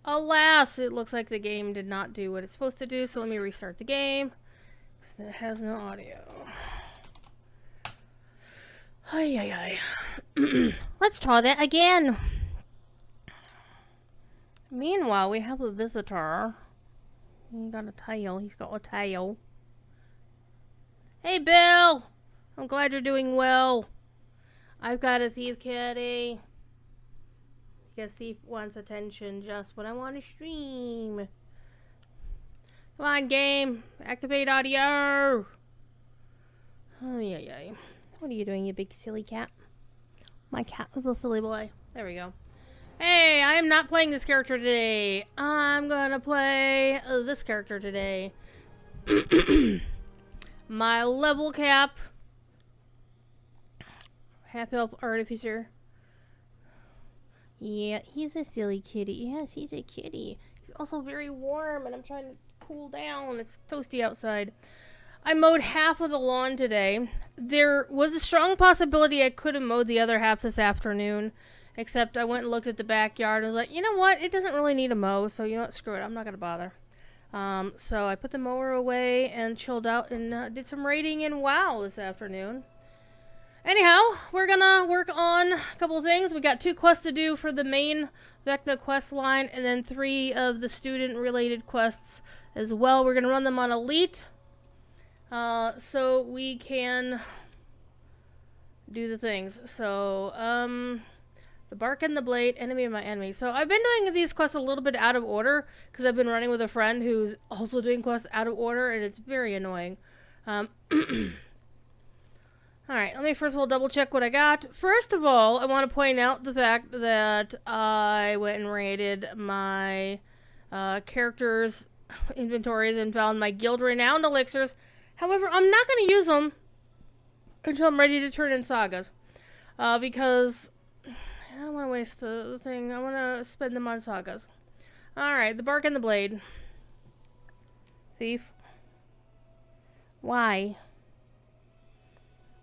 Alas, it looks like the game did not do what it's supposed to do, so let me restart the game. It has no audio. Ay, ay, ay. Let's try that again. Meanwhile, we have a visitor. He got a tail. He's got a tail. Hey, Bill! I'm glad you're doing well. I've got a thief kitty. Because thief wants attention just when I want to stream. Come on, game. Activate audio. Ay, ay, ay. What are you doing, you big silly cat? My cat is a silly boy. There we go. Hey, I am not playing this character today. I'm gonna play this character today. My level cap. Half-elf artificer. Yeah, he's a silly kitty. Yes, he's a kitty. He's also very warm, and I'm trying to cool down. It's toasty outside. I mowed half of the lawn today. There was a strong possibility I could have mowed the other half this afternoon, except I went and looked at the backyard and was like, you know what? It doesn't really need a mow, so you know what? Screw it. I'm not going to bother. So I put the mower away and chilled out and did some raiding in WoW this afternoon. Anyhow, we're gonna work on a couple of things. We got 2 quests to do for the main Vecna quest line, and then 3 of the student-related quests as well. We're gonna run them on Elite, so we can do the things. So, the bark and the blade, enemy of my enemy. So I've been doing these quests a little bit out of order, because I've been running with a friend who's also doing quests out of order, and it's very annoying. Alright, let me first of all double check what I got. First of all, I want to point out the fact that I went and raided my characters' inventories and found my guild renowned elixirs. However, I'm not going to use them until I'm ready to turn in sagas. Because I don't want to waste the thing. I want to spend them on sagas. Alright, the bark and the blade. Thief. Why?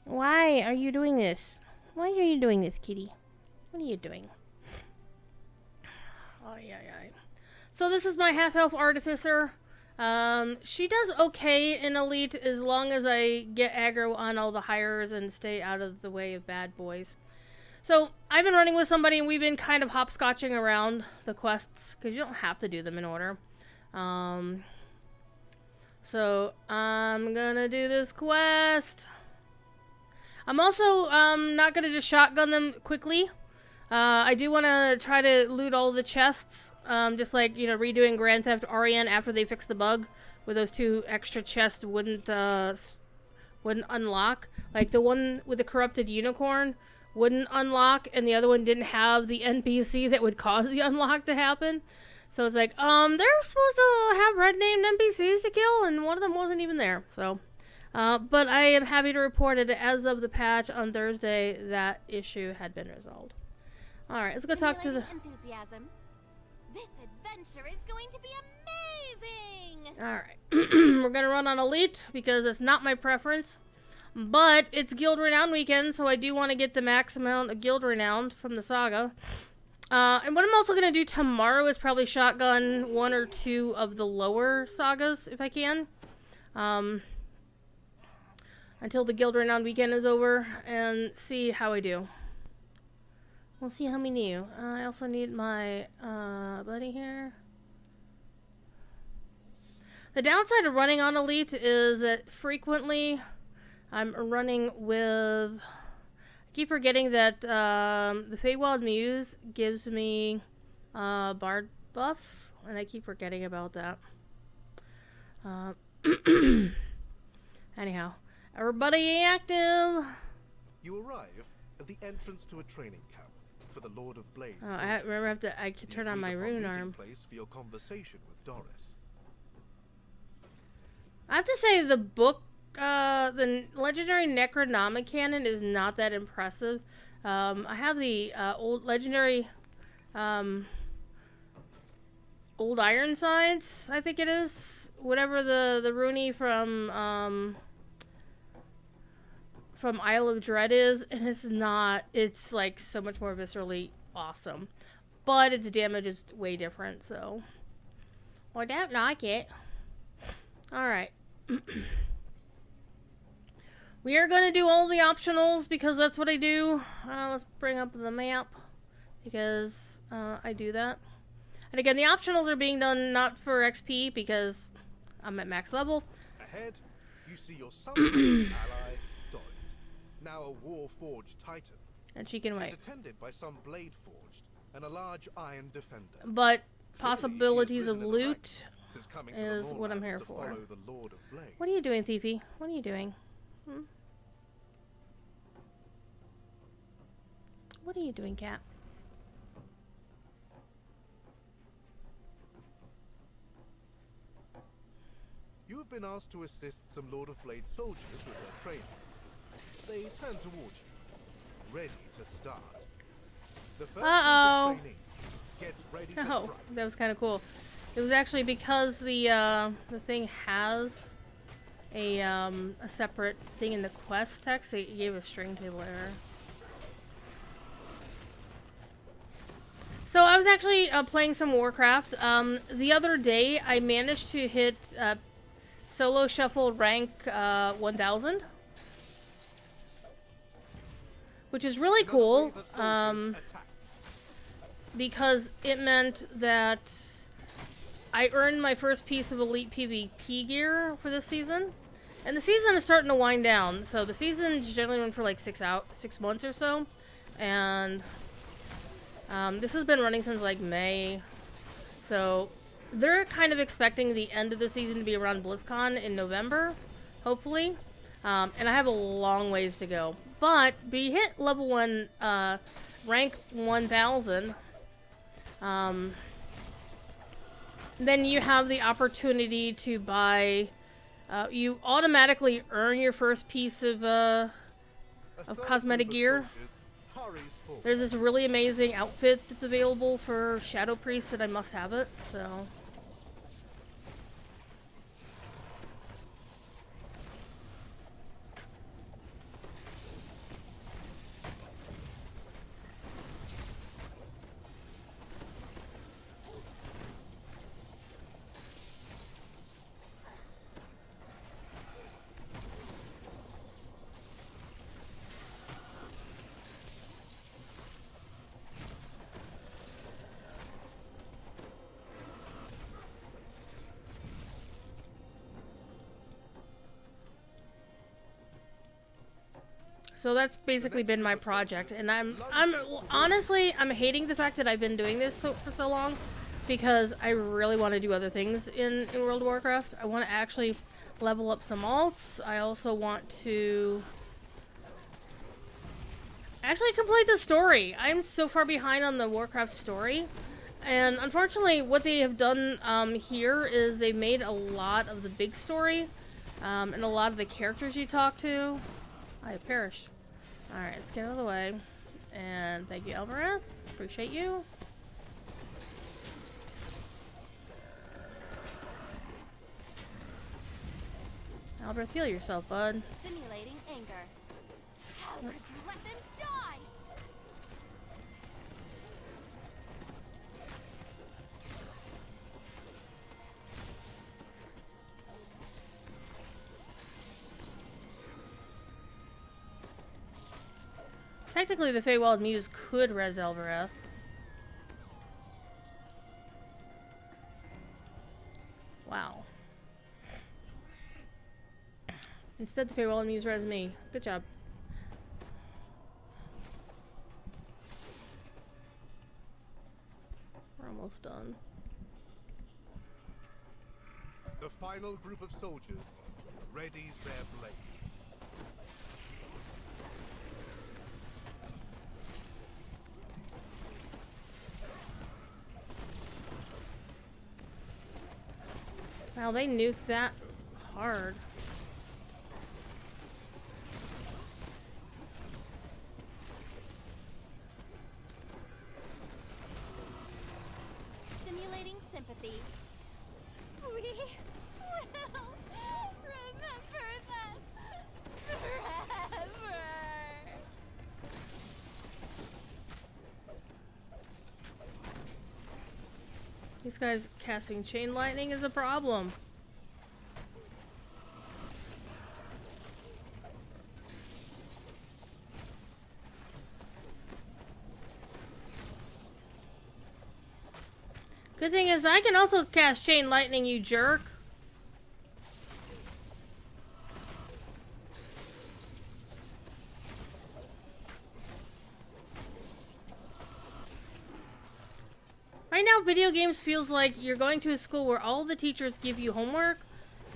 Why are you doing this? Why are you doing this, kitty? What are you doing? Oh, yeah. So this is my half-elf artificer. She does okay in Elite as long as I get aggro on all the hires and stay out of the way of bad boys. So I've been running with somebody and we've been kind of hopscotching around the quests because you don't have to do them in order. So I'm gonna do this quest. I'm also not going to just shotgun them quickly. I do want to try to loot all the chests. Just like, you know, redoing Grand Theft Orient after they fixed the bug where those 2 extra chests wouldn't unlock. Like the one with the corrupted unicorn wouldn't unlock and the other one didn't have the NPC that would cause the unlock to happen. So it's like, they're supposed to have red-named NPCs to kill and one of them wasn't even there. So... but I am happy to report that as of the patch on Thursday, that issue had been resolved. Alright, let's go talk to the... Enthusiasm. This adventure is going to be amazing! Alright. We're gonna run on Elite, because it's not my preference. But it's Guild Renown weekend, so I do want to get the max amount of Guild Renown from the Saga. And what I'm also gonna do tomorrow is probably shotgun 1 or 2 of the lower Sagas, if I can. Until the Guild Renown weekend is over, and see how I do. We'll see how many do. I also need my buddy here. The downside of running on Elite is that frequently I'm running with... I keep forgetting that the Feywild Muse gives me bard buffs, and I keep forgetting about that. Anyhow. Everybody active! You arrive at the entrance to a training camp for the Lord of Blades. Oh, I can turn on my rune arm. Place for your conversation with Doris. I have to say the book, the legendary Necronomicon is not that impressive. I have the old legendary Old Ironsides, I think it is. Whatever the runey from Isle of Dread is, and it's not. It's like so much more viscerally awesome, but its damage is way different. So I don't like it. All right. We are going to do all the optionals because that's what I do. Let's bring up the map because I do that. And again, the optionals are being done not for XP because I'm at max level. Ahead, you see your sometimes ally, Doris, now a war-forged titan. And she can wait. She's attended by some blade forged and a large iron defender. But Clearly, possibilities she has of risen in the loot ranks since coming to is the what I'm here Lawlands to for. follow the Lord of Blade. What are you doing, Thiefy? What are you doing? Hmm? What are you doing, cat? You have been asked to assist some Lord of Blade soldiers with their training. They turn towards you, ready to start. The first group of trainees gets ready to Oh, strike. that was kind of cool. It was actually because the thing has a separate thing in the quest text. It gave a string table error. So I was actually playing some Warcraft. The other day I managed to hit solo shuffle rank 1000, which is really cool because it meant that I earned my first piece of elite PvP gear for this season. And the season is starting to wind down. So the season generally run for like 6 months or so. And this has been running since like May. So they're kind of expecting the end of the season to be around BlizzCon in November, hopefully. And I have a long ways to go. But we hit level 1, rank 1000. Then you have the opportunity to buy. You automatically earn your first piece of cosmetic gear. There's this really amazing outfit that's available for Shadow Priest that I must have it, so. So that's basically been my project, and I'm honestly hating the fact that I've been doing this for so long, because I really want to do other things in World of Warcraft. I want to actually level up some alts. I also want to actually complete the story. I'm so far behind on the Warcraft story, and unfortunately, what they have done here is they've made a lot of the big story, and a lot of the characters you talk to. I have perished. Alright, let's get out of the way. And thank you, Alvarez. Appreciate you. Alvarez, heal yourself, bud. Simulating anger. How could you let them die? Technically, the Feywild Muse could res Elvareth. Wow. Instead, the Feywild Muse res me. Good job. We're almost done. The final group of soldiers readies their blades. Wow, they nuked that hard. Simulating sympathy. We will remember that forever. These guys casting chain lightning is a problem. Good thing is I can also cast chain lightning, you jerk. Right now, video games feels like you're going to a school where all the teachers give you homework,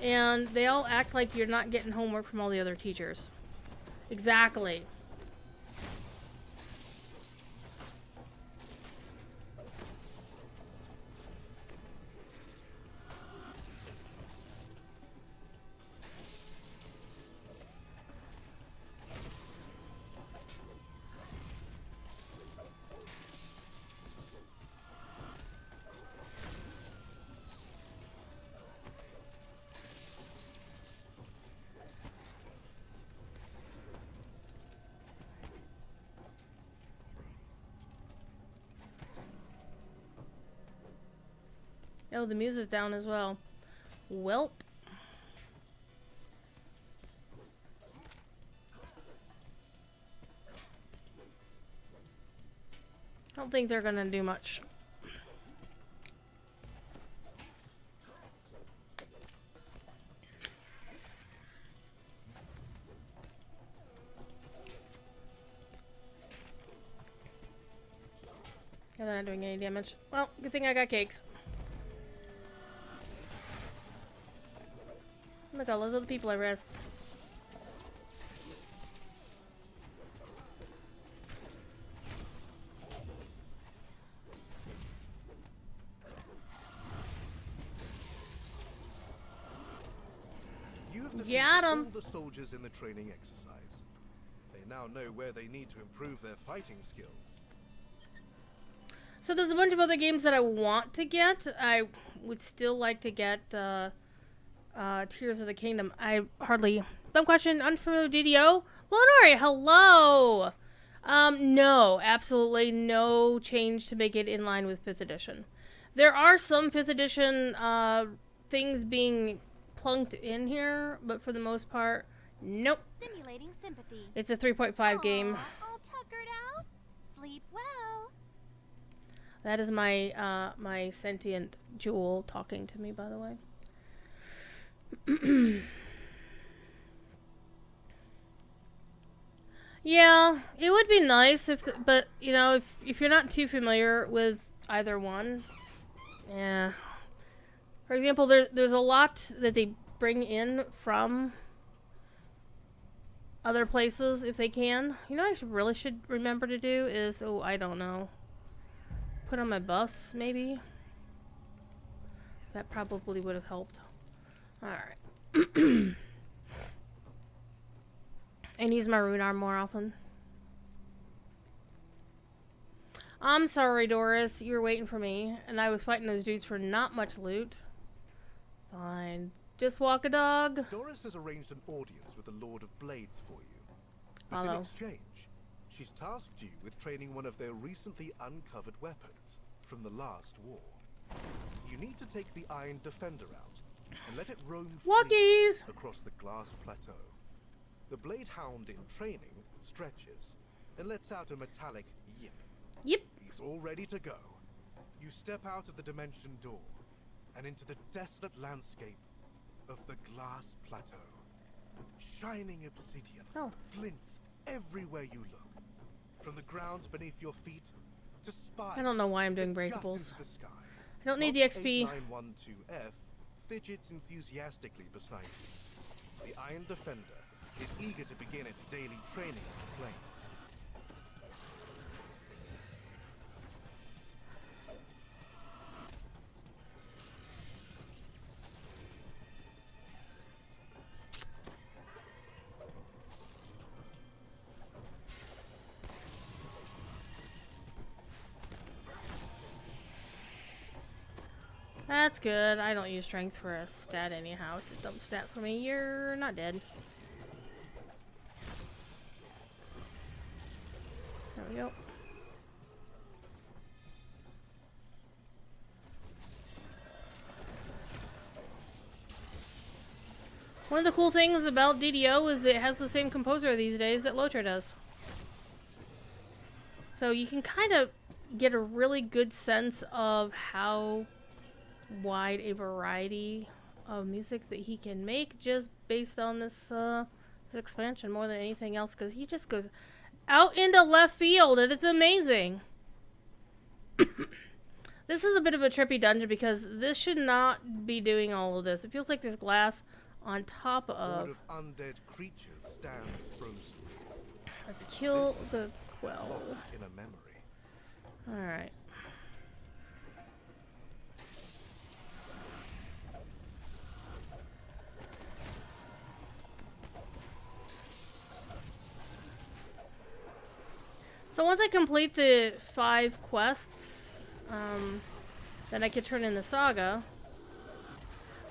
and they all act like you're not getting homework from all the other teachers. Exactly. Oh, the music's down as well. Welp. I don't think they're gonna do much. Yeah, they're not doing any damage. Well, good thing I got cakes. Look, all those other people I rest. You have to Got feed 'em. all the soldiers in the training exercise. They now know where they need to improve their fighting skills. So there's a bunch of other games that I want to get. I would still like to get Tears of the Kingdom. I hardly... Dumb question, unfamiliar DDO? Lonori, hello! No, absolutely no change to make it in line with 5th edition. There are some 5th edition things being plunked in here, but for the most part, nope. Simulating sympathy. It's a 3.5 game. All tuckered out. Sleep well. That is my my sentient jewel talking to me, by the way. Yeah, it would be nice if, but you know, if you're not too familiar with either one, yeah. For example, there's a lot that they bring in from other places if they can. You know, I should remember to do is, oh, I don't know, put on my buffs maybe. That probably would have helped. All right. And use my rune arm more often. I'm sorry, Doris. You were waiting for me, and I was fighting those dudes for not much loot. Fine. Just walk a dog. Doris has arranged an audience with the Lord of Blades for you. But Follow. in exchange, she's tasked you with training one of their recently uncovered weapons from the last war. You need to take the Iron Defender out and let it roam Walkies! free across the glass plateau. The Blade Hound in training stretches and lets out a metallic yip. Yep. He's all ready to go. You step out of the dimension door and into the desolate landscape of the glass plateau. Shining obsidian glints everywhere you look. From the ground beneath your feet to spires. I don't know why I'm doing that jut breakables. into the sky. I don't need the XP. 8912F fidgets enthusiastically beside you. The Iron Defender is eager to begin its daily training on the plains. That's good. I don't use strength for a stat anyhow. It's a dumb stat for me. You're not dead. There we go. One of the cool things about DDO is it has the same composer these days that Lotre does. So you can kind of get a really good sense of how wide a variety of music that he can make just based on this expansion more than anything else, because he just goes out into left field and it's amazing. This is a bit of a trippy dungeon because this should not be doing all of this. It feels like there's glass on top of. A horde of undead creatures stands frozen. Let's kill the quell. In a memory. Alright. So once I complete the 5 quests, then I can turn in the Saga.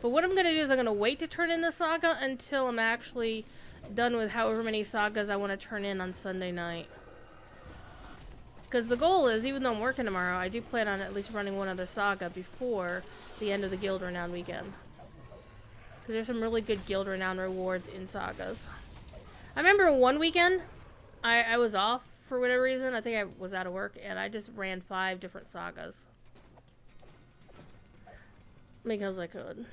But what I'm going to do is I'm going to wait to turn in the Saga until I'm actually done with however many sagas I want to turn in on Sunday night. Because the goal is, even though I'm working tomorrow, I do plan on at least running one other saga before the end of the Guild Renown weekend. Because there's some really good Guild Renown rewards in sagas. I remember one weekend, I was off for whatever reason. I think I was out of work, and I just ran 5 different sagas. Because I could.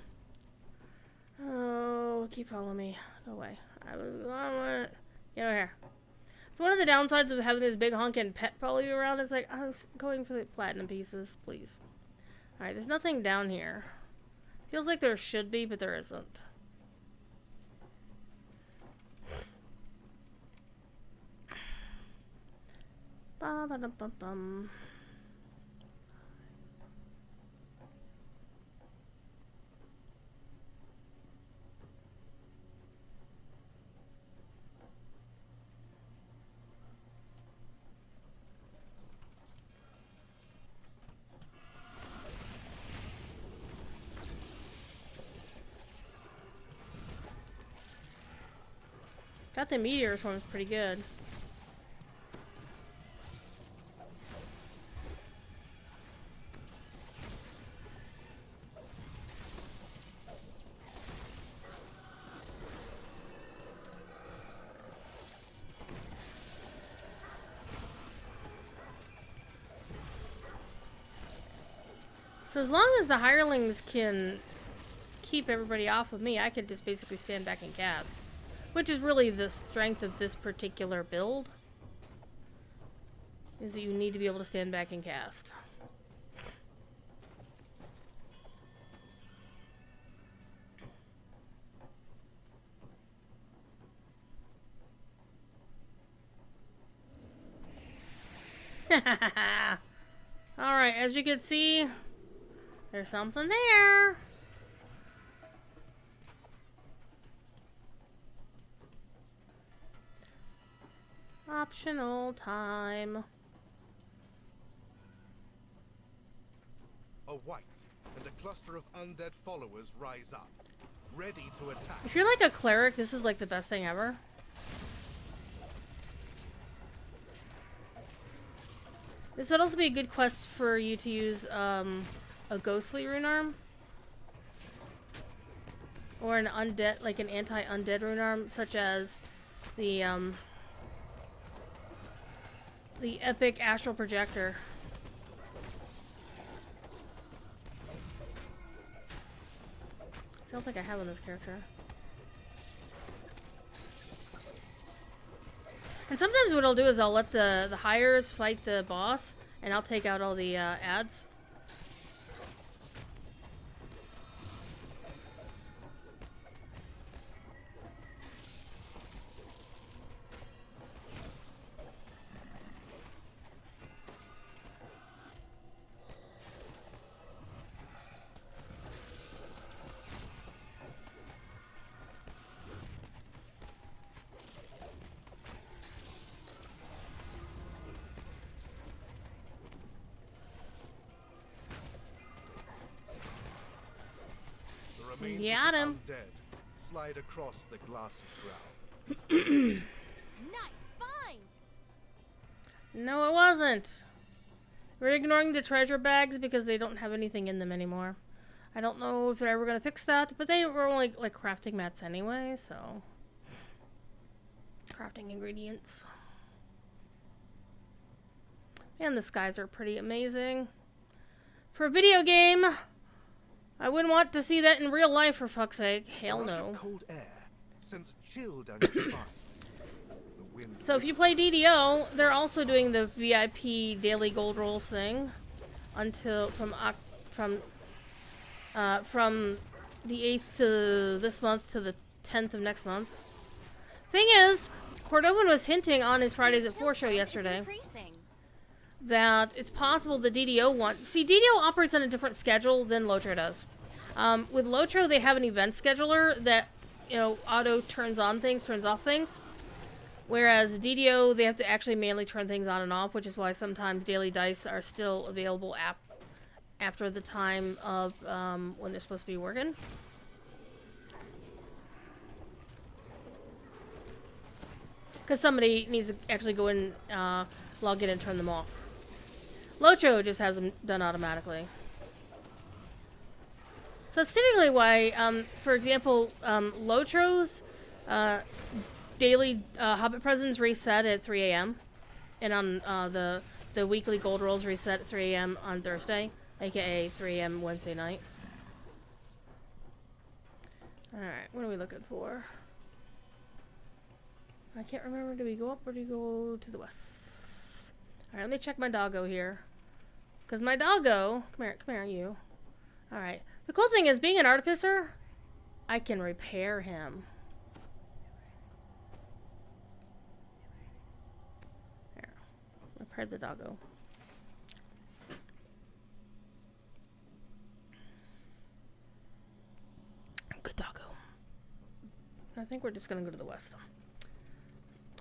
Oh, keep following me. Go away. I was get over here. It's one of the downsides of having this big honkin' pet follow you around. It's like, I was going for the platinum pieces, please. Alright, there's nothing down here. Feels like there should be, but there isn't. Ba-ba-dum-bum-bum. Got the meteor swarms pretty good. So as long as the hirelings can keep everybody off of me, I can just basically stand back and cast. Which is really the strength of this particular build. Is that you need to be able to stand back and cast. Alright, as you can see, there's something there. Optional time. A white and a cluster of undead followers rise up, ready to attack. If you're like a cleric, this is like the best thing ever. This would also be a good quest for you to use a ghostly rune arm. Or an undead, like an anti-undead rune arm, such as the epic astral projector. I don't think I have on this character. And sometimes what I'll do is I'll let the hires fight the boss, and I'll take out all the ads. Got him. Undead slide across the glassy ground. Nice find. No, it wasn't. We're ignoring the treasure bags because they don't have anything in them anymore. I don't know if they're ever going to fix that, but they were only like crafting mats anyway, so. Crafting ingredients. And the skies are pretty amazing. For a video game, I wouldn't want to see that in real life, for fuck's sake. Hell The rush no. of cold air sends a chill down your spine. The wind So if you play DDO, they're also doing the VIP daily gold rolls thing until from the 8th to this month to the 10th of next month. Thing is, Cordovan was hinting on his Fridays at 4 show yesterday that it's possible the DDO one. See, DDO operates on a different schedule than Lotro does. With Lotro, they have an event scheduler that, you know, auto turns on things, turns off things. Whereas DDO, they have to actually manually turn things on and off, which is why sometimes daily dice are still available after the time of when they're supposed to be working. Because somebody needs to actually go in, log in and turn them off. Lotro just has them done automatically. So that's typically why, for example, Lotro's daily Hobbit presents reset at 3 a.m. And on the weekly gold rolls reset at 3 a.m. on Thursday, aka 3 a.m. Wednesday night. Alright, what are we looking for? I can't remember. Do we go up or do we go to the west? Alright, let me check my doggo here. Because my doggo... Come here, you. Alright. The cool thing is, being an artificer, I can repair him. There. Repair the doggo. Good doggo. I think we're just gonna go to the west.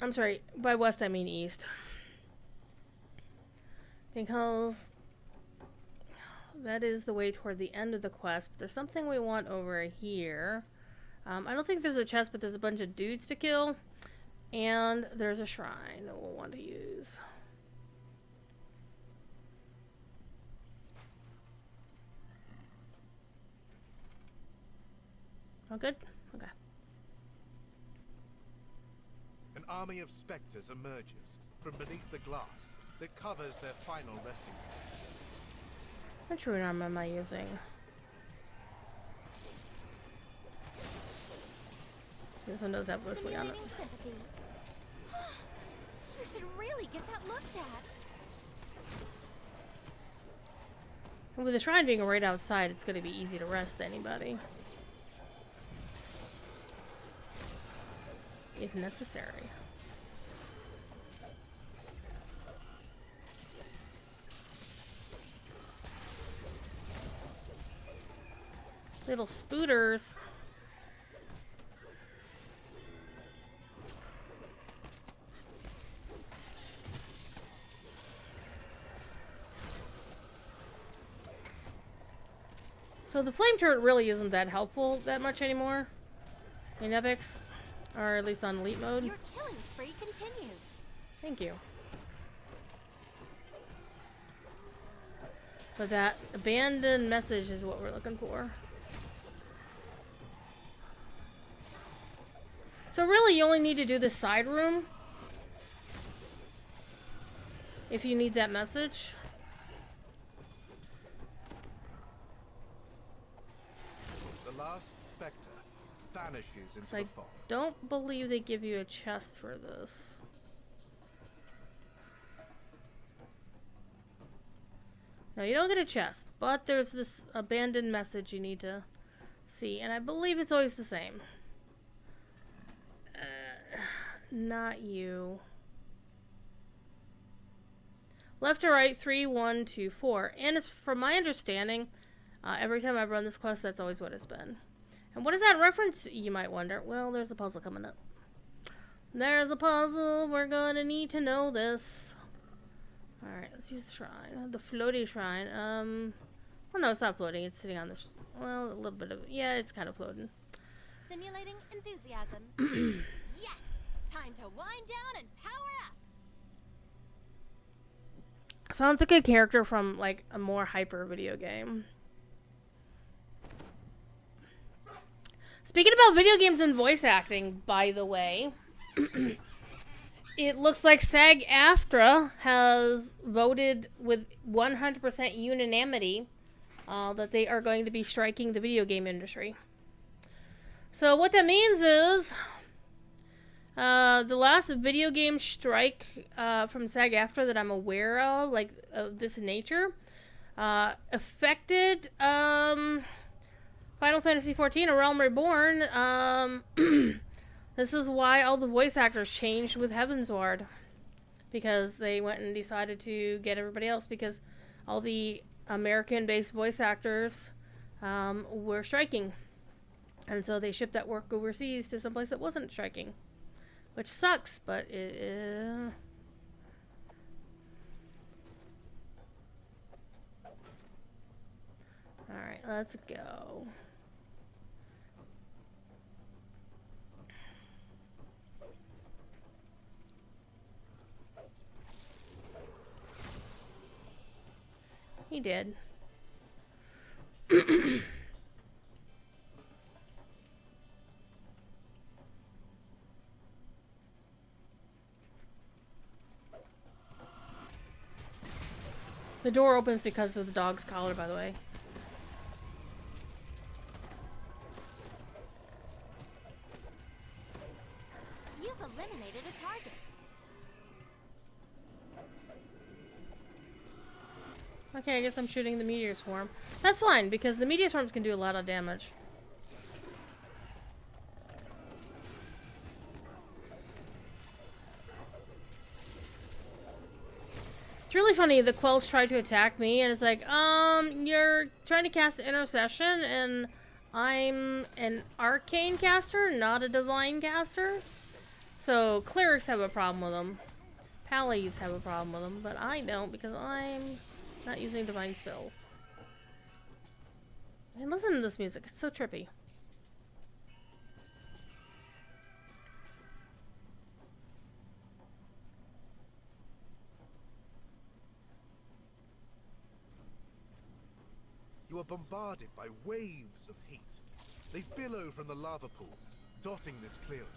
I'm sorry, by west I mean east. Because that is the way toward the end of the quest. But there's something we want over here. I don't think there's a chest, but there's a bunch of dudes to kill. And there's a shrine that we'll want to use. All good? Okay. An army of specters emerges from beneath the glass that covers their final resting place. Which rune arm am I using? This one does have loosely on it. You should really get that looked at. And with the shrine being right outside, it's going to be easy to rest anybody. If necessary. Little spooters. So the flame turret really isn't that helpful that much anymore in epics, or at least on elite mode. Your killing spree continues. Thank you. But that abandoned message is what we're looking for. So really, you only need to do the side room if you need that message. The last spectre vanishes into So I the fog. don't believe they give you a chest for this. No, you don't get a chest, but there's this abandoned message you need to see, and I believe it's always the same. Not you. Left to right, 3, 1, 2, 4. And it's, from my understanding, every time I've run this quest, that's always what it's been. And what is that reference, you might wonder? Well, there's a puzzle coming up. There's a puzzle. We're gonna need to know this. Alright, let's use the shrine. The floaty shrine. Well, no, it's not floating. It's sitting on this. Well, a little bit of... Yeah, it's kind of floating. Simulating enthusiasm. Yes! Time to wind down and power up! Sounds like a character from, like, a more hyper video game. Speaking about video games and voice acting, by the way, it looks like SAG-AFTRA has voted with 100% unanimity that they are going to be striking the video game industry. So what that means is the last video game strike from SAG-AFTRA that I'm aware of, like of this nature, affected Final Fantasy XIV: A Realm Reborn. This is why all the voice actors changed with Heavensward, because they went and decided to get everybody else because all the American-based voice actors were striking, and so they shipped that work overseas to someplace that wasn't striking, which sucks, but it. All right, let's go. He did. The door opens because of the dog's collar, by the way. You've eliminated a target. Okay, I guess I'm shooting the meteor swarm. That's fine, because the meteor swarms can do a lot of damage. It's really funny, the Quells tried to attack me, and it's like, you're trying to cast Intercession, and I'm an Arcane caster, not a Divine caster. So, Clerics have a problem with them. Pallies have a problem with them, but I don't, because I'm not using divine spells. And listen to this music, it's so trippy. You are bombarded by waves of heat. They billow from the lava pools, dotting this clearing.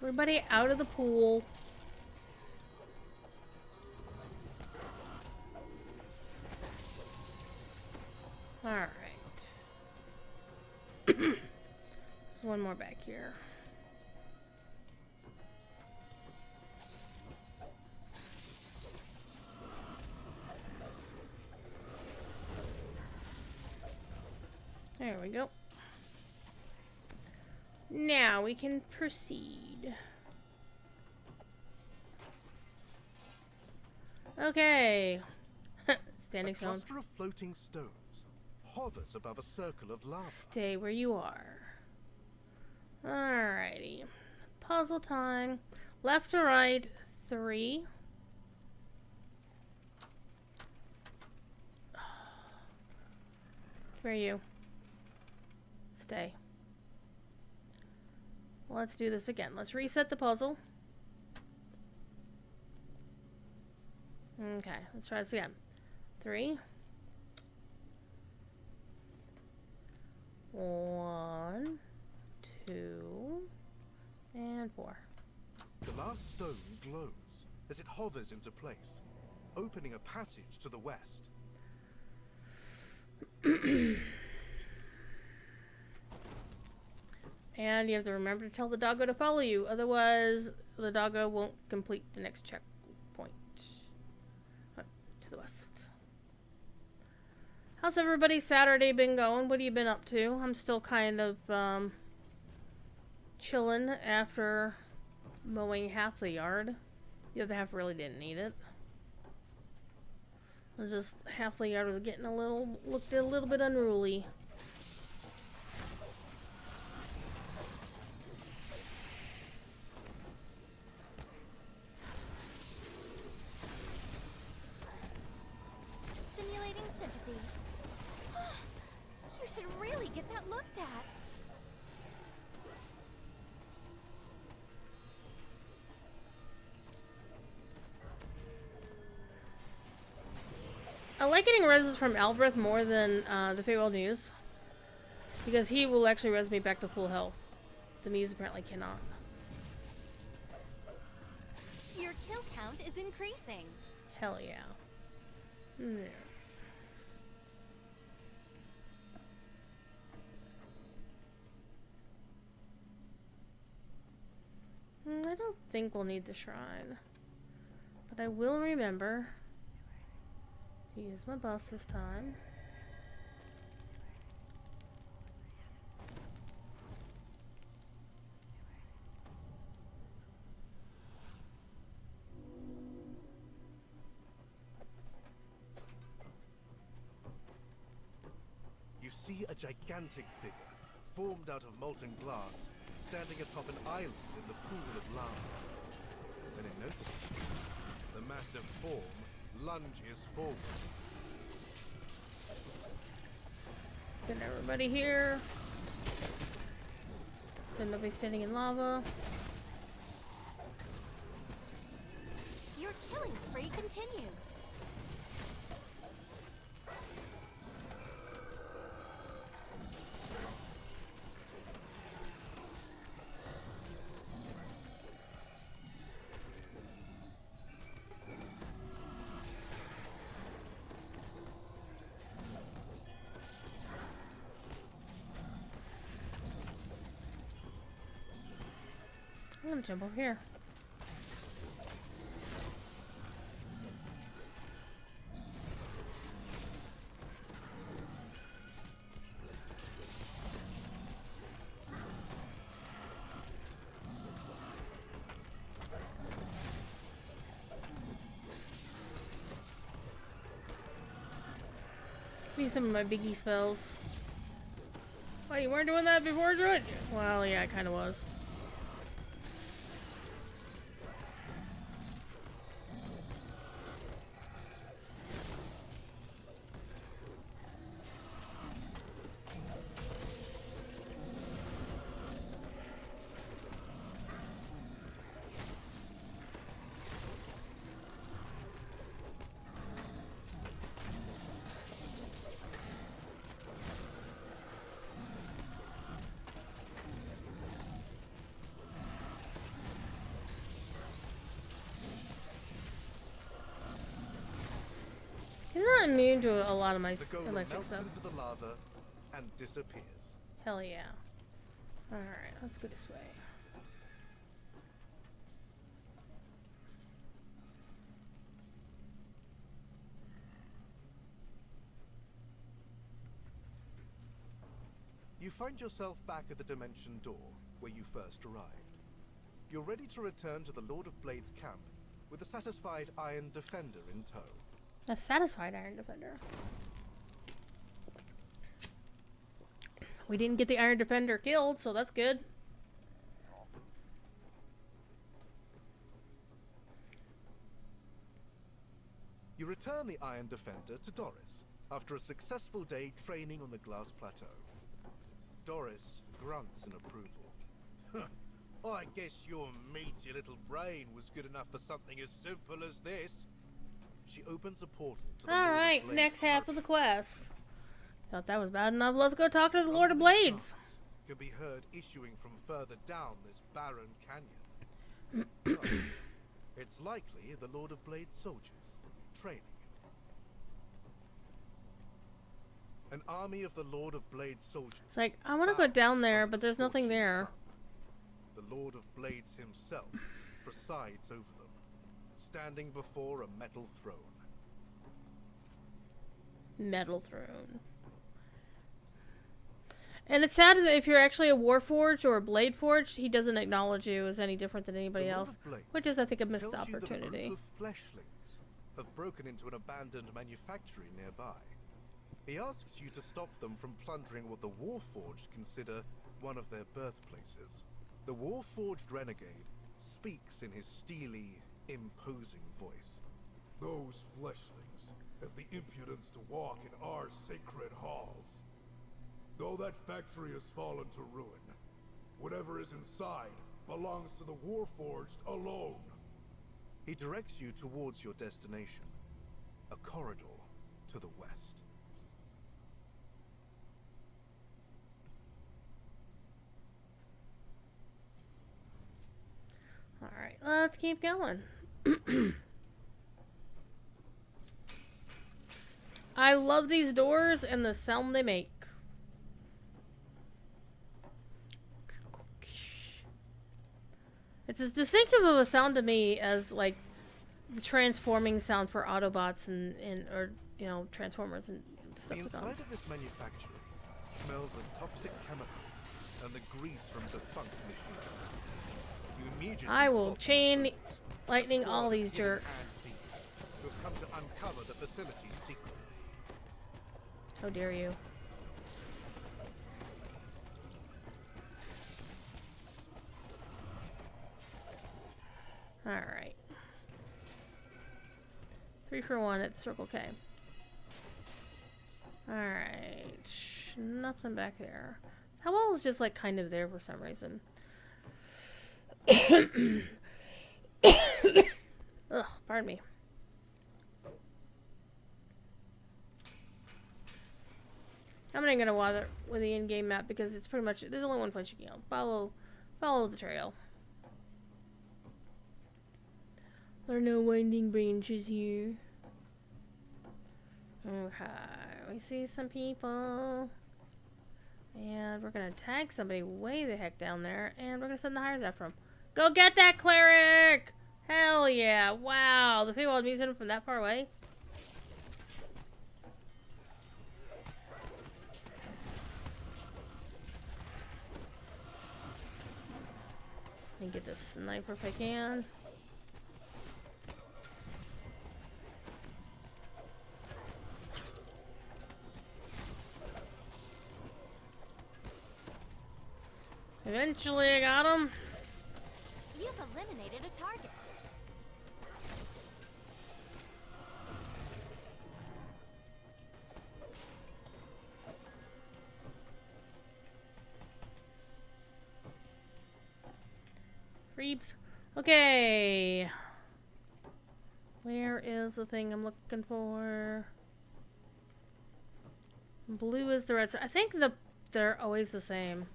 Everybody out of the pool. Alright. There's one more back here. There we go. Now we can proceed. Okay. Standing A stone. cluster of floating stones hovers above a circle of lava. Stay where you are. Alrighty. Puzzle time. Left to right, 3. Where are you? Stay. Let's do this again. Let's reset the puzzle. Okay, let's try this again. 3. 1, 2, and 4. The last stone glows as it hovers into place, opening a passage to the west. And you have to remember to tell the doggo to follow you, otherwise the doggo won't complete the next checkpoint. To the west. How's everybody's Saturday been going? What have you been up to? I'm still kind of chilling after mowing half the yard. The other half really didn't need it. It was just half the yard was getting looked a little bit unruly. Simulating sympathy. You should really get that looked at. I like getting reses from Albreth more than the Feywild Muse. Because he will actually res me back to full health. The Muse apparently cannot. Your kill count is increasing. Hell yeah. Yeah. I don't think we'll need the shrine. But I will remember to use my buffs this time. You see a gigantic figure, formed out of molten glass, standing atop an island in the pool of lava. When it notices you, the massive form lunges forward. Spin everybody here. So nobody's standing in lava. Your killing spree continues. I'm gonna jump over here. Use some of my biggie spells. Oh, you weren't doing that before, Druid? Well, yeah, I kind of was. He's not immune to a lot of my The golem electric melts stuff. into the lava and disappears. Hell yeah. Alright, let's go this way. You find yourself back at the dimension door where you first arrived. You're ready to return to the Lord of Blades camp with a satisfied Iron Defender in tow. A satisfied Iron Defender. We didn't get the Iron Defender killed, so that's good. You return the Iron Defender to Doris after a successful day training on the glass plateau. Doris grunts in approval. I guess your meaty little brain was good enough for something as simple as this. She opens a portal to the Lord of Alright, Blades next half of the turret. quest. Thought that was bad enough. Let's go talk to the Lord of Blades. Sounds can be heard issuing from further down this barren canyon. So, it's likely the Lord of Blades soldiers training. An army of the Lord of Blades soldiers. It's like, I want to go down there, but there's nothing there. The Lord of Blades himself presides over them, standing before a metal throne. Metal throne. And it's sad that if you're actually a Warforged or a Blade Forged, he doesn't acknowledge you as any different than anybody else. Which is, I think, a missed tells you that a opportunity. group of fleshlings have broken into an abandoned manufactory nearby. He asks you to stop them from plundering what the Warforged consider one of their birthplaces. The Warforged renegade speaks in his steely, imposing voice. Those fleshlings have the impudence to walk in our sacred halls. Though that factory has fallen to ruin, whatever is inside belongs to the Warforged alone. He directs you towards your destination, a corridor to the west. Alright, let's keep going. I love these doors and the sound they make. It's as distinctive of a sound to me as, like, the transforming sound for Autobots or, you know, Transformers and The inside Decepticons. of this manufactory smells of toxic chemicals and the grease from defunct machines. You immediately I will spot the chain intruders, a lightning squad all of these hidden jerks. hand thieves who have come to uncover the facility's secrets. How dare you. Alright. 3 for 1 at Circle K. Alright. Nothing back there. How well is just like kind of there for some reason. Ugh, pardon me. I'm not gonna bother with the in-game map because it's pretty much there's only one place you can go. Follow the trail. There are no winding branches here. Okay, we see some people. And we're gonna tag somebody way the heck down there, and we're gonna send the hires after him. Go get that cleric! Hell yeah! Wow, the people had me sent him from that far away. Let me get this sniper if I can. Eventually I got him. You've eliminated a target. Creeps. Okay. Where is the thing I'm looking for? Blue is the red star. I think they're always the same.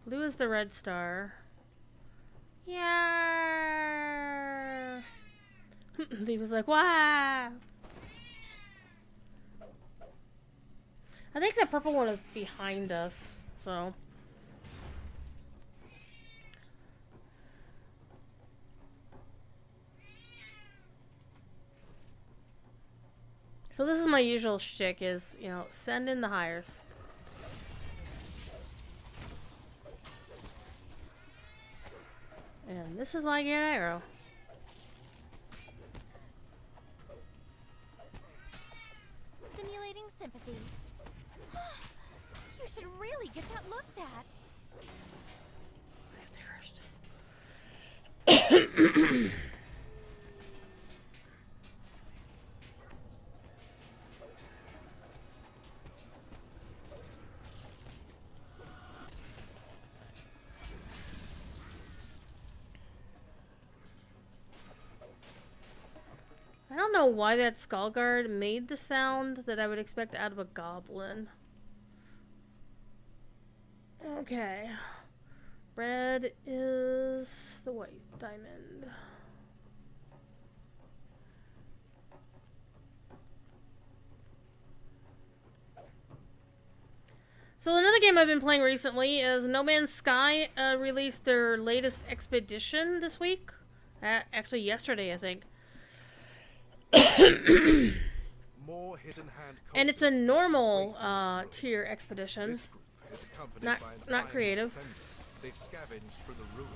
Blue is the red star. Yeah. He was like, wow. I think the purple one is behind us, so. So this is my usual shtick is, you know, send in the hires. And this is why I get an arrow. Simulating sympathy. You should really get that looked at. I don't know why that skull guard made the sound that I would expect out of a goblin. Okay. Red is the white diamond. So another game I've been playing recently is No Man's Sky released their latest expedition this week. Actually yesterday, I think. More more hidden hand And it's a cultists normal waiting in this tier expedition. This group is accompanied Not- by an not iron creative. defender. They scavenge through the ruins.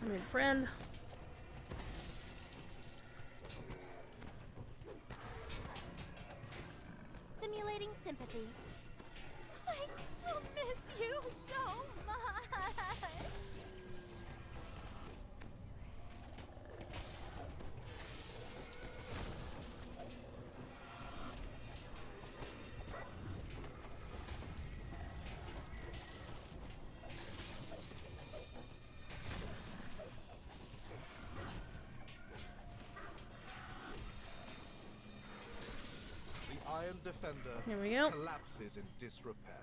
I mean, friend. Simulating sympathy. I will miss you so much. The iron defender Here we go. collapses in disrepair.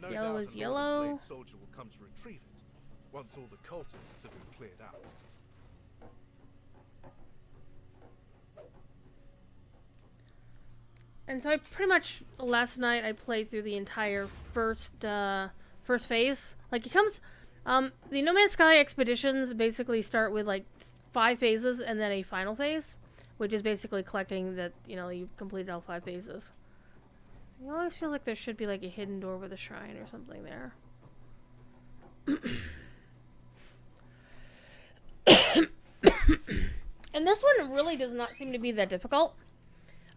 No Yellow doubt is a yellow. Lord of Blade soldier will come to retrieve it once all the cultists have been cleared out. And so I pretty much last night I played through the entire first phase. Like it comes, the No Man's Sky expeditions basically start with like 5 phases and then a final phase, which is basically collecting that you completed all 5 phases. It always feels like there should be like a hidden door with a shrine or something there. And this one really does not seem to be that difficult.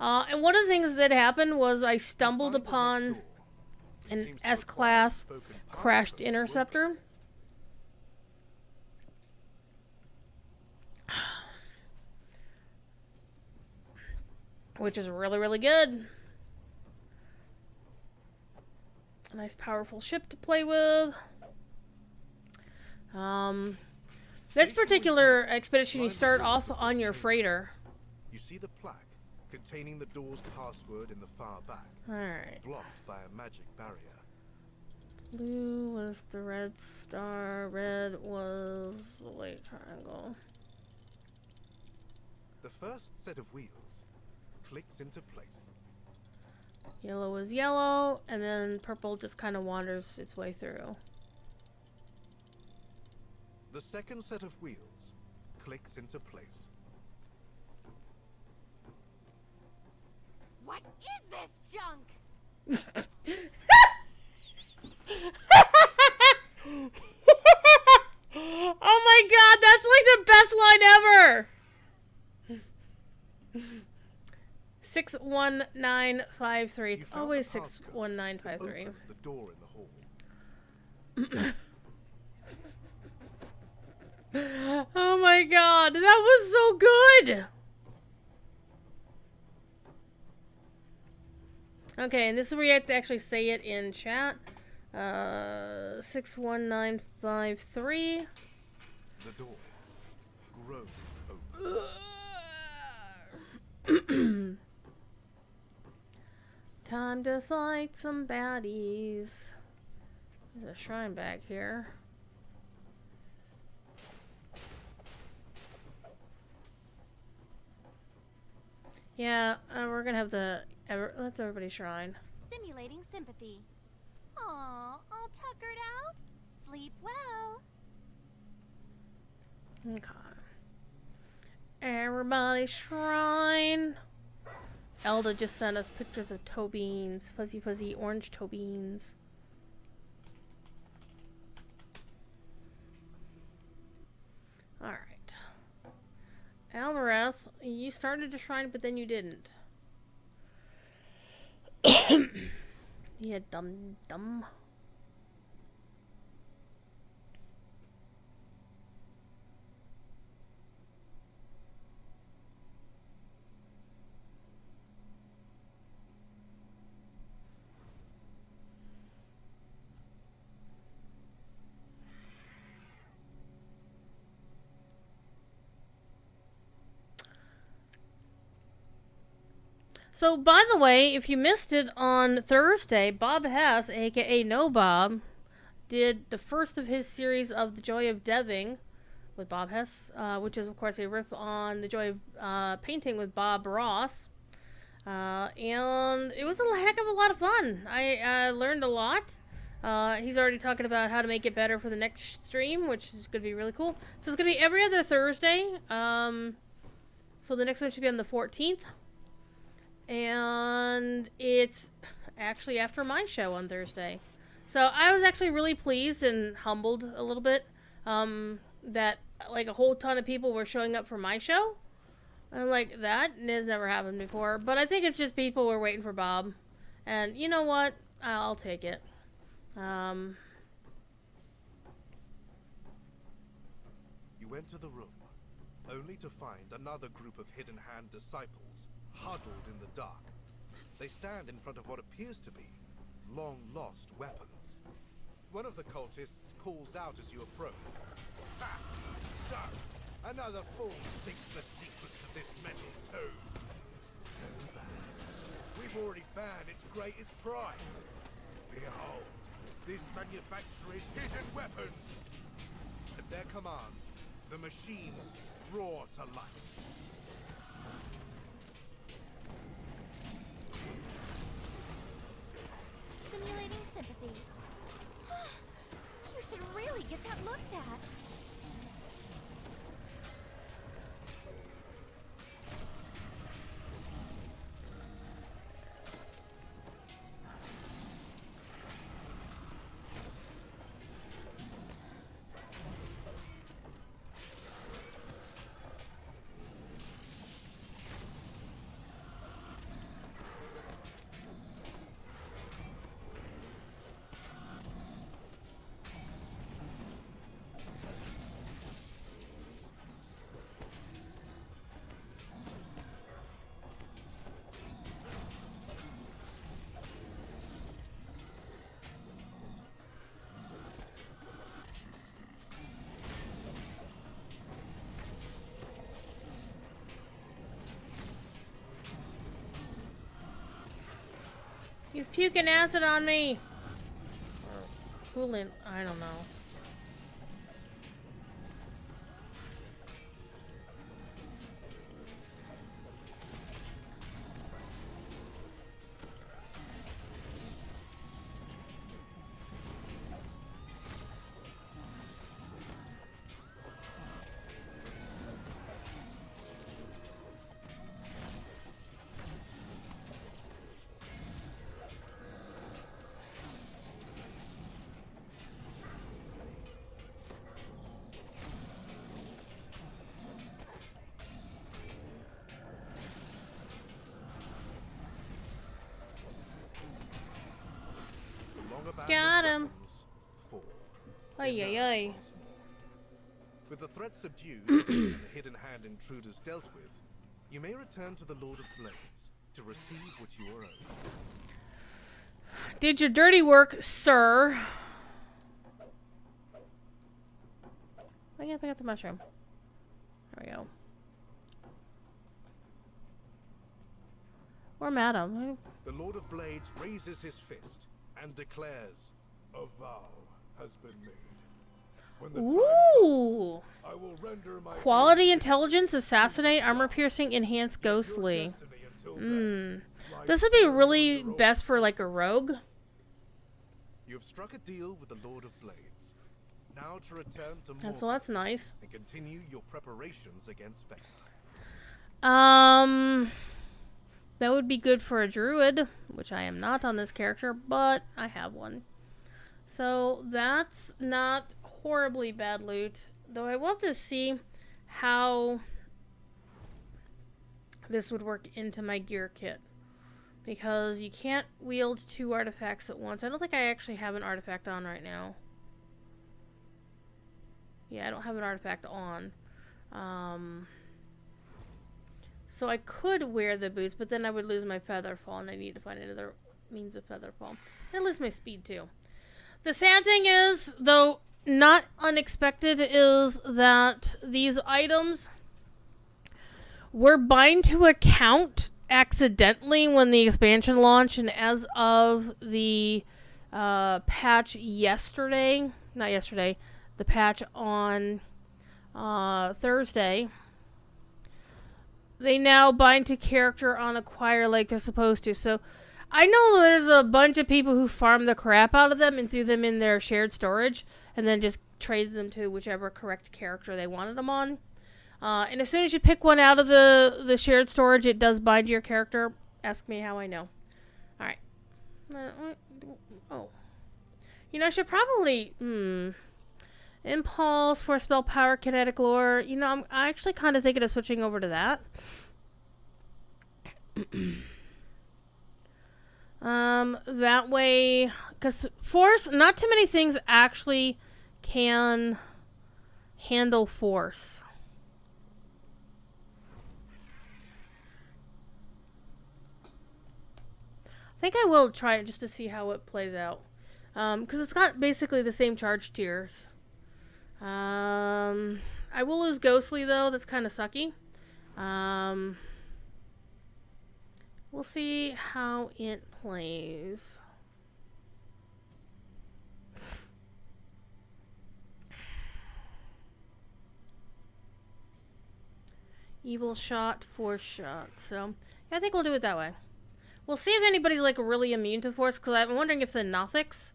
And one of the things that happened was I stumbled Find the upon door. It an seems to S-class require spoken crashed passcode to interceptor. Which is really, really good. A nice powerful ship to play with. This particular expedition, you start off on your freighter. You see the plaque containing the door's password in the far back, Alright. blocked by a magic barrier. Blue was the red star, red was the white triangle. The first set of wheels clicks into place. Yellow is yellow, and then purple just kind of wanders its way through. The second set of wheels clicks into place. What is this junk? Oh my god, that's like the best line ever! 61953. It's You found always the passcode that 61953. opens the door in the hall. Oh my god, that was so good! Okay, and this is where you have to actually say it in chat. 61953. The door grows open. Time to fight some baddies. There's a shrine back here. Yeah, we're gonna have the that's everybody's shrine. Simulating sympathy. Aw, all tuckered out. Sleep well. Okay. Everybody's shrine. Elda just sent us pictures of toe beans, fuzzy fuzzy orange toe beans. All right. Alvarez, you started a shrine, but then you didn't. Yeah, dumb. So, by the way, if you missed it on Thursday, Bob Hess, aka No Bob, did the first of his series of The Joy of Deving with Bob Hess, which is, of course, a riff on The Joy of Painting with Bob Ross. And it was a heck of a lot of fun. I learned a lot. He's already talking about how to make it better for the next stream, which is going to be really cool. So it's going to be every other Thursday. So the next one should be on the 14th. And it's actually after my show on Thursday. So I was actually really pleased and humbled a little bit that like a whole ton of people were showing up for my show. And like, that has never happened before. But I think it's just people were waiting for Bob. And you know what? I'll take it. You enter the room, only to find another group of Hidden Hand disciples huddled in the dark. They stand in front of what appears to be long-lost weapons. One of the cultists calls out as you approach. Ha! So, another fool thinks the secrets of this metal tome. Too bad. We've already found its greatest prize. Behold, this manufacturer's hidden weapons. At their command, the machines roar to life. Simulating sympathy. You should really get that looked at. He's puking acid on me. Or coolant, I don't know. Got him. Ay, ay, ay. With the threat subdued and the Hidden Hand intruders dealt with, you may return to the Lord of Blades to receive what you are owed. Did your dirty work, sir. I gotta pick up the mushroom. There we go. Or madam. The Lord of Blades raises his fist and declares, A vow has been made. When the Ooh! time comes, I will render my Quality, aid intelligence, assassinate, armor piercing, enhance, your ghostly. destiny until then. This would be really best for like a rogue. you have struck a deal with the Lord of Blades. Now to return to And so Mordor that's nice. and continue your preparations against Vecna. That would be good for a druid, which I am not on this character, but I have one. So that's not horribly bad loot, though I want to see how this would work into my gear kit. Because you can't wield 2 artifacts at once. I don't think I actually have an artifact on right now. Yeah, I don't have an artifact on. So I could wear the boots, but then I would lose my feather fall, and I need to find another means of feather fall. And I lose my speed, too. The sad thing is, though not unexpected, is that these items were bind to account accidentally when the expansion launched, and as of the patch yesterday, not yesterday, the patch on Thursday, they now bind to character on acquire like they're supposed to. So I know there's a bunch of people who farm the crap out of them and threw them in their shared storage and then just traded them to whichever correct character they wanted them on. And as soon as you pick one out of the shared storage, it does bind to your character. Ask me how I know. Alright. Oh. You know, I should probably... Impulse, Force Spell, Power, Kinetic Lore. You know, I actually kind of thinking of switching over to that. That way... Because Force, not too many things actually can handle Force. I think I will try it just to see how it plays out. Because it's got basically the same charge tiers. I will lose Ghostly, though. That's kind of sucky. We'll see how it plays. Evil shot, Force shot. So, yeah, I think we'll do it that way. We'll see if anybody's like really immune to Force, because I'm wondering if the Nothics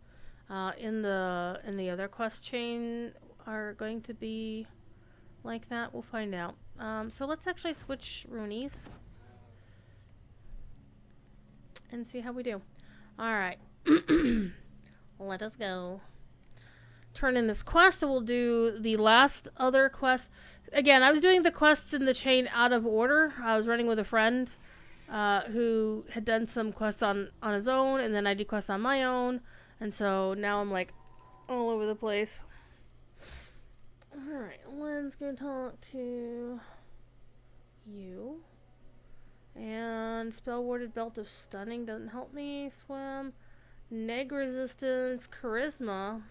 in the other quest chain are going to be like that. We'll find out. So let's actually switch Roonies and see how we do. All right, let us go. Turn in this quest, and we'll do the last other quest. Again, I was doing the quests in the chain out of order. I was running with a friend who had done some quests on his own, and then I did quests on my own, and so now I'm like all over the place. Alright, Len's gonna talk to you. And Spell Warded Belt of Stunning doesn't help me. Swim. Neg Resistance. Charisma.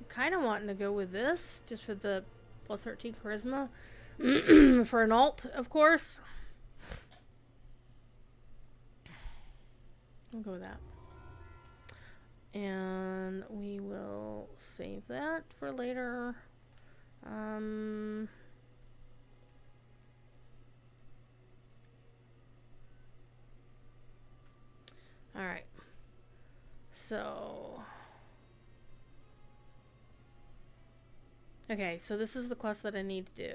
Kind of wanting to go with this, just for the plus 13 charisma. For an alt, of course. I'll go with that. And we will save that for later. Alright. So... Okay, so this is the quest that I need to do.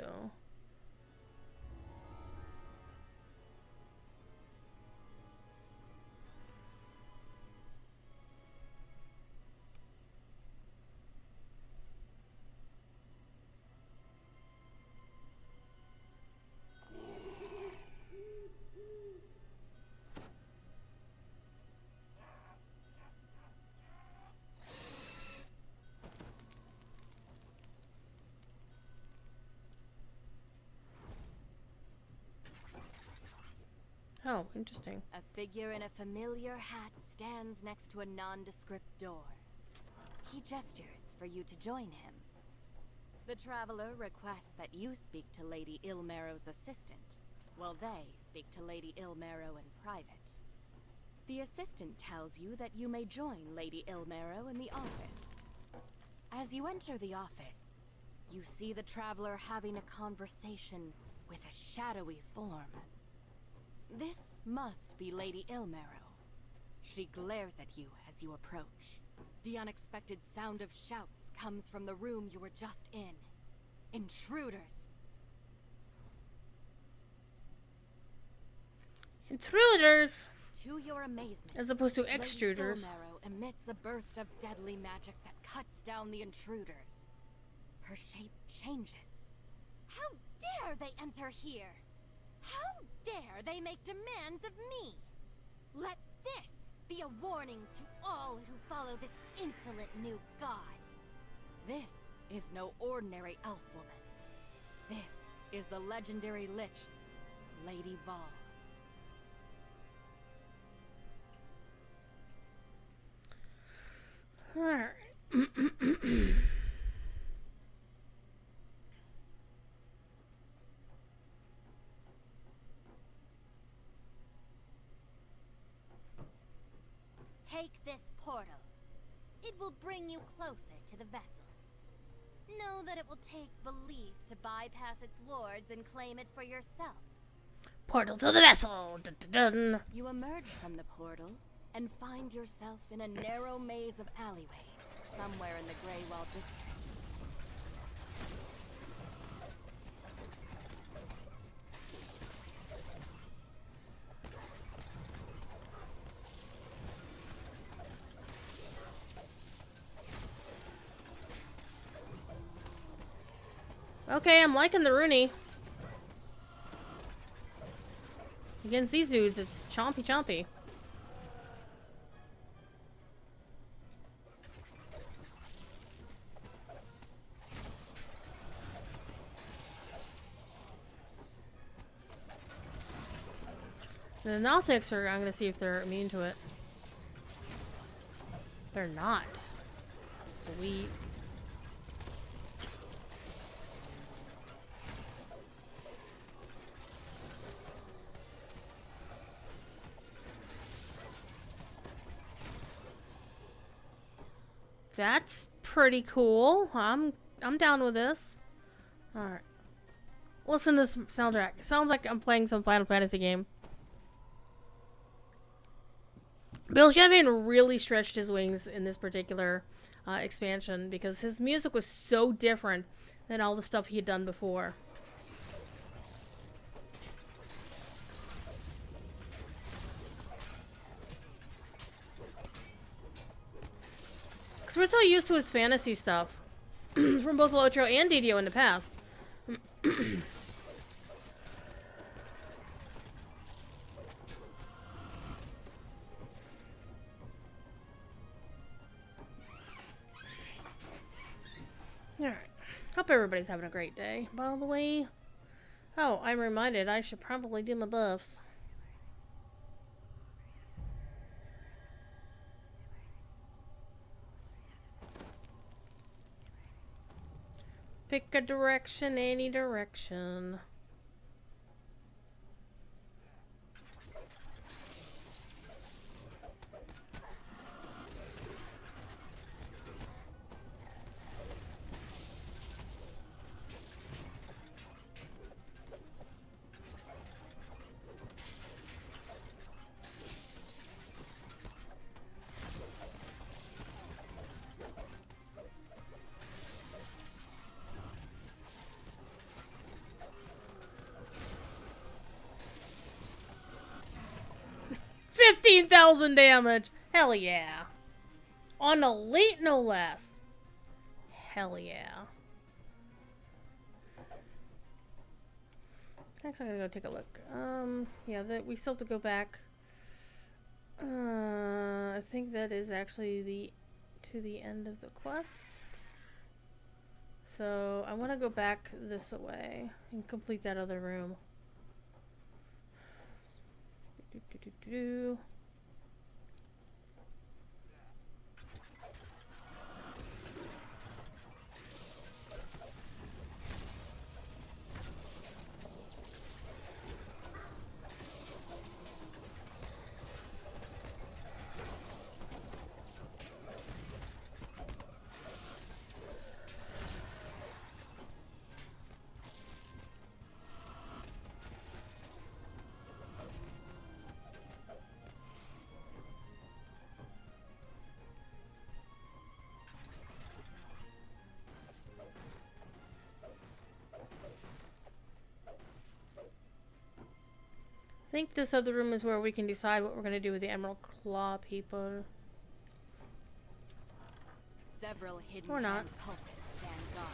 Oh, interesting. A figure in a familiar hat stands next to a nondescript door. He gestures for you to join him. The traveler requests that you speak to Lady Ilmero's assistant, while they speak to Lady Ilmero in private. The assistant tells you that you may join Lady Ilmero in the office. As you enter the office, you see the traveler having a conversation with a shadowy form. This must be Lady Ilmero. She glares at you as you approach. The unexpected sound of shouts comes from the room you were just in. Intruders! Intruders! To your amazement, As opposed to extruders. Lady Ilmero emits a burst of deadly magic that cuts down the intruders. Her shape changes. How dare they enter here? How dare they make demands of me? Let this be a warning to all who follow this insolent new god. This is no ordinary elf woman. This is the legendary lich, Lady Vol. Alright. portal. It will bring you closer to the vessel. Know that it will take belief to bypass its wards and claim it for yourself. Portal to the vessel. Dun, dun, dun. You emerge from the portal and find yourself in a narrow maze of alleyways somewhere in the Greywall district. Okay, I'm liking the Rooney. Against these dudes, it's chompy chompy. The Gnostics are, I'm gonna see if they're immune to it. They're not. Sweet. That's pretty cool. I'm down with this. Alright. Listen to this soundtrack. It sounds like I'm playing some Final Fantasy game. Bill Shavin really stretched his wings in this particular expansion because his music was so different than all the stuff he had done before. Because we're so used to his fantasy stuff from both Lotro and Didio in the past. Alright. Hope everybody's having a great day. By the way, oh, I'm reminded I should probably do my buffs. Pick a direction, any direction. $15,000 damage. Hell yeah. On elite, no less. Hell yeah. Actually, I'm gonna go take a look. Yeah, we still have to go back. I think that is actually to the end of the quest. So I want to go back this way and complete that other room. Do. 'I think this other room is where we can decide what we're going to do with the Emerald Claw people. Several hidden Or not. cultists stand guard.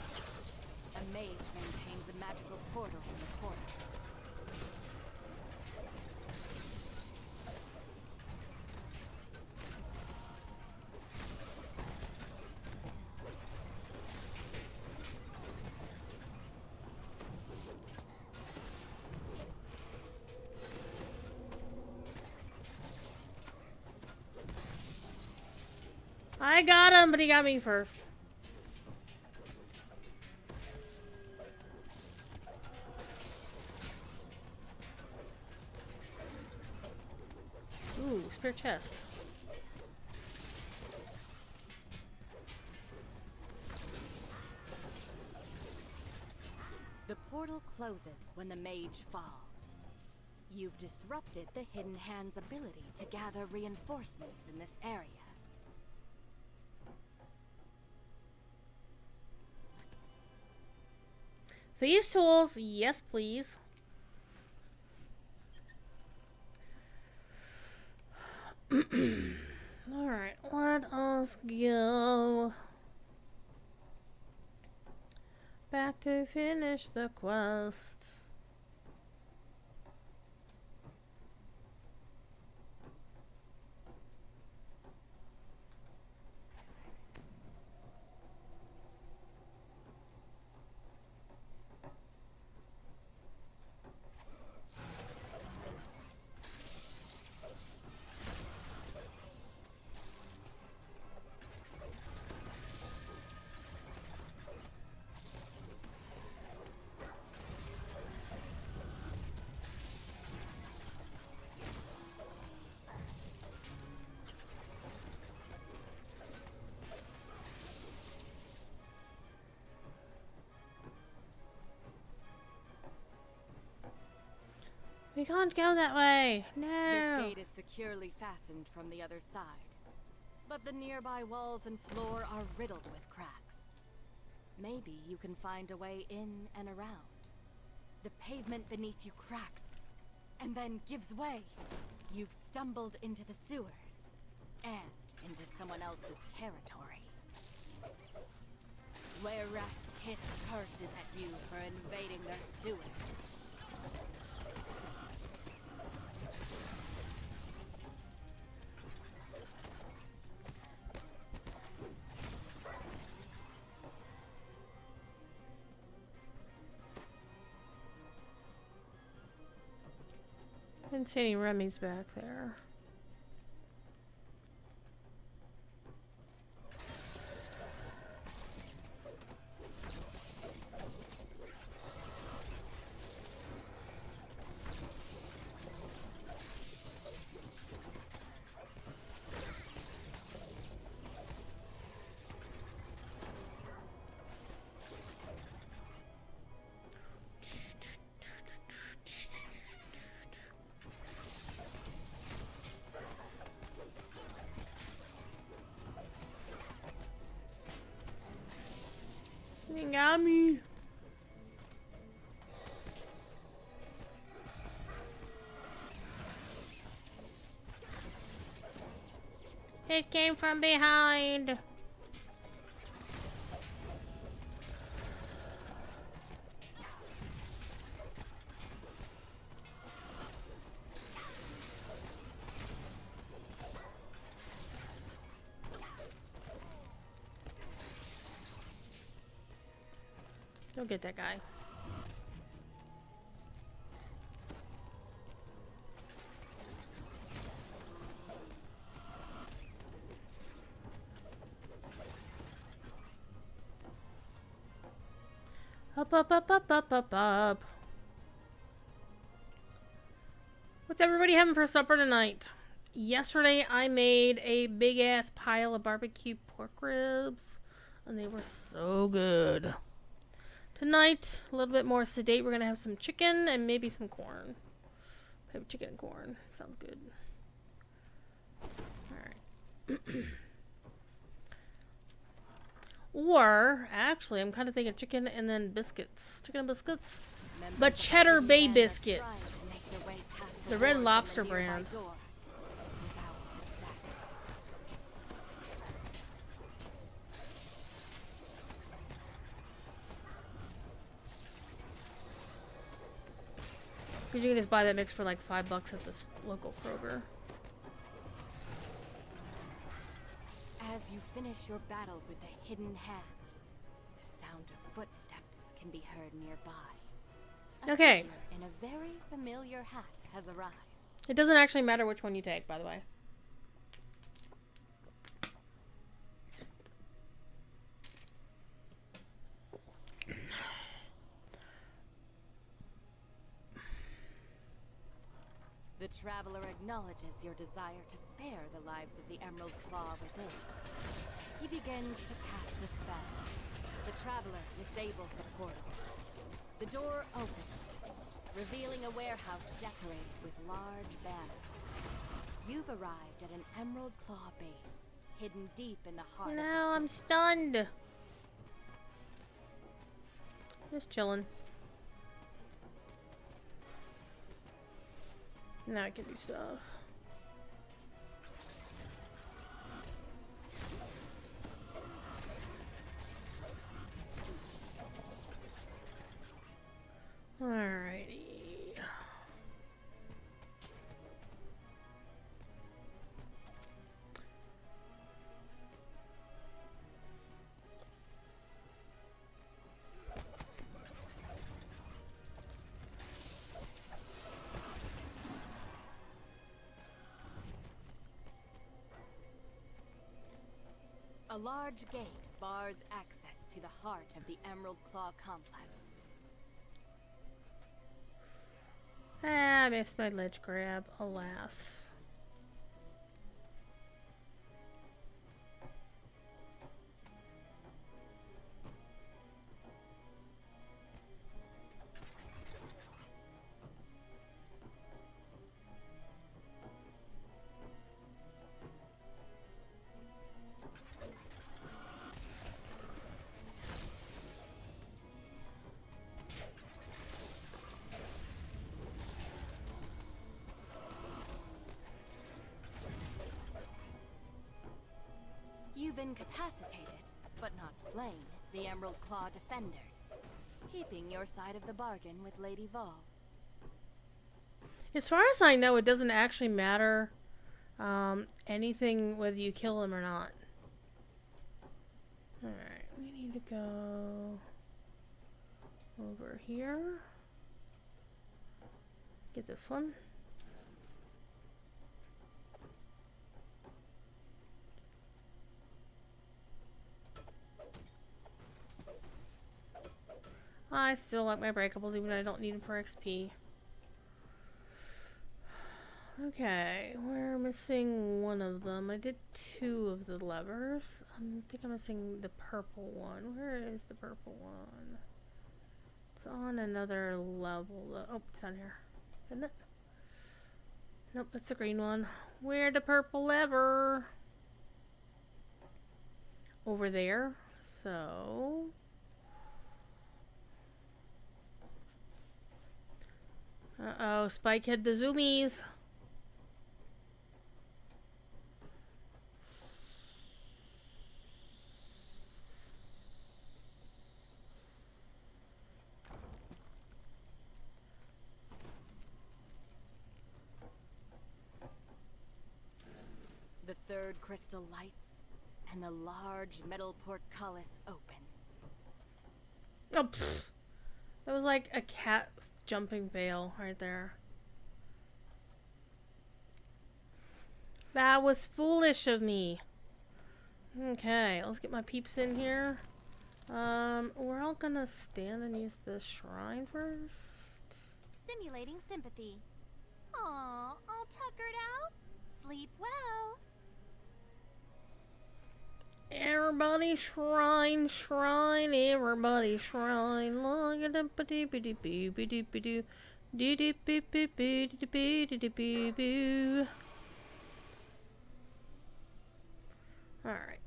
A mage maintains a magical portal in the corner. I got him, but he got me first. Ooh, spare chest. portal closes when the mage falls. You've disrupted the Hidden Hand's ability to gather reinforcements in this area. Thieves' tools, yes please. Alright, let us go back to finish the quest. We can't go that way. No. This gate is securely fastened from the other side, but the nearby walls and floor are riddled with cracks. Maybe you can find a way in and around. The pavement beneath you cracks, and then gives way. You've stumbled into the sewers, and into someone else's territory. Where rats hiss curses at you for invading their sewers. I didn't see any Remy's back there. He got me. It came from behind. Don't get that guy. Up, up, up, up, up, up, up. What's everybody having for supper tonight? Yesterday I made a big ass pile of barbecue pork ribs, and they were so good. Tonight, a little bit more sedate. We're gonna have some chicken and maybe some corn. Maybe chicken and corn. Sounds good. Alright. Or, actually, I'm kind of thinking chicken and then biscuits. Chicken and biscuits? But Cheddar Bay biscuits. The Red Lobster brand. Because you can just buy that mix for like $5 at this local Kroger. As you finish your battle with the Hidden Hand, the sound of footsteps can be heard nearby. A Okay. figure in a very familiar hat has arrived. It doesn't actually matter which one you take, by the way. The traveler acknowledges your desire to spare the lives of the Emerald Claw within. He begins to cast a spell. The traveler disables the portal. The door opens, revealing a warehouse decorated with large banners. You've arrived at an Emerald Claw base, hidden deep in the heart of the No, I'm city. stunned. Just chilling. Now I can do stuff. Alrighty. A large gate bars access to the heart of the Emerald Claw complex. Ah, I missed my ledge grab, alas. You've incapacitated, but not slain, the Emerald Claw defenders, keeping your side of the bargain with Lady Vol. As far as I know, it doesn't actually matter anything whether you kill him or not. Alright, we need to go over here. Get this one. I still like my breakables even though I don't need them for XP. Okay, we're missing one of them. I did 2 of the levers. I think I'm missing the purple one. Where is the purple one? It's on another level though. Oh, it's down here. Isn't it? Nope, that's the green one. Where the purple lever? Over there. So... Uh-oh, Spike had the zoomies. The third crystal lights, and the large metal portcullis opens. Oh, pfft. That was like a cat jumping veil right there. That was foolish of me. Okay, let's get my peeps in here. We're all gonna stand and use the shrine first. Simulating sympathy. Aw, all tuckered out? Sleep well. Everybody shrine, shrine, everybody shrine. Long a dip a dip a dip a dip a doo. Doo dip a dip a dip a dip a boo. Alright.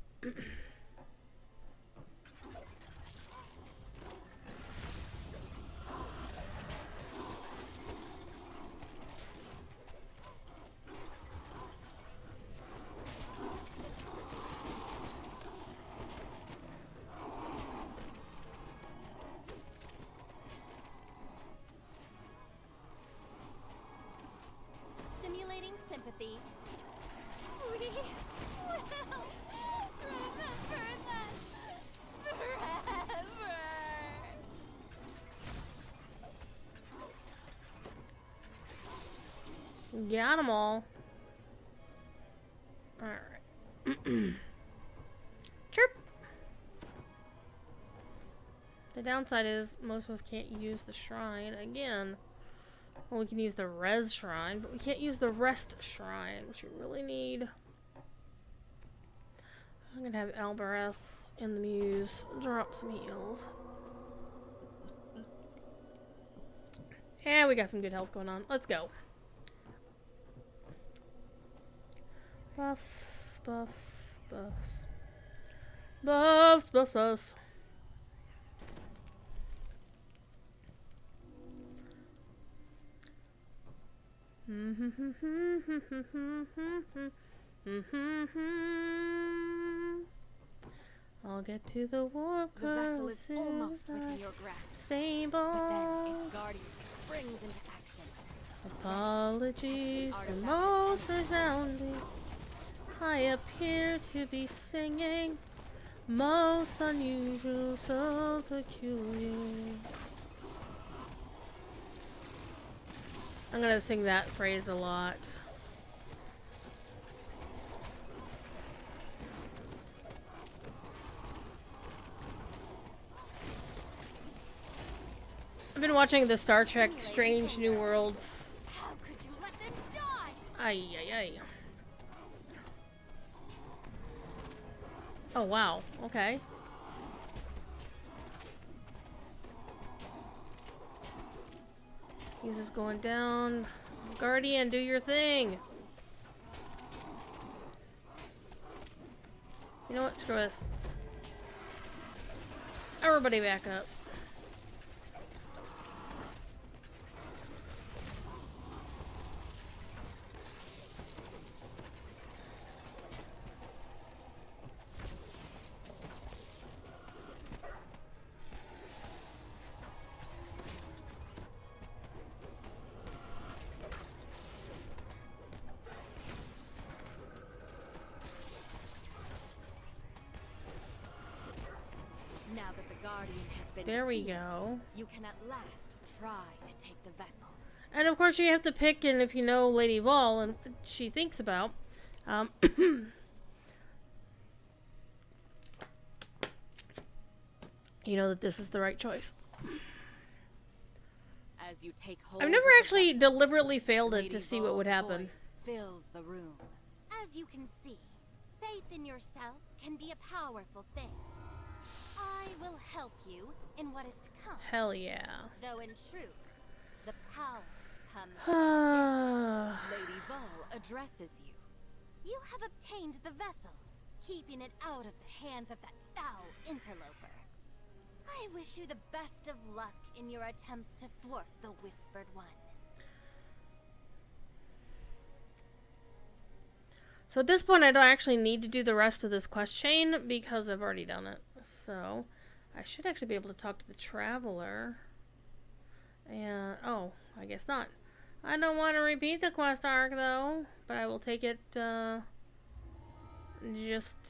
Simulating sympathy. We will remember that forever. Got them all. Alright. Chirp! The downside is most of us can't use the shrine again. Well, we can use the res shrine, but we can't use the rest shrine, which we really need. I'm gonna have Albereth and the Muse drop some heals. Yeah, we got some good health going on. Let's go. Buffs, buffs, buffs. Buffs, buffs, buffs. I'll get to the warp. The vessel is almost within your grasp. Stable. But then its guardian springs into action. Apologies, the most resounding. I appear to be singing. Most unusual, so peculiar. I'm gonna sing that phrase a lot. I've been watching the Star Trek Strange New Worlds. How could you let them die? Ay, ay, ay. Oh, wow. Okay. He's just going down. Guardian, do your thing. You know what? Screw this. Everybody back up. Now that the guardian has been There we defeated, go. you can at last try to take the vessel. And of course you have to pick, and if you know Lady Vol and what she thinks about, you know that this is the right choice. As you take hold I've never of the actually vessel, deliberately failed it Lady to see what would Vol's happen. voice fills the room. As you can see, faith in yourself can be a powerful thing. I will help you in what is to come. Hell yeah. Though in truth, the power comes Lady Vol addresses you. You have obtained the vessel, keeping it out of the hands of that foul interloper. I wish you the best of luck in your attempts to thwart the Whispered One. So at this point I don't actually need to do the rest of this quest chain because I've already done it. So I should actually be able to talk to the Traveler. And oh, I guess not. I don't want to repeat the quest arc though, but I will take it just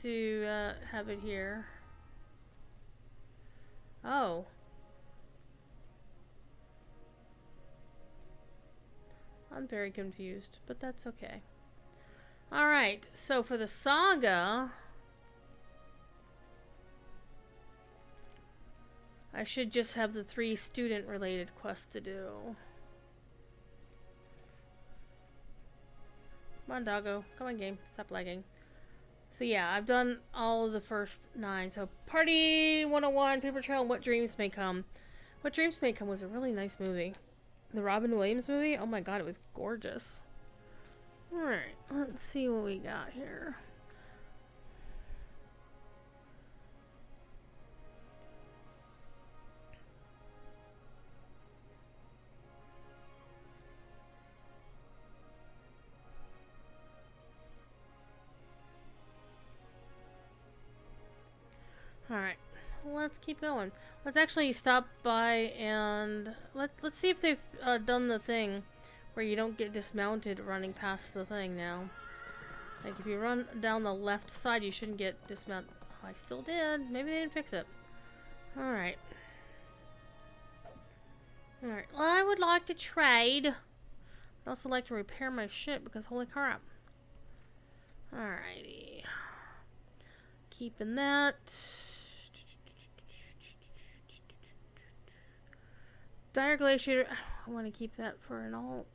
to have it here. Oh. I'm very confused, but that's okay. Alright, so for the Saga, I should just have the 3 student-related quests to do. Come on, doggo. Come on, game. Stop lagging. So yeah, I've done all of the first 9. So Party 101, Paper Trail, and What Dreams May Come. What Dreams May Come was a really nice movie. The Robin Williams movie? Oh my god, it was gorgeous. Alright, let's see what we got here. Alright, let's keep going. Let's actually stop by and let's see if they've done the thing where you don't get dismounted running past the thing now. Like if you run down the left side, you shouldn't get dismounted. Oh, I still did. Maybe they didn't fix it. Alright. Alright. Well, I would like to trade. I'd also like to repair my ship because holy crap. Alrighty. Keeping that. Dire Glacier. I want to keep that for an alt.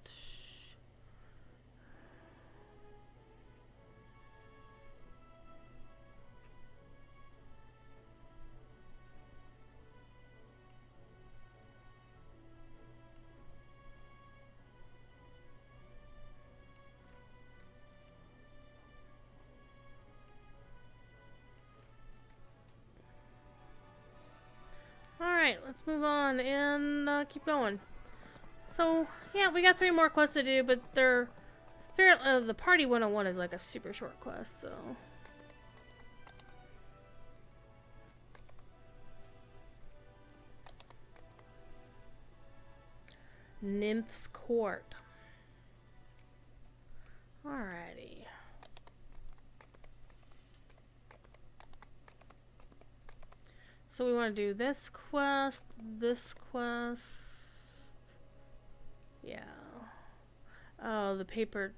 let's move on and keep going. So, yeah, we got 3 more quests to do, but they're the Party 101 is like a super short quest, so... Nymph's Court. Alrighty. So we want to do this quest, yeah. Oh, the paper,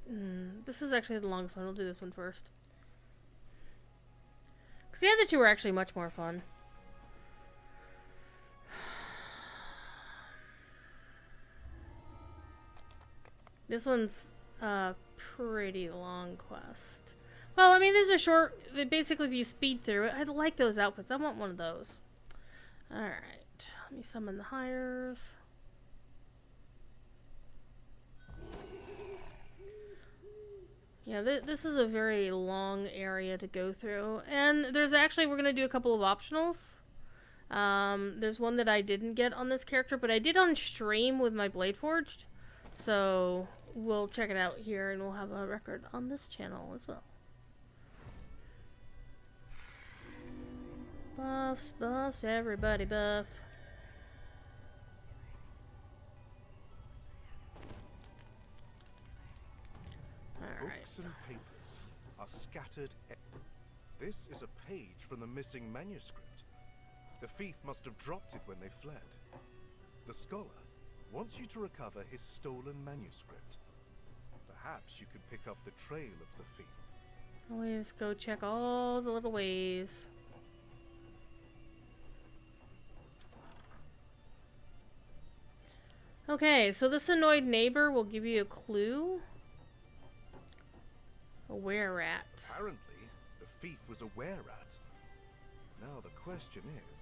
this is actually the longest one. We'll do this one first. Because the other 2 are actually much more fun. This one's a pretty long quest. Well, I mean, these are short. Basically, if you speed through it, I like those outfits. I want one of those. Alright. Let me summon the hires. Yeah, this is a very long area to go through. And there's actually, we're going to do a couple of optionals. There's one that I didn't get on this character, but I did on stream with my Blade Forged. So we'll check it out here, and we'll have a record on this channel as well. Buffs, buffs, everybody buff. Alright. Books and papers are scattered. This is a page from the missing manuscript. The thief must have dropped it when they fled. The scholar wants you to recover his stolen manuscript. Perhaps you could pick up the trail of the thief. Always go check all the little ways. Okay, so this annoyed neighbor will give you a clue. A were-rat. Apparently, the thief was a were-rat. Now the question is...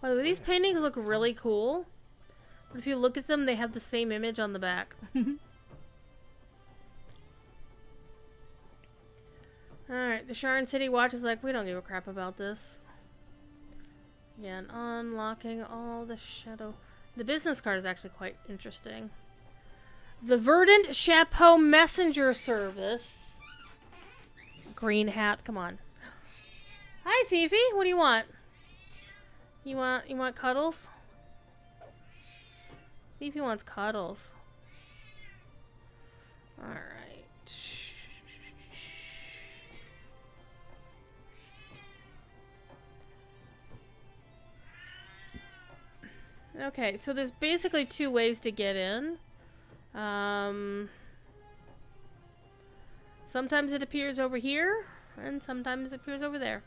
By the way, these paintings look really cool. But if you look at them, they have the same image on the back. Alright, the Sharn City Watch is like, we don't give a crap about this. Again, unlocking all the shadow... The business card is actually quite interesting. The Verdant Chapeau Messenger Service. Green hat, come on. Hi, Thiefy. What do you want? You want cuddles? Thiefy wants cuddles. Alright. Okay, so there's basically 2 ways to get in. Sometimes it appears over here, and sometimes it appears over there.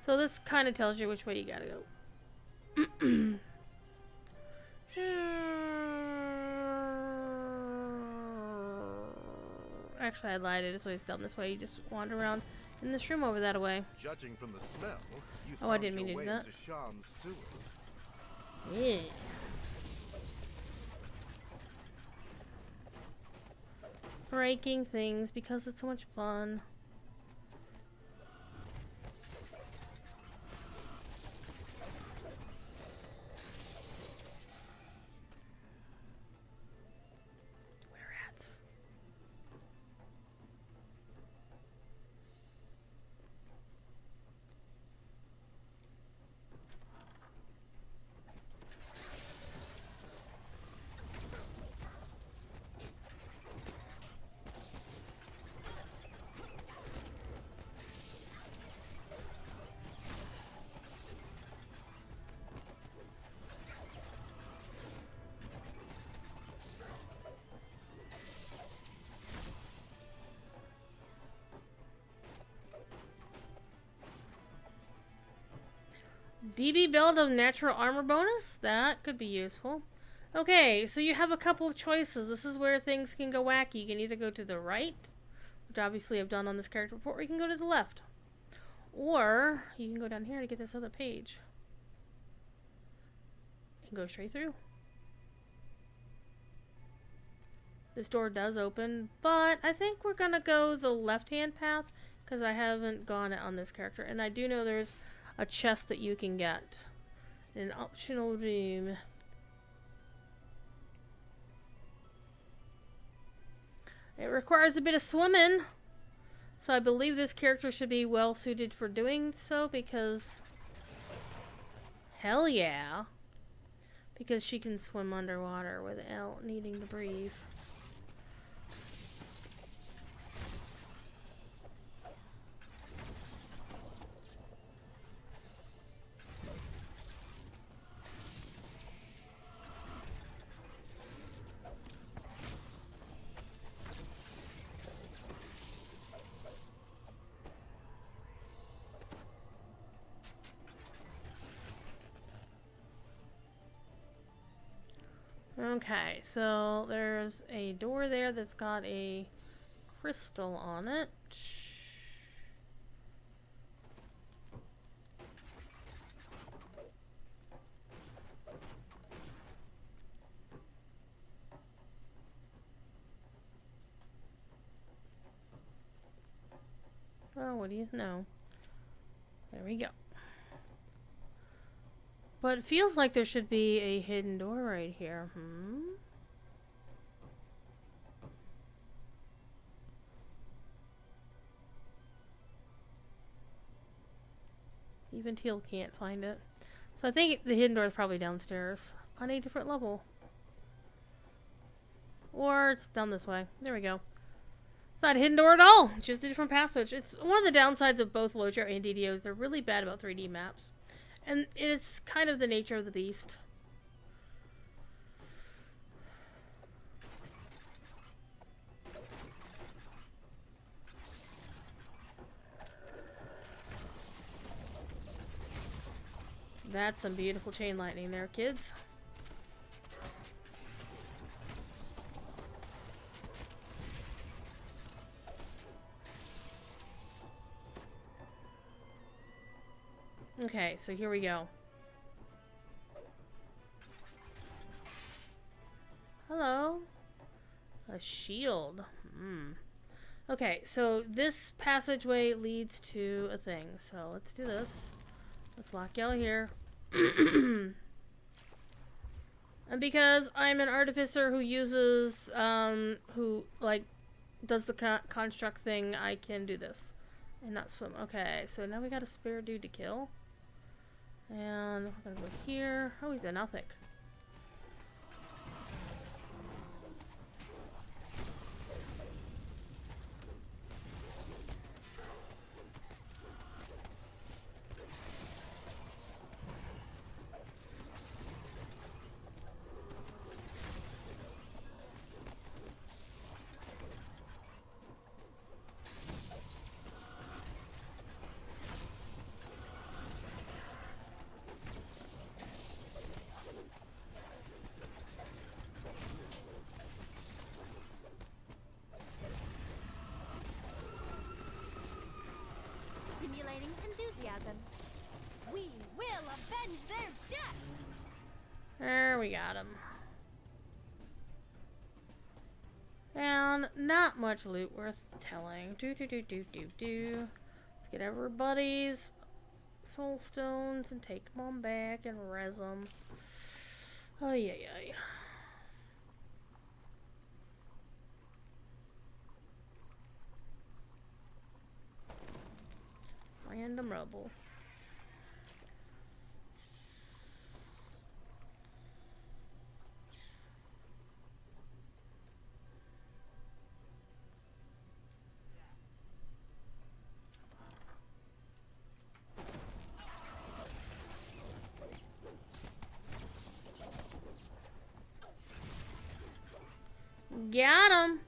So this kind of tells you which way you gotta go. Actually, I lied. It is always down this way. You just wander around in this room over that way. Judging from the smell, you Oh, I didn't mean to do that. into Sharn's sewers. Yeah. Breaking things because it's so much fun. Were-rats. DB build of natural armor bonus? That could be useful. Okay, so you have a couple of choices. This is where things can go wacky. You can either go to the right, which obviously I've done on this character report, or you can go to the left. Or you can go down here to get this other page. And go straight through. This door does open, but I think we're gonna go the left-hand path because I haven't gone it on this character. And I do know there's a chest that you can get An optional room. It requires a bit of swimming. So I believe this character should be well suited for doing so because... Hell yeah. Because she can swim underwater without needing to breathe. Okay, so there's a door there that's got a crystal on it. Oh, what do you know? There we go. But it feels like there should be a hidden door right here. Even Teal can't find it. So I think the hidden door is probably downstairs on a different level. Or it's down this way. There we go. It's not a hidden door at all. It's just a different passage. It's one of the downsides of both Lojo and DDOs. They're really bad about 3D maps. And it's kind of the nature of the beast. That's some beautiful chain lightning there, kids. Okay, so here we go. Hello. A shield. Okay, so this passageway leads to a thing. So let's do this. Let's lock y'all here. And because I'm an artificer who uses, who, like, does the construct thing, I can do this. And not swim. Okay, so now we got a spare dude to kill. And we're gonna go here. Oh, he's a Nothic. Simulating enthusiasm. We will avenge their death! There we got him. And not much loot worth telling. Let's get everybody's soul stones and take them on back and res them. Oh, yeah. Random rubble. Got him.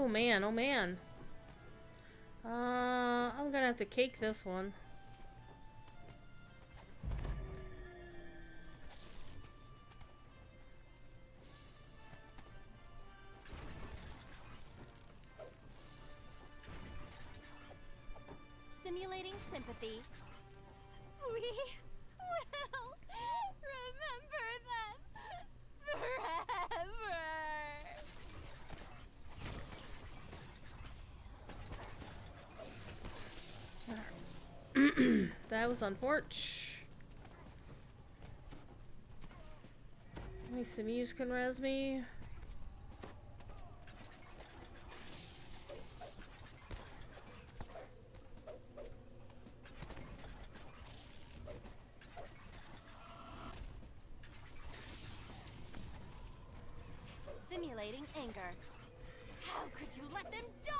man, oh man. I'm gonna have to cake this one. Simulating sympathy. We will remember them forever. That was unfortunate. At least the muse can res me. Simulating anger. How could you let them die?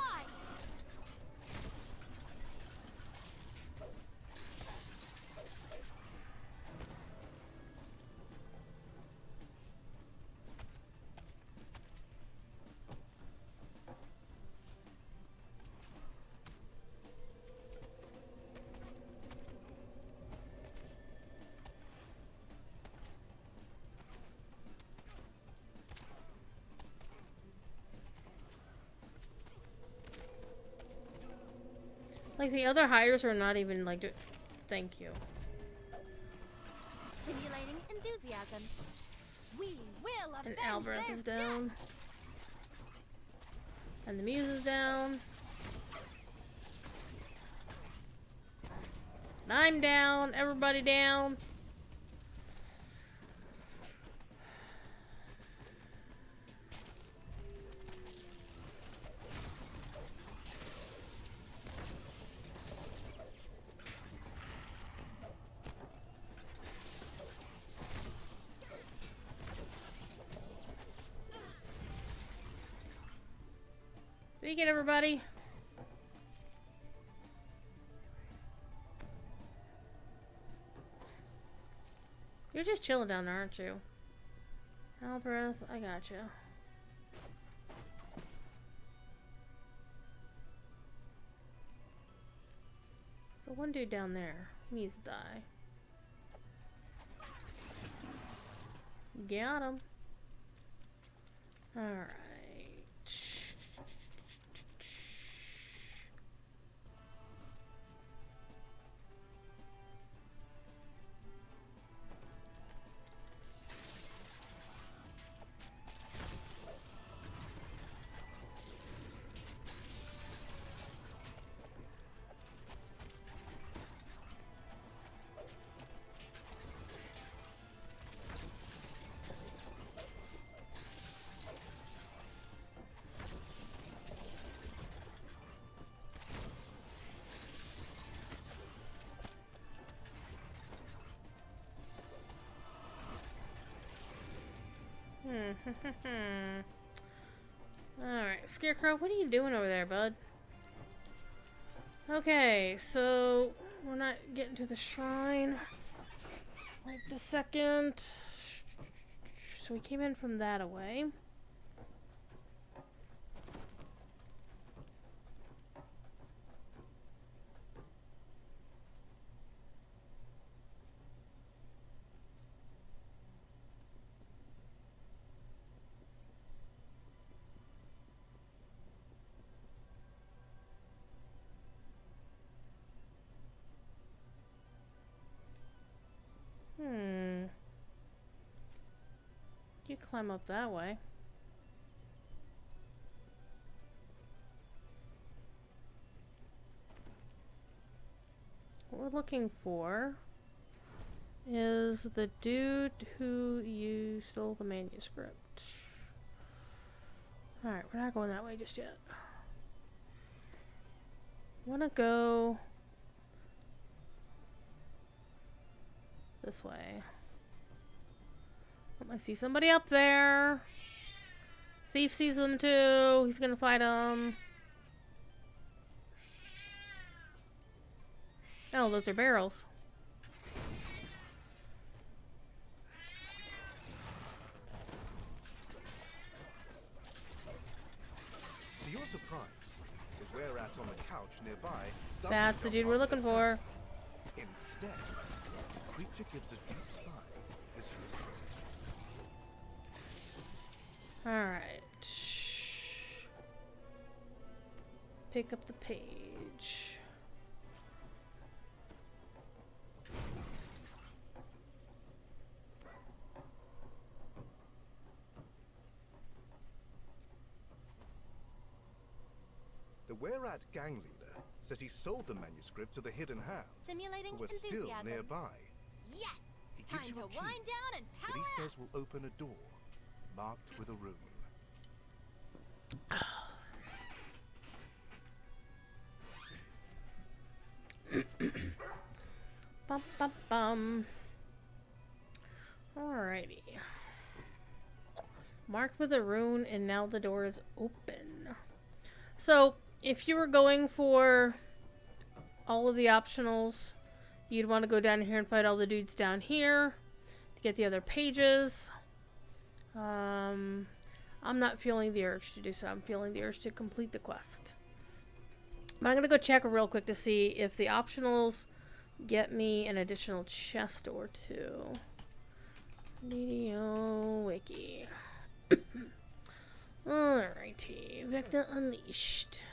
Like, the other hires are not even, like, thank you. Simulating enthusiasm. We will And avenge Albreth their is down. death. And the muse is down. And I'm down. Everybody down. Did you get everybody? You're just chilling down there, aren't you? Albreth, I got you. So one dude down there, he needs to die. Got him. Alright. Alright, Scarecrow, what are you doing over there, bud? Okay, so we're not getting to the shrine. Wait a second. So we came in from that away. You climb up that way. What we're looking for is the dude who you stole the manuscript. Alright, we're not going that way just yet. Wanna go this way. I see somebody up there. Thief sees them too. He's gonna fight them. Oh, those are barrels. To your surprise, the were-rat on the couch nearby doesn't That's the jump dude we're up looking and for. attack. Instead, the creature gives a deep sigh as you approach. Alright. Pick up the page. The were-rat gang leader says he sold the manuscript to the Hidden Hound, Simulating who are still enthusiasm. nearby. Yes! He Time gives to you a key wind down and that power he up! says will open a door marked with a rune. Bum bum bum. Alrighty. Marked with a rune, and now the door is open. So, if you were going for all of the optionals, you'd want to go down here and fight all the dudes down here to get the other pages. I'm not feeling the urge to do so. I'm feeling the urge to complete the quest. But I'm going to go check real quick to see if the optionals get me an additional chest or two. DDO Wiki. Alrighty. Vecna Unleashed.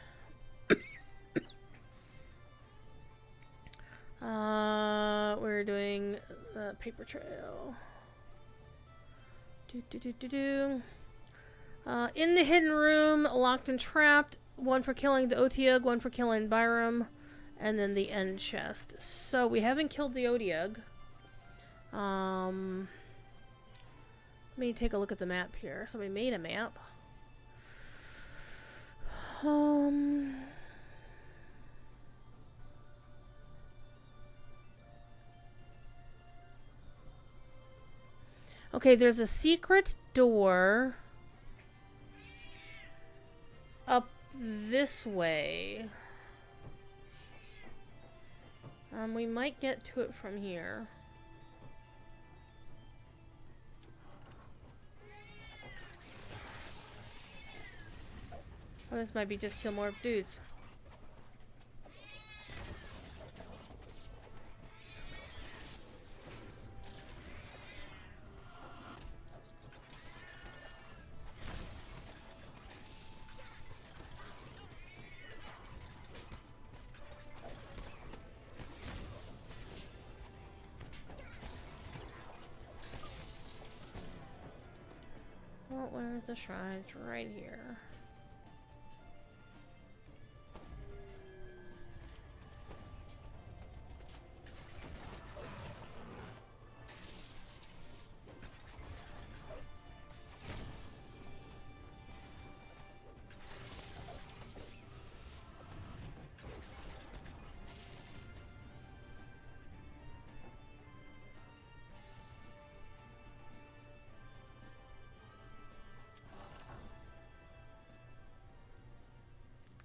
We're doing the paper trail. In the hidden room, locked and trapped. One for killing the Otyugh, one for killing Byram, and then the end chest. So we haven't killed the Otyugh. Let me take a look at the map here. Somebody made a map. Okay, there's a secret door up this way. We might get to it from here. Oh, this might be just kill more dudes. Well, where's the shrine? It's right here.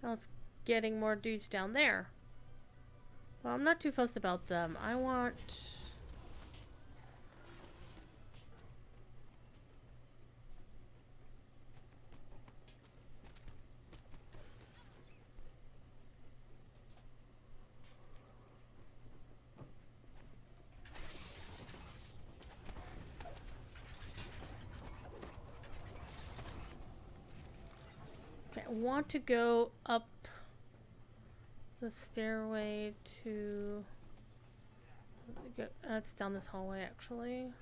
Oh, it's getting more dudes down there. Well, I'm not too fussed about them. I want... Okay, I want to go up the stairway to... It's down this hallway, actually.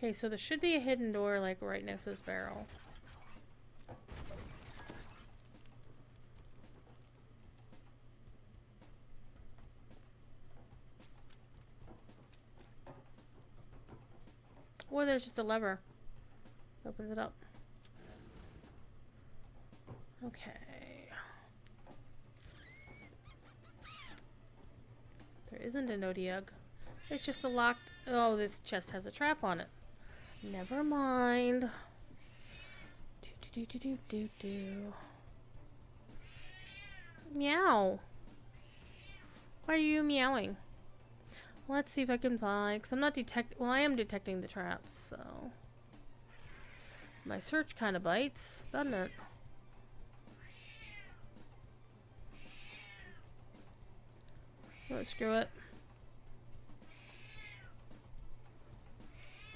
Okay, so there should be a hidden door, like, right next to this barrel. Or there's just a lever. Opens it up. Okay. There isn't an Odiug. It's just a locked... Oh, this chest has a trap on it. Never mind. Do. Meow. Why are you meowing? Let's see if I can find... Because I'm not well, I am detecting the traps, so... My search kind of bites, doesn't it? Oh, screw it.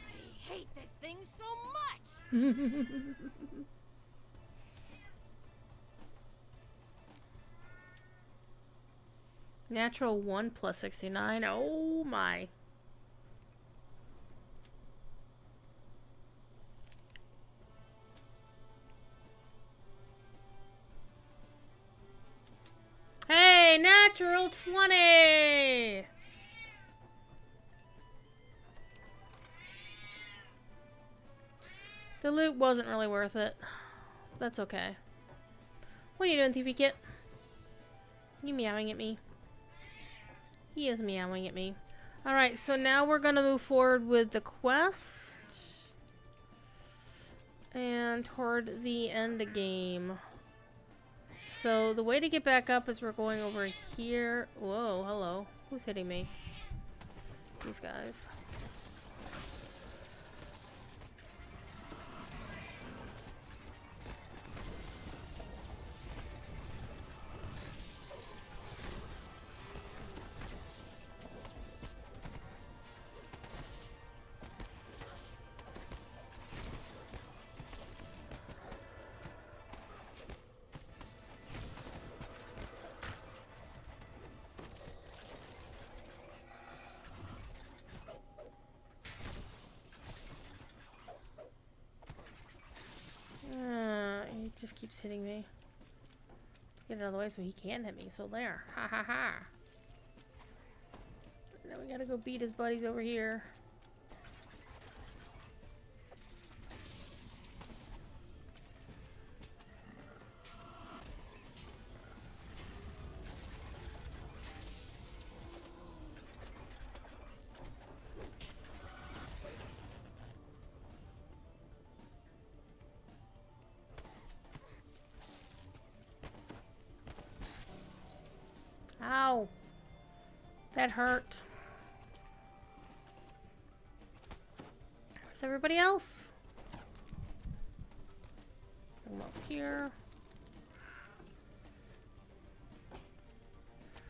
I hate this thing so much! Natural 1 plus 69. Oh my. Hey, natural 20! The loot wasn't really worth it. That's okay. What are you doing, TV Kit? You meowing at me? He is meowing at me. Alright, so now we're gonna move forward with the quest. And toward the end game. So the way to get back up is we're going over here. Whoa, hello. Who's hitting me? These guys. He just keeps hitting me. Get it out of the way so he can hit me. So there. Ha ha ha. Now we gotta go beat his buddies over here. Ow. That hurt. Where's everybody else? Come up here.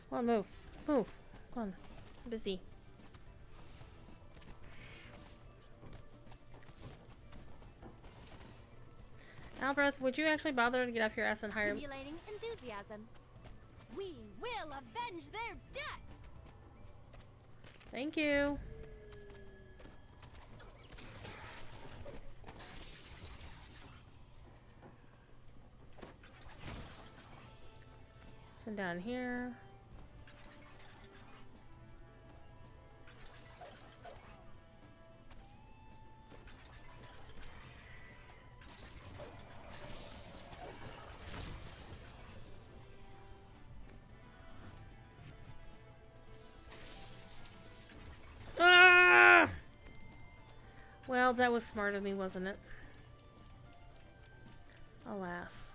Come on, move. Move. Come on. I'm busy. Albrecht, would you actually bother to get off your ass and hire me? Simulating enthusiasm. We will avenge their death! Thank you. So down here. Well, that was smart of me, wasn't it? Alas.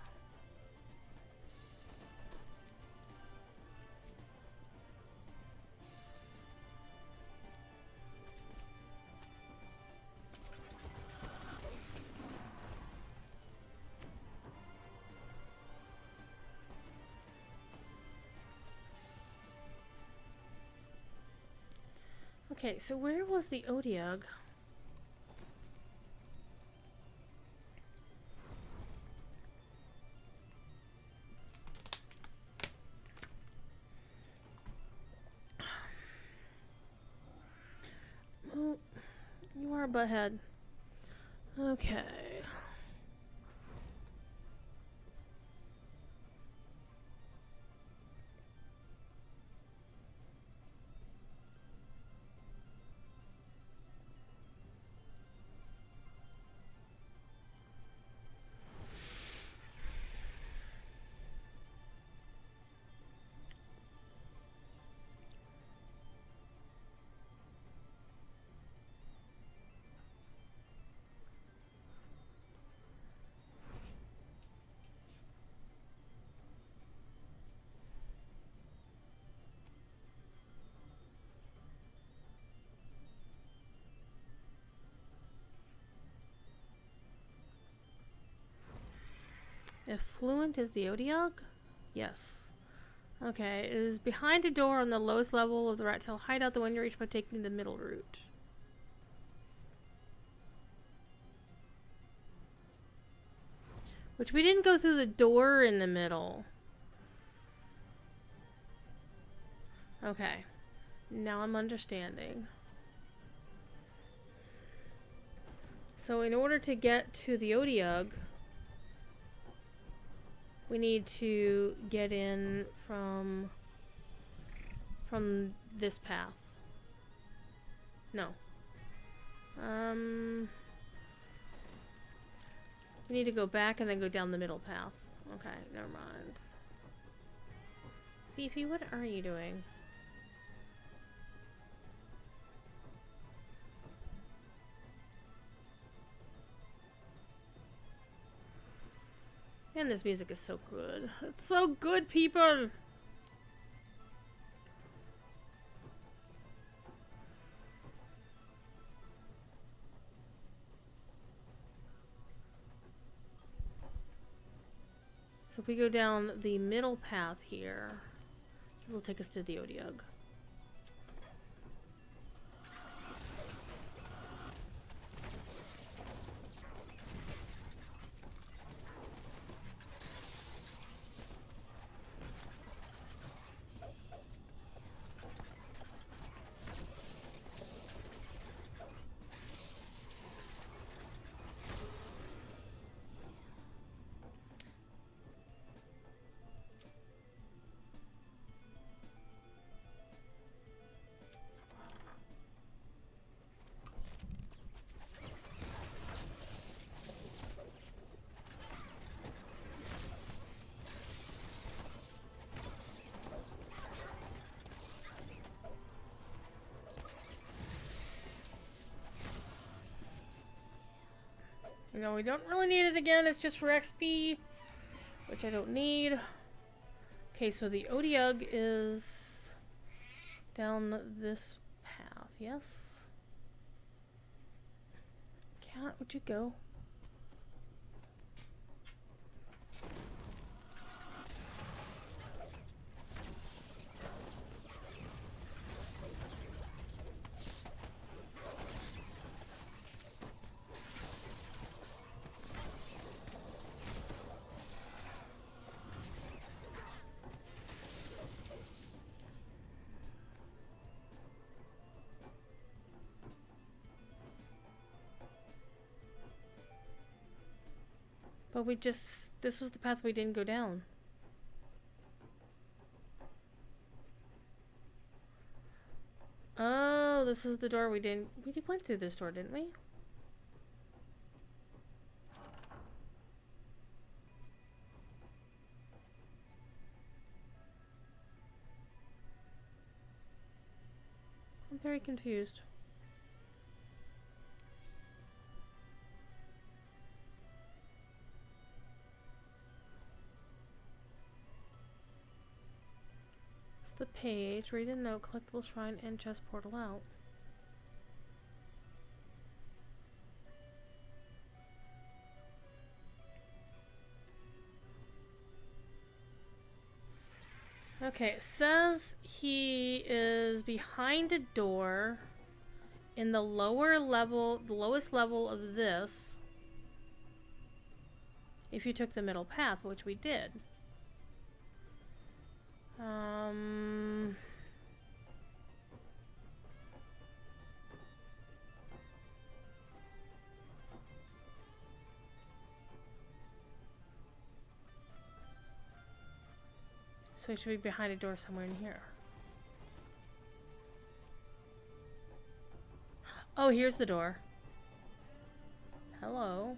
Okay, so where was the Odiug? Oh, you are a butthead. Okay. Effluent is the Odiog? Yes. Okay, it is behind a door on the lowest level of the rat tail hideout. The one you reach by taking the middle route. Which we didn't go through the door in the middle. Okay. Now I'm understanding. So in order to get to the Odiug, we need to get in from this path. No. We need to go back and then go down the middle path. Okay, never mind. Fifi, what are you doing? And this music is so good. It's so good, people! So if we go down the middle path here, this will take us to the Odiug. You know, we don't really need it again, it's just for XP, which I don't need. Okay, so the Odiug is down this path, yes? Cat, would you go? But we just... this was the path we didn't go down. Oh, this is the door we didn't... we went through this door, didn't we? I'm very confused. The page, read a note, collectible shrine, and chest portal out. Okay, it says he is behind a door in the lower level, the lowest level of this. If you took the middle path, which we did. So we should be behind a door somewhere in here. Oh, here's the door. Hello.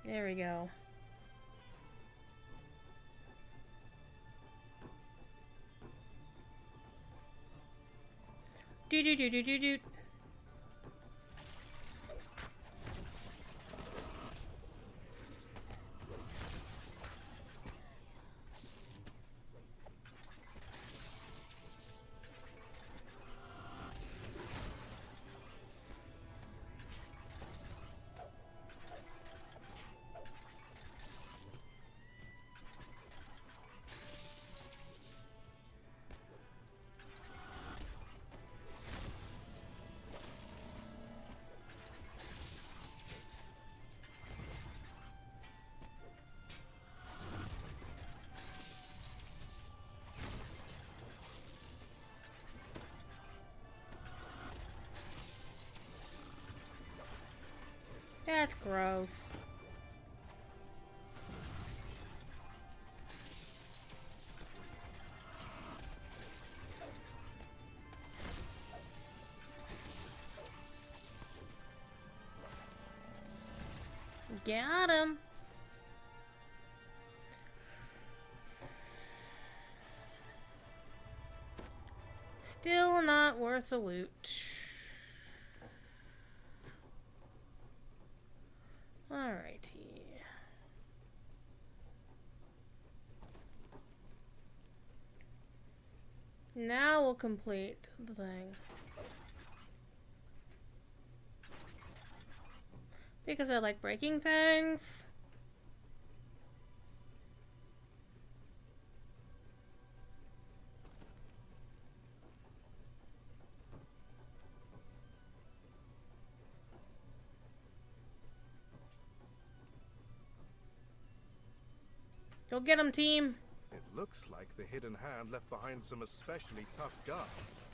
There we go. Do do do do do do. That's gross. Got him. Still not worth the loot. Alrighty. Now we'll complete the thing. Because I like breaking things. Go get him, team. It looks like the hidden hand left behind some especially tough guards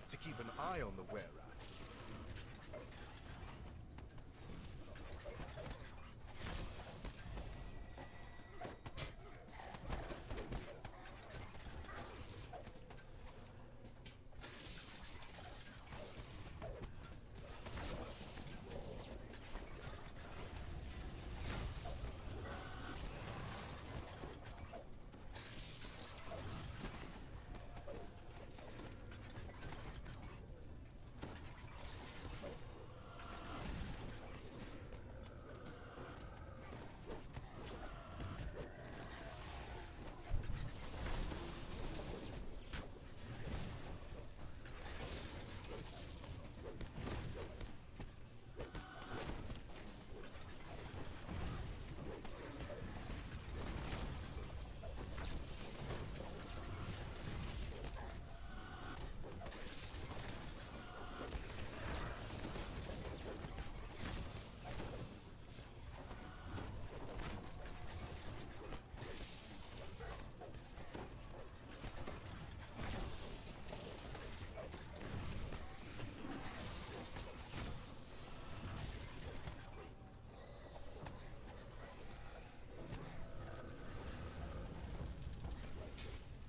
to keep an eye on the were-rats.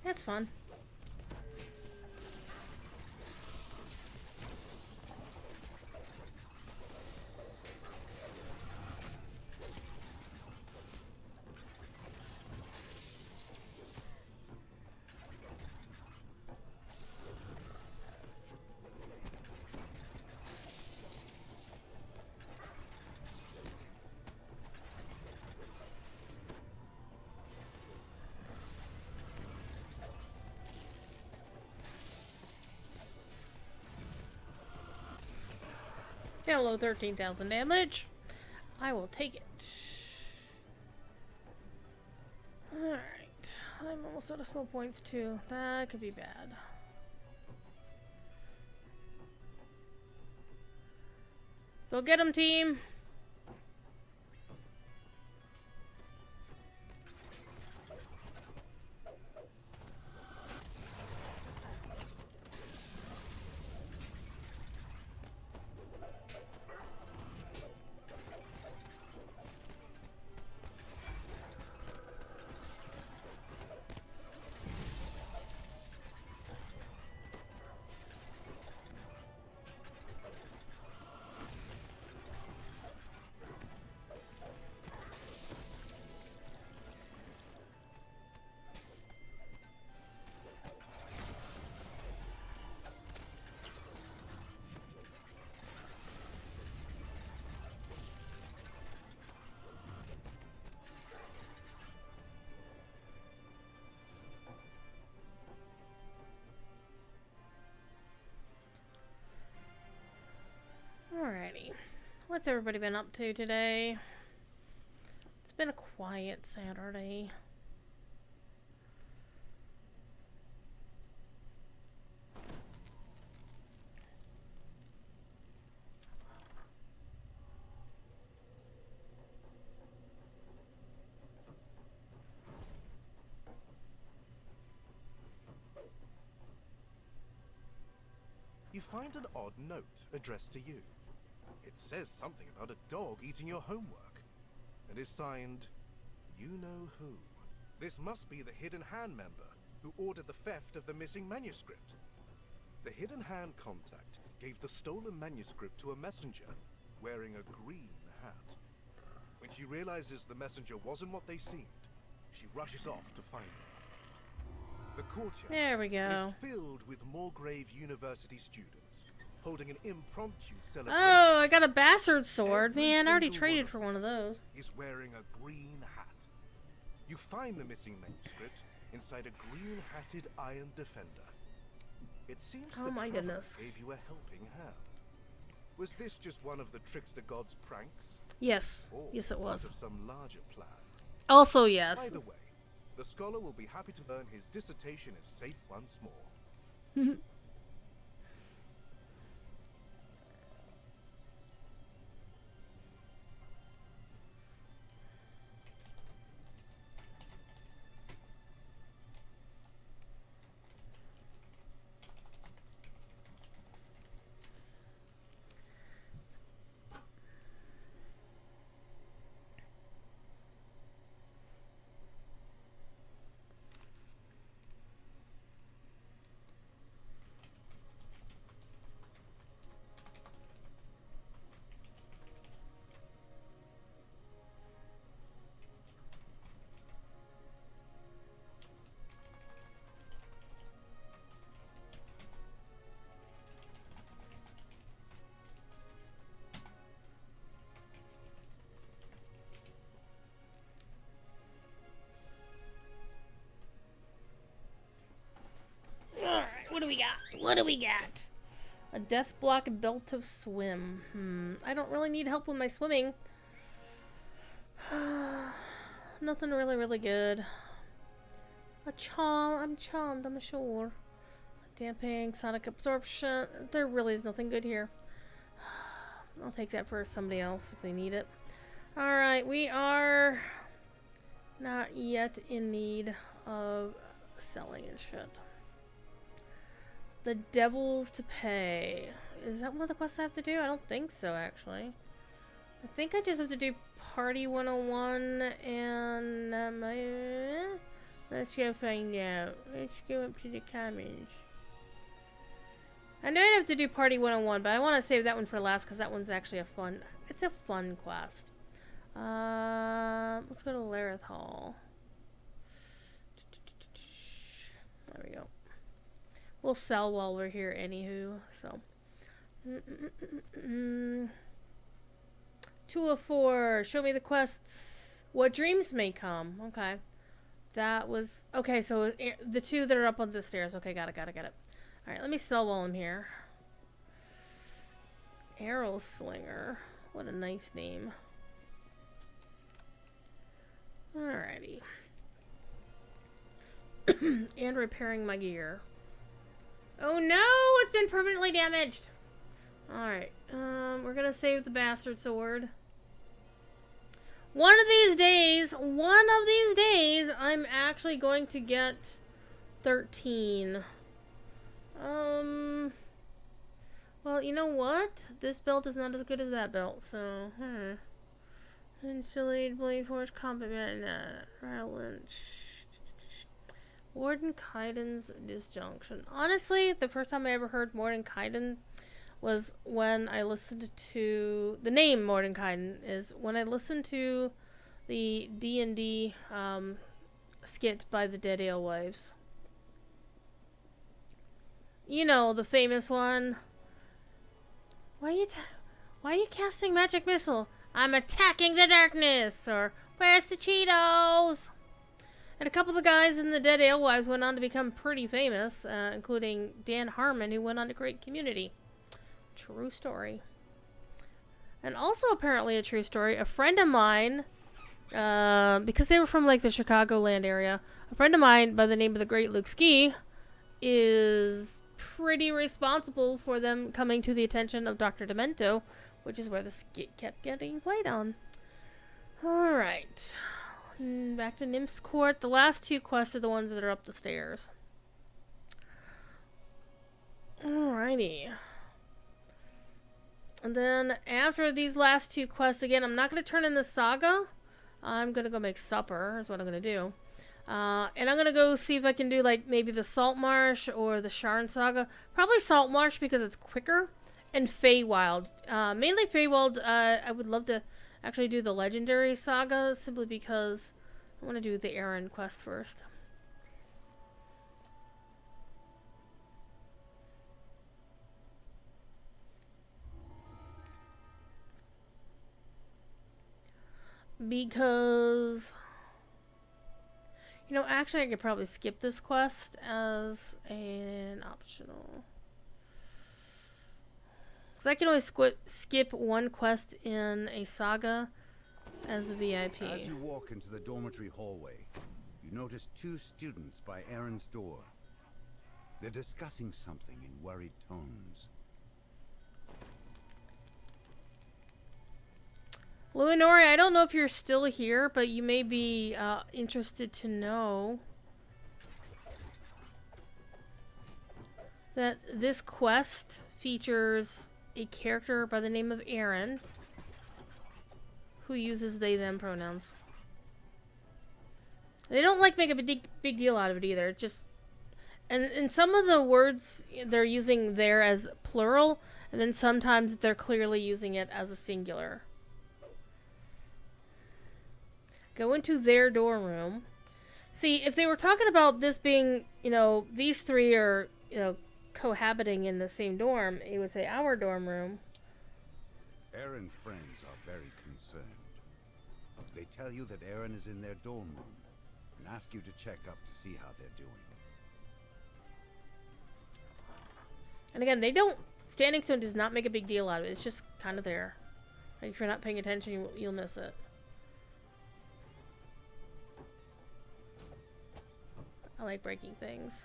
That's fun. Hello, 13,000 damage. I will take it. Alright. I'm almost out of small points too. That could be bad. Go get him, team! What's everybody been up to today? It's been a quiet Saturday. You find an odd note addressed to you. It says something about a dog eating your homework, and is signed, "You know who." This must be the Hidden Hand member who ordered the theft of the missing manuscript. The Hidden Hand contact gave the stolen manuscript to a messenger wearing a green hat. When she realizes the messenger wasn't what they seemed, she rushes off to find them. The courtyard There we go. is filled with Morgrave University students holding an impromptu celebration. Oh, I got a bastard sword. Every Man, I already single traded one for of one of those. is wearing a green hat. You find the missing manuscript inside a green-hatted iron defender. It seems Oh the my traveler goodness. gave you a helping hand. Was this just one of the trickster god's pranks? Yes. Or Yes, it part was. of some larger plan? Also, yes. Either way, the scholar will be happy to learn his dissertation is safe once more. Alright, what do we got? What do we got? A death block belt of swim. I don't really need help with my swimming. Nothing really good. I'm charmed, I'm sure. Damping, sonic absorption. There really is nothing good here. I'll take that for somebody else if they need it. Alright, we are not yet in need of selling and shit. The Devils to Pay. Is that one of the quests I have to do? I don't think so, actually. I think I just have to do Party 101 and... let's go find out. Let's go up to the comments. I know I'd have to do Party 101, but I want to save that one for last because that one's actually a fun... It's a fun quest. Let's go to Lareth Hall. There we go. We'll sell while we're here anywho, so. 204, show me the quests. What dreams may come. Okay. That was, okay, so the two that are up on the stairs. Okay, got it. Alright, let me sell while I'm here. Arrow Slinger. What a nice name. Alrighty. And repairing my gear. Oh no! It's been permanently damaged! Alright. We're gonna save the bastard sword. One of these days, I'm actually going to get 13. Well, you know what? This belt is not as good as that belt, so, Insulated Blade Forge Combat Relevant. Warden Kaiden's Disjunction. Honestly, the first time I ever heard Warden Kaiden was when I listened to... The name Warden Kaiden is when I listened to the D&D skit by the Dead Alewives. You know, the famous one. Why are you casting magic missile? I'm attacking the darkness! Or, where's the Cheetos? And a couple of the guys in the Dead Alewives went on to become pretty famous, including Dan Harmon, who went on to create Community. True story. And also apparently a true story, a friend of mine, because they were from like the Chicagoland area, a friend of mine by the name of the Great Luke Ski is pretty responsible for them coming to the attention of Dr. Demento, which is where the skit kept getting played on. Alright. Back to Nymph's Court. The last 2 quests are the ones that are up the stairs. Alrighty. And then after these last 2 quests, again, I'm not going to turn in the Saga. I'm going to go make supper, is what I'm going to do. And I'm going to go see if I can do, like, maybe the Salt Marsh or the Sharn Saga. Probably Salt Marsh because it's quicker. And Feywild. Mainly Feywild, I would love to actually do the Legendary Saga, simply because I want to do the Aaron quest first. Because, you know, actually I could probably skip this quest as an optional. Because I can only skip 1 quest in a Saga as a VIP. As you walk into the dormitory hallway, you notice 2 students by Aaron's door. They're discussing something in worried tones. Luinori, I don't know if you're still here, but you may be interested to know that this quest features a character by the name of Aaron who uses they them pronouns. They don't like make a big deal out of it either. It's just and some of the words they're using there as plural, and then sometimes they're clearly using it as a singular. Go into their dorm room. See, if they were talking about this being, you know, these 3 are, you know, cohabiting in the same dorm, it would say our dorm room. Aaron's friends are very concerned. They tell you that Aaron is in their dorm room and ask you to check up to see how they're doing. And again, they don't... Standing Stone does not make a big deal out of it. It's just kind of there. Like, if you're not paying attention, you'll miss it. I like breaking things.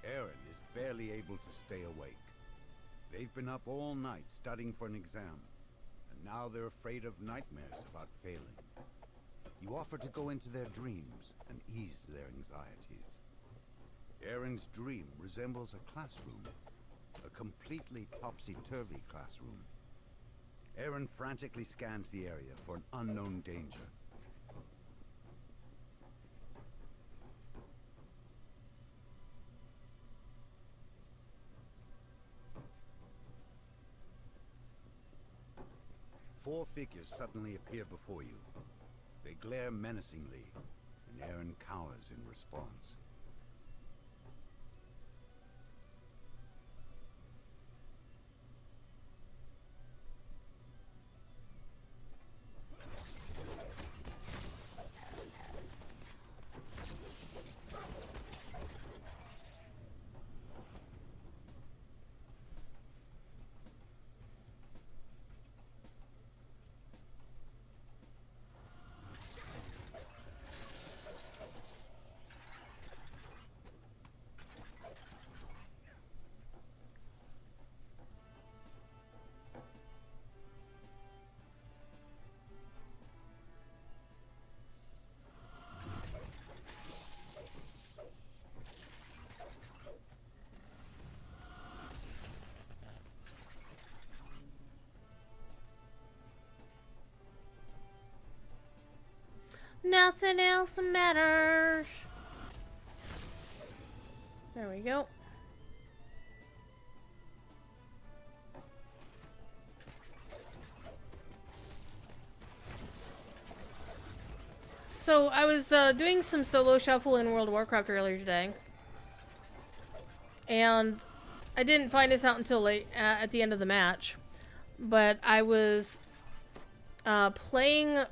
Aaron is barely able to stay awake. They've been up all night studying for an exam, and now they're afraid of nightmares about failing. You offer to go into their dreams and ease their anxieties. Aaron's dream resembles a classroom, a completely topsy-turvy classroom. Aaron frantically scans the area for an unknown danger. Four figures suddenly appear before you. They glare menacingly, and Aaron cowers in response. Nothing else matters. There we go. So I was doing some solo shuffle in World of Warcraft earlier today, and I didn't find this out until late at the end of the match. But I was playing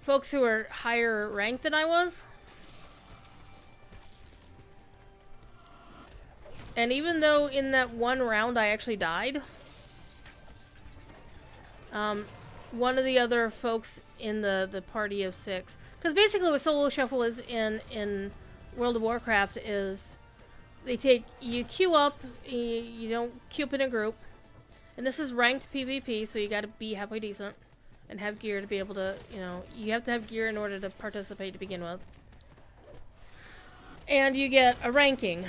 folks who are higher ranked than I was. And even though in that one round I actually died, one of the other folks in the party of 6, because basically what Solo Shuffle is in World of Warcraft is you queue up, you don't queue up in a group, and this is ranked PvP, so you gotta be halfway decent and have gear to be able to, you have to have gear in order to participate to begin with. And you get a ranking.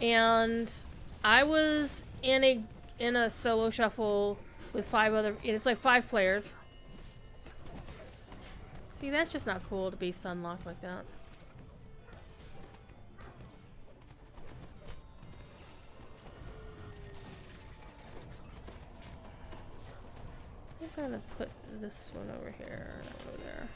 And I was in a solo shuffle with 5 other. It's like 5 players. See, that's just not cool to be stun locked like that. I'm gonna put this one over here and over there.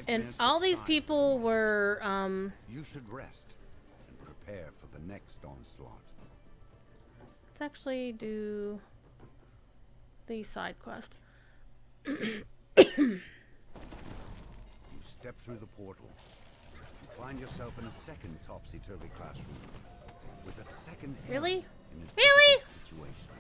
And all these people were, You should rest and prepare for the next onslaught. Let's actually do the side quest. You step through the portal. You find yourself in a second topsy-turvy classroom with a second Really? in a Really? difficult situation.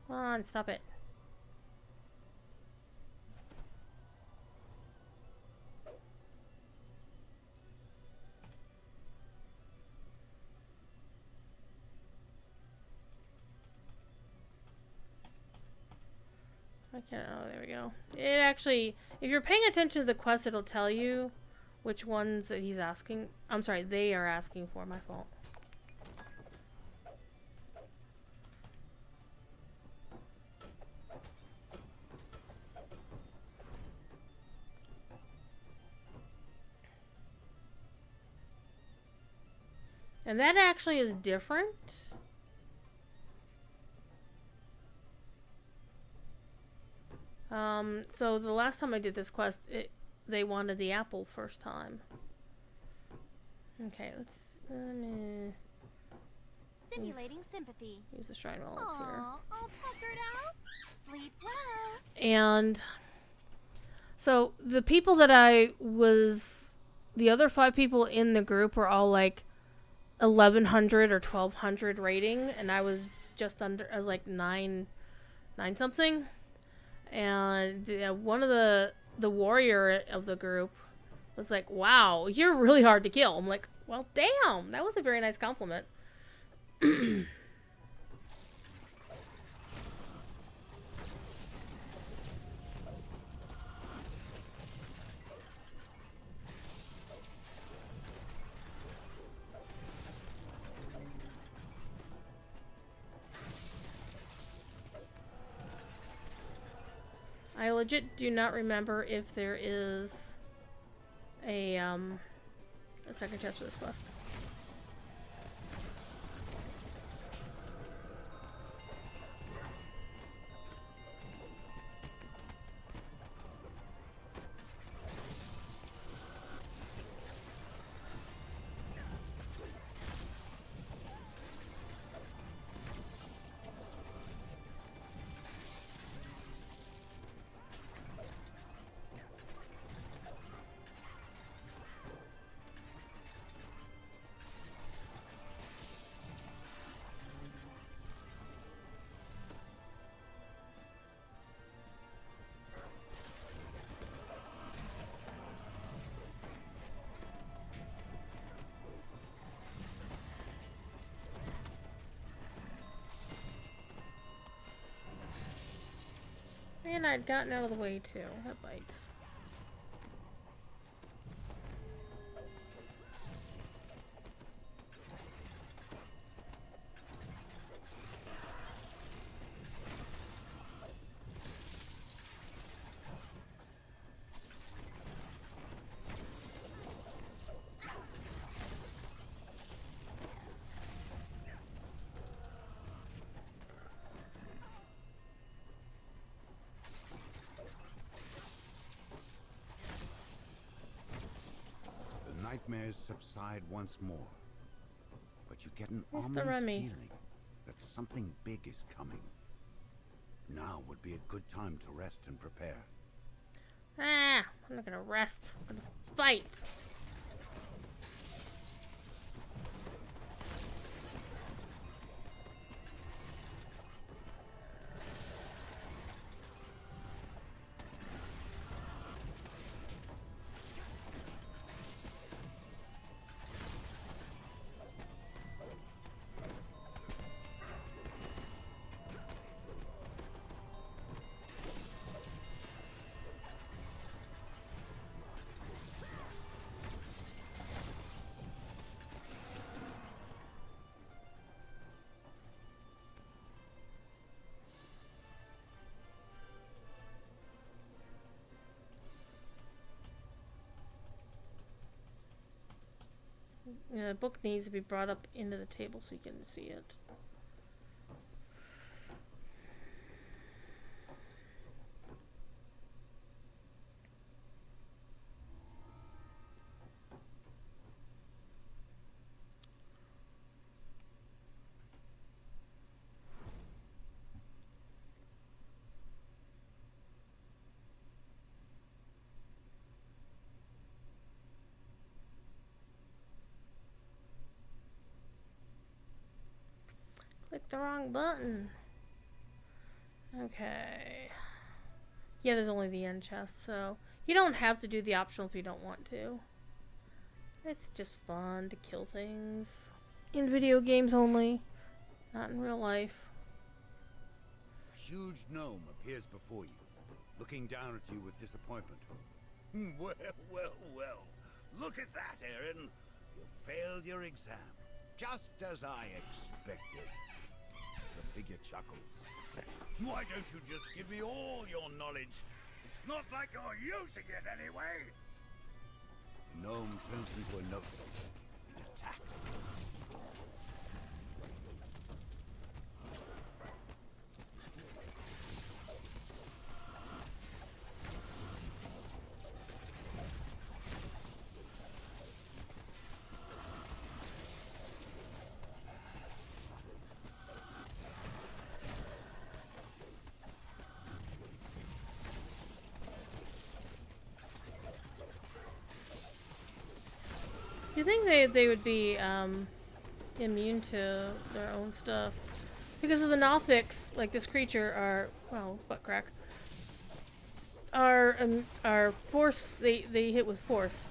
Come on, stop it. I can't. Oh, there we go. It actually, if you're paying attention to the quest, it'll tell you which ones that he's asking. I'm sorry, they are asking for. My fault. And that actually is different. So the last time I did this quest, they wanted the apple first time. Okay, let's Simulating sympathy. use the shrine while it's here. Aw, all tuckered out. Sleep well. And so the people that the other 5 people in the group were all like 1100 or 1200 rating, and I was just under. I was like 9 something. And one of the warrior of the group was like, "Wow, you're really hard to kill." I'm like, "Well, damn, that was a very nice compliment." I legit do not remember if there is a second chest for this quest. I had gotten out of the way too. That bites. Nightmares subside once more, but you get an Where's the ominous Remy? feeling that something big is coming. Now would be a good time to rest and prepare. Ah, I'm not gonna rest. I'm gonna fight. Yeah, the book needs to be brought up into the table so you can see it. Click the wrong button. Okay. Yeah, there's only the end chest, so you don't have to do the optional if you don't want to. It's just fun to kill things. In video games only, not in real life. A huge gnome appears before you, looking down at you with disappointment. Well, well, well. Look at that, Aaron. You failed your exam, just as I expected. The figure chuckles. Why don't you just give me all your knowledge? It's not like you're using it anyway. The gnome turns into a notebook and attacks. You think they would be immune to their own stuff because of the Nothics? Like this creature are butt crack. Are force. They hit with force.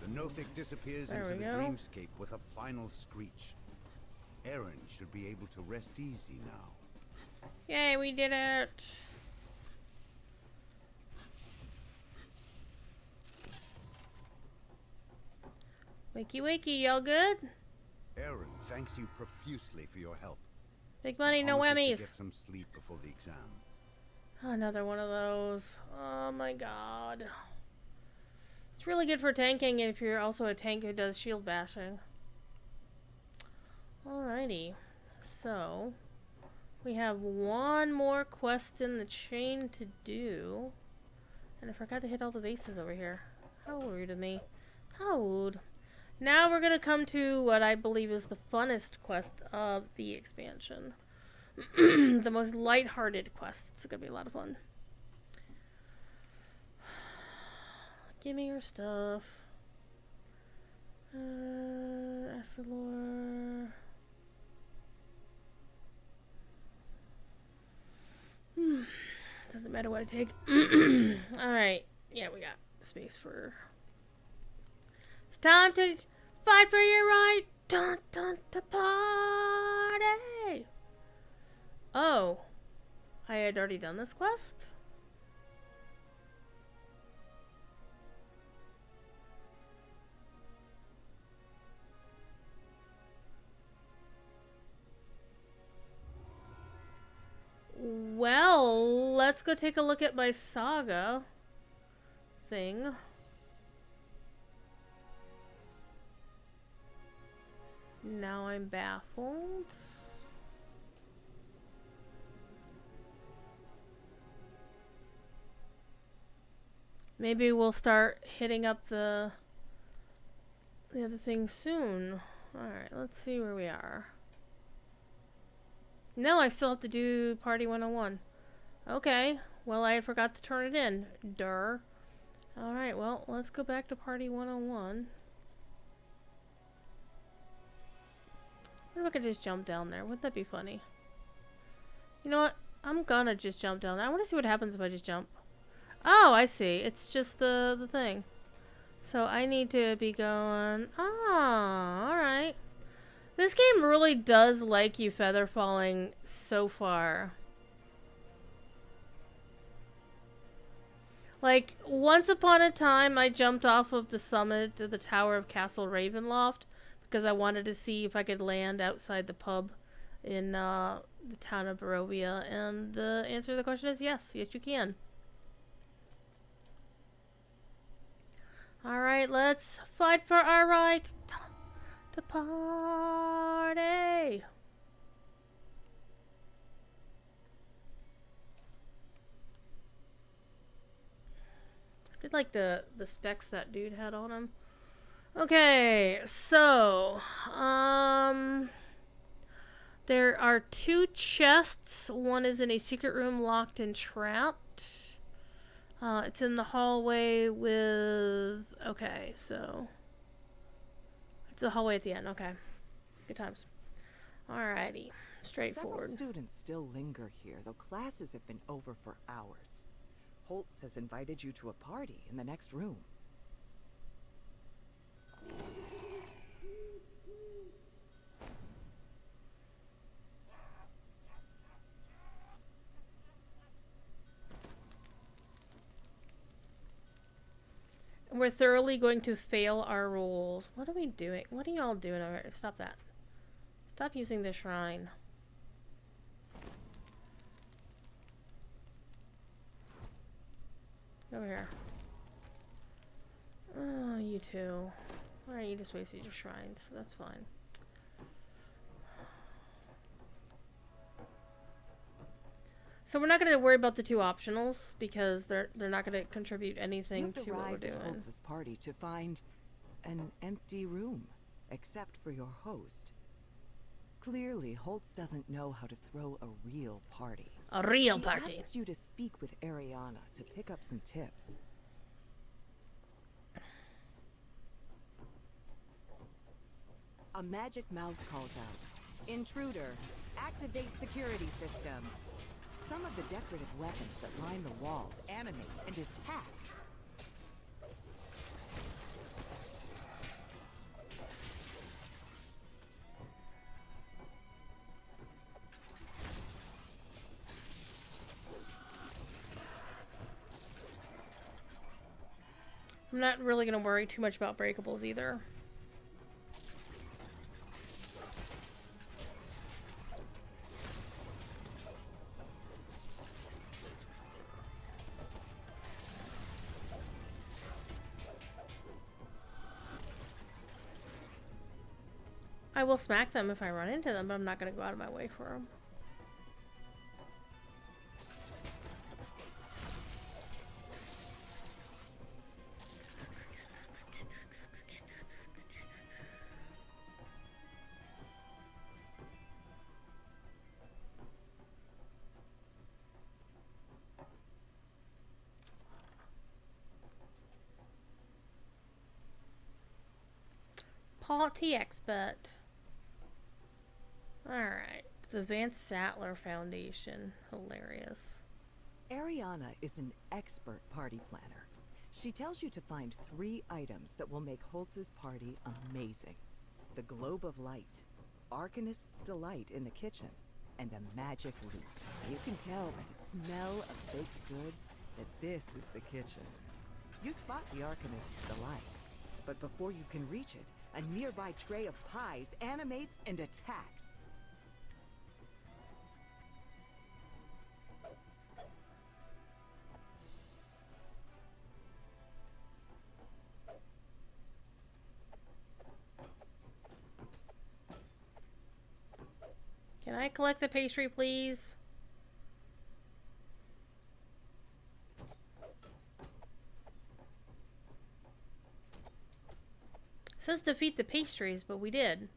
The Nothic disappears There into we the go. dreamscape with a final screech. Aaron should be able to rest easy now. Yay, we did it! Wakey wakey, y'all good? Aaron thanks you profusely for your help. Big money, no Promises to whammies. get some sleep before the exam. Another one of those. Oh my god. It's really good for tanking if you're also a tank who does shield bashing. Alrighty. So, we have one more quest in the chain to do. And I forgot to hit all the bases over here. How rude of me. How rude. Now we're going to come to what I believe is the funnest quest of the expansion. The most lighthearted quest. It's going to be a lot of fun. Give me your stuff. Essilor. Doesn't matter what I take. Alright. Yeah, we got space for... It's time to Fight for your right. Dun dun to party. Oh. I had already done this quest? Well, let's go take a look at my Saga thing. Now I'm baffled. Maybe we'll start hitting up the other thing soon. Alright, let's see where we are. No, I still have to do Party 101. Okay, well I forgot to turn it in. Durr. Alright, well, let's go back to Party 101. What if I could just jump down there? Wouldn't that be funny? You know what? I'm gonna just jump down there. I want to see what happens if I just jump. Oh, I see. It's just the thing. So I need to be going... Ah, alright. This game really does like you feather falling so far. Like, once upon a time, I jumped off of the summit to the tower of Castle Ravenloft because I wanted to see if I could land outside the pub in the town of Barovia. And the answer to the question is yes. Yes, you can. Alright, let's fight for our right to party. I did like the specs that dude had on him. Okay, so there are 2 chests. One is in a secret room locked and trapped. It's in the hallway with... Okay, so... It's the hallway at the end. Okay. Good times. Alrighty. Straightforward. Several students still linger here, though classes have been over for hours. Holtz has invited you to a party in the next room. We're thoroughly going to fail our rules. What are we doing? What are y'all doing over here? Stop that. Stop using the shrine. Over here. Oh, you two. Alright, you just wasted your shrines. That's fine. So we're not going to worry about the 2 optionals because they're not going to contribute anything to what we're doing. At Holtz's party to find an empty room, except for your host. Clearly, Holtz doesn't know how to throw a real party. A real party. He asked you to speak with Ariana to pick up some tips. A magic mouth calls out. Intruder, activate security system. Some of the decorative weapons that line the walls animate and attack. I'm not really going to worry too much about breakables either. I will smack them if I run into them, but I'm not going to go out of my way for them. Party expert. Alright. The Vance Sattler Foundation. Hilarious. Ariana is an expert party planner. She tells you to find 3 items that will make Holtz's party amazing. The Globe of Light, Arcanist's Delight in the kitchen, and a magic loot. You can tell by the smell of baked goods that this is the kitchen. You spot the Arcanist's Delight, but before you can reach it, a nearby tray of pies animates and attacks. Can I collect the pastry, please? It says defeat the pastries, but we did.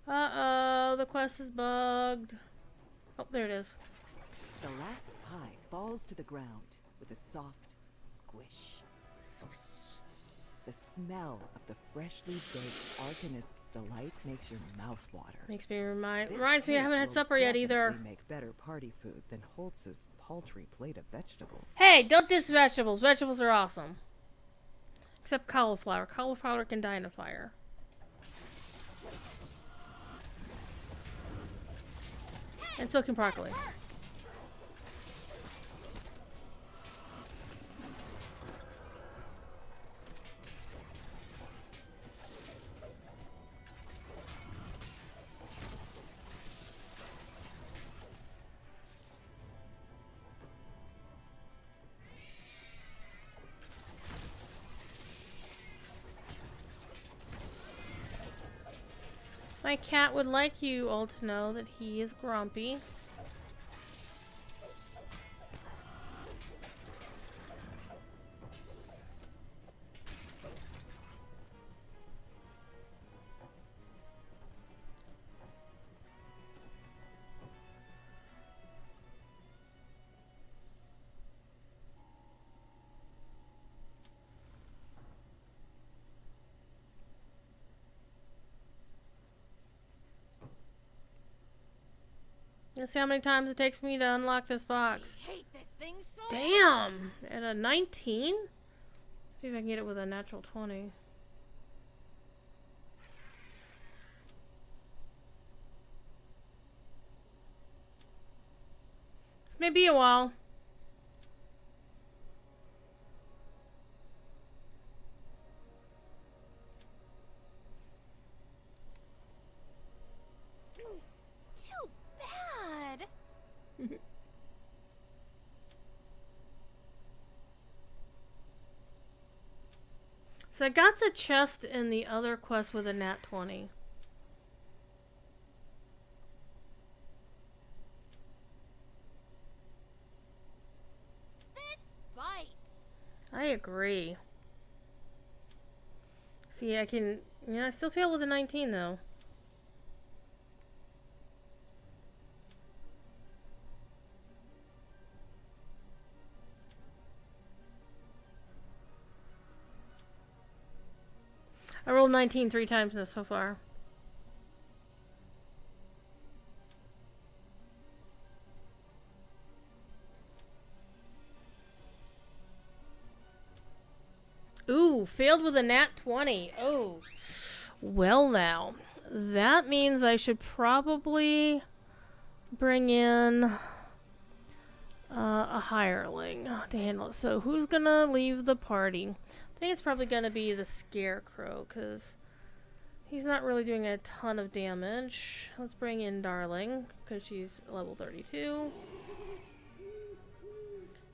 Uh-oh, the quest is bugged. Oh, there it is. The last pie falls to the ground with a soft squish. The smell of the freshly baked Arcanist's Delight makes your mouth water. Reminds me I haven't had supper yet either. Make better party food than Holtz's paltry plate of vegetables. Hey, don't diss vegetables. Vegetables are awesome. Except cauliflower. Cauliflower can die in a fire. And so can broccoli. My cat would like you all to know that he is grumpy. Let's see how many times it takes me to unlock this box. I hate this thing so Damn! At a 19? See if I can get it with a natural 20. This may be a while. Too bad. So I got the chest in the other quest with a nat 20. This bites. I agree. See, I can... Yeah, I still fail with a 19, though. I rolled 19 3 times now so far. Ooh, failed with a nat 20. Oh. Well now. That means I should probably bring in a hireling to handle it. So who's gonna leave the party? I think it's probably gonna be the Scarecrow, because he's not really doing a ton of damage. Let's bring in Darling, because she's level 32.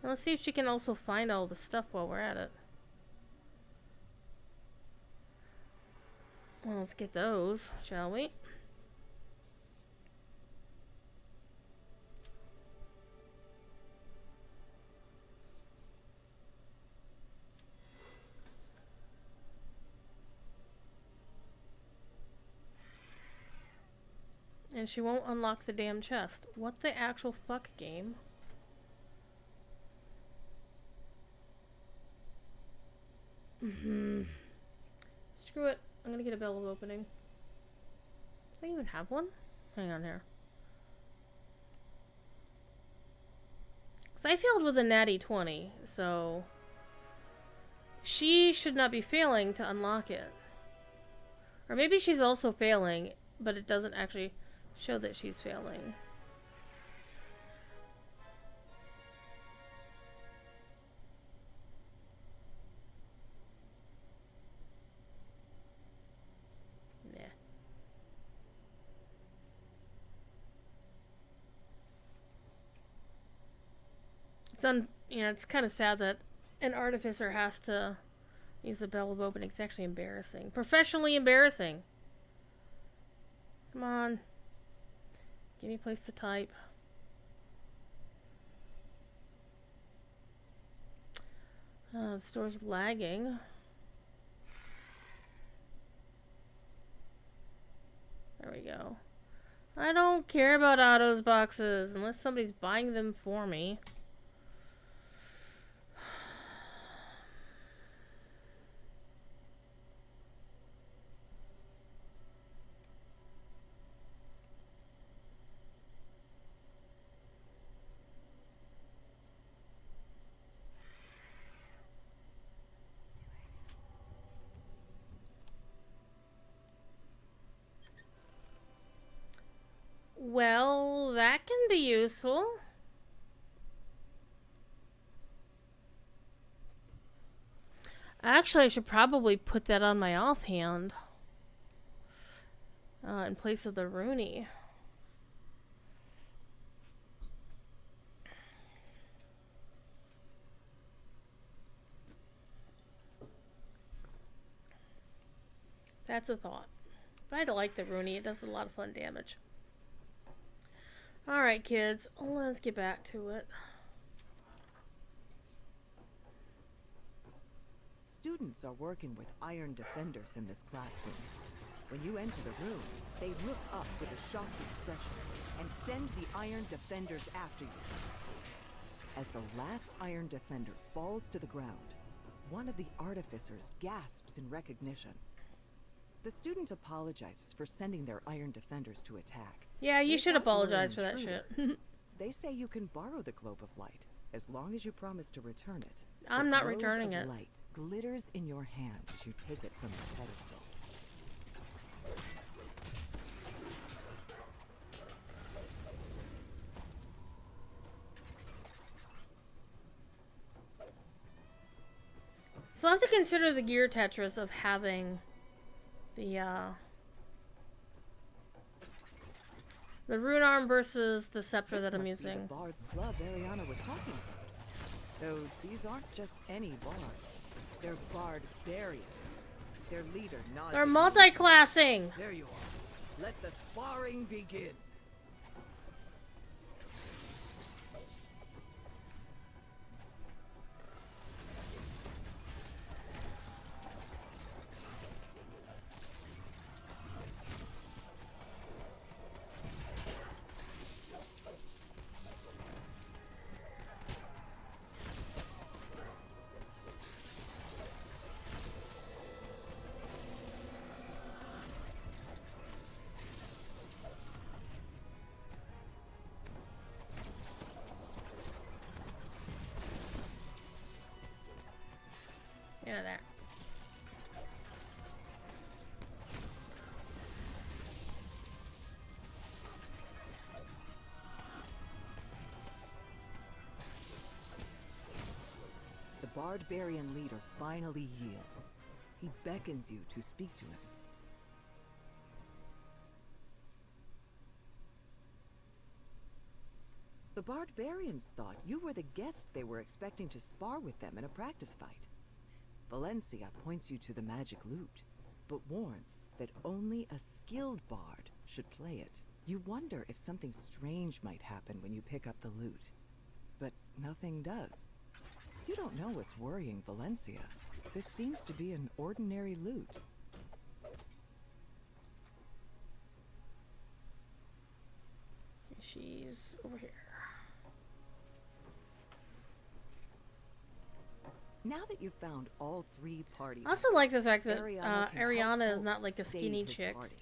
And let's see if she can also find all the stuff while we're at it. Well, let's get those, shall we? And she won't unlock the damn chest. What the actual fuck, game? Screw it. I'm gonna get a bell opening. Do I even have one? Hang on here. Because I failed with a natty 20, so she should not be failing to unlock it. Or maybe she's also failing, but it doesn't actually show that she's failing. Nah. It's kind of sad that an artificer has to use the bell of opening. It's actually embarrassing. Professionally embarrassing. Come on. Give me a place to type. The store's lagging. There we go. I don't care about Otto's boxes unless somebody's buying them for me. Well, that can be useful. Actually, I should probably put that on my offhand. In place of the Rooney. That's a thought. But I like the Rooney. It does a lot of fun damage. Alright, kids. Let's get back to it. Students are working with iron defenders in this classroom. When you enter the room, they look up with a shocked expression and send the iron defenders after you. As the last iron defender falls to the ground, one of the artificers gasps in recognition. The student apologizes for sending their iron defenders to attack. Yeah, you They should thought you were apologize for an that shit. intruder. They say you can borrow the globe of light as long as you promise to return it. I'm The not globe returning of it. Light glitters in your hand as you take it from the pedestal. So I have to consider the gear Tetris of having the rune arm versus the scepter This that I'm must be using. the Bard's Club Ariana was talking about. Though these aren't just any bards. They're barbarians. Their leader nods. They're at you. multi-classing. There you are. Let the sparring begin. You know that. The barbarian leader finally yields. He beckons you to speak to him. The barbarians thought you were the guest they were expecting to spar with them in a practice fight. Valencia points you to the magic lute, but warns that only a skilled bard should play it. You wonder if something strange might happen when you pick up the lute, but nothing does. You don't know what's worrying Valencia. This seems to be an ordinary lute. She's over here. Now that you've found all three parties, I also like the fact that Ariana can help Ariana is not Holtz like a save skinny his chick. party.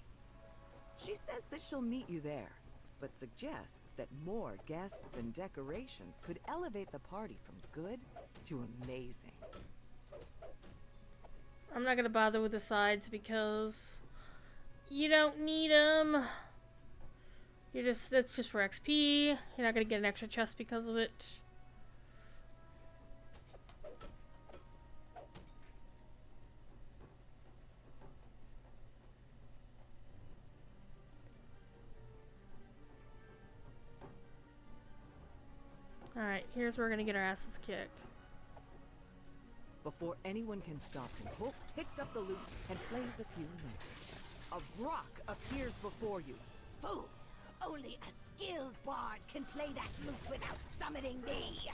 She says that she'll meet you there, but suggests that more guests and decorations could elevate the party from good to amazing. I'm not gonna bother with the sides because you don't need them. That's just for XP. You're not gonna get an extra chest because of it. Alright, here's where we're gonna get our asses kicked. Before anyone can stop him, Holt picks up the loot and plays a few notes. A rock appears before you. Fool! Only a skilled bard can play that lute without summoning me!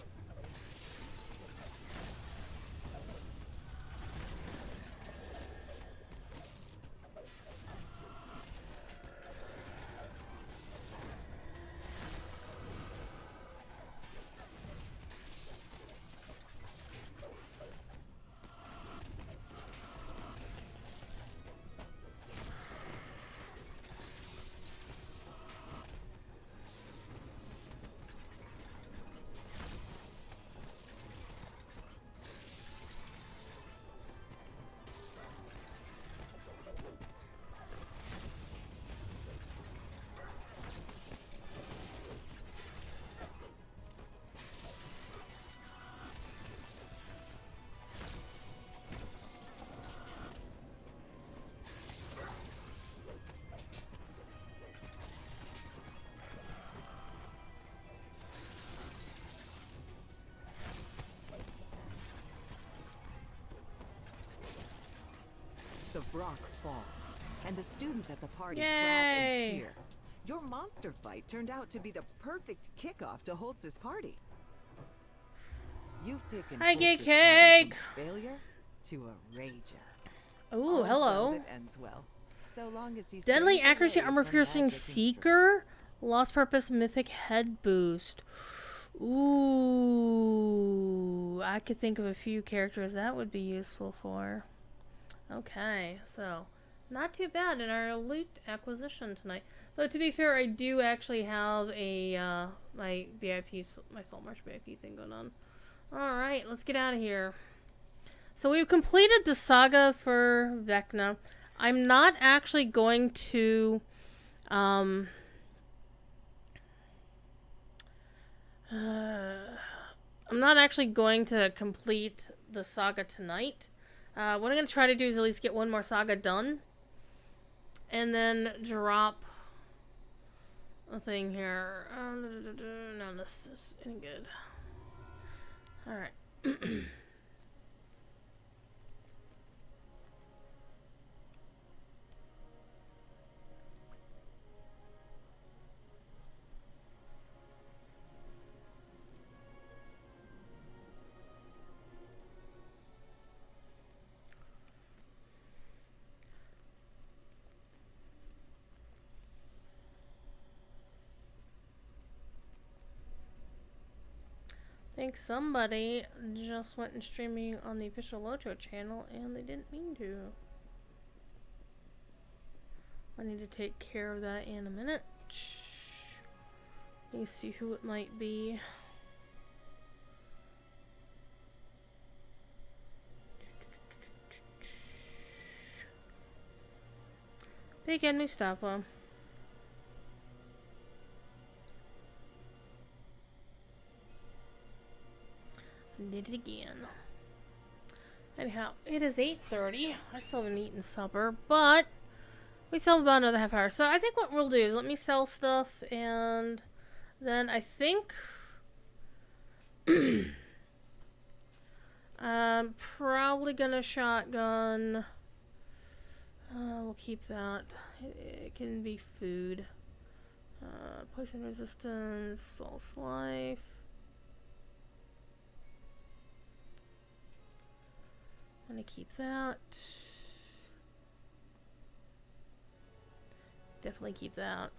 The rock falls, and the students at the party Yay! clap and cheer. Your monster fight turned out to be the perfect kickoff to Holtz's party. You've taken I get Holtz's party cake! from failure to a rager. Ooh, All's hello. well that ends well, so long as he Deadly stays accuracy away armor from piercing magic seeker. instruments. Lost purpose mythic head boost. Ooh, I could think of a few characters that would be useful for. Okay, so not too bad in our loot acquisition tonight. Though to be fair, I do actually have a my Saltmarsh VIP thing going on. All right, let's get out of here. So we've completed the saga for Vecna. I'm not actually going to I'm not actually going to complete the saga tonight. What I'm going to try to do is at least get one more saga done. And then drop a thing here. No, this is any good. Alright. I think somebody just went and streaming on the official Loto channel and they didn't mean to. I need to take care of that in a minute. Let me see who it might be. Big Ed Mustafa. Did it again. Anyhow, it is 8:30. I still haven't eaten supper, but we still have about another half hour. So I think what we'll do is let me sell stuff, and then I think I'm probably gonna shotgun. We'll keep that. It can be food. Poison resistance, false life. I'm gonna keep that. Definitely keep that.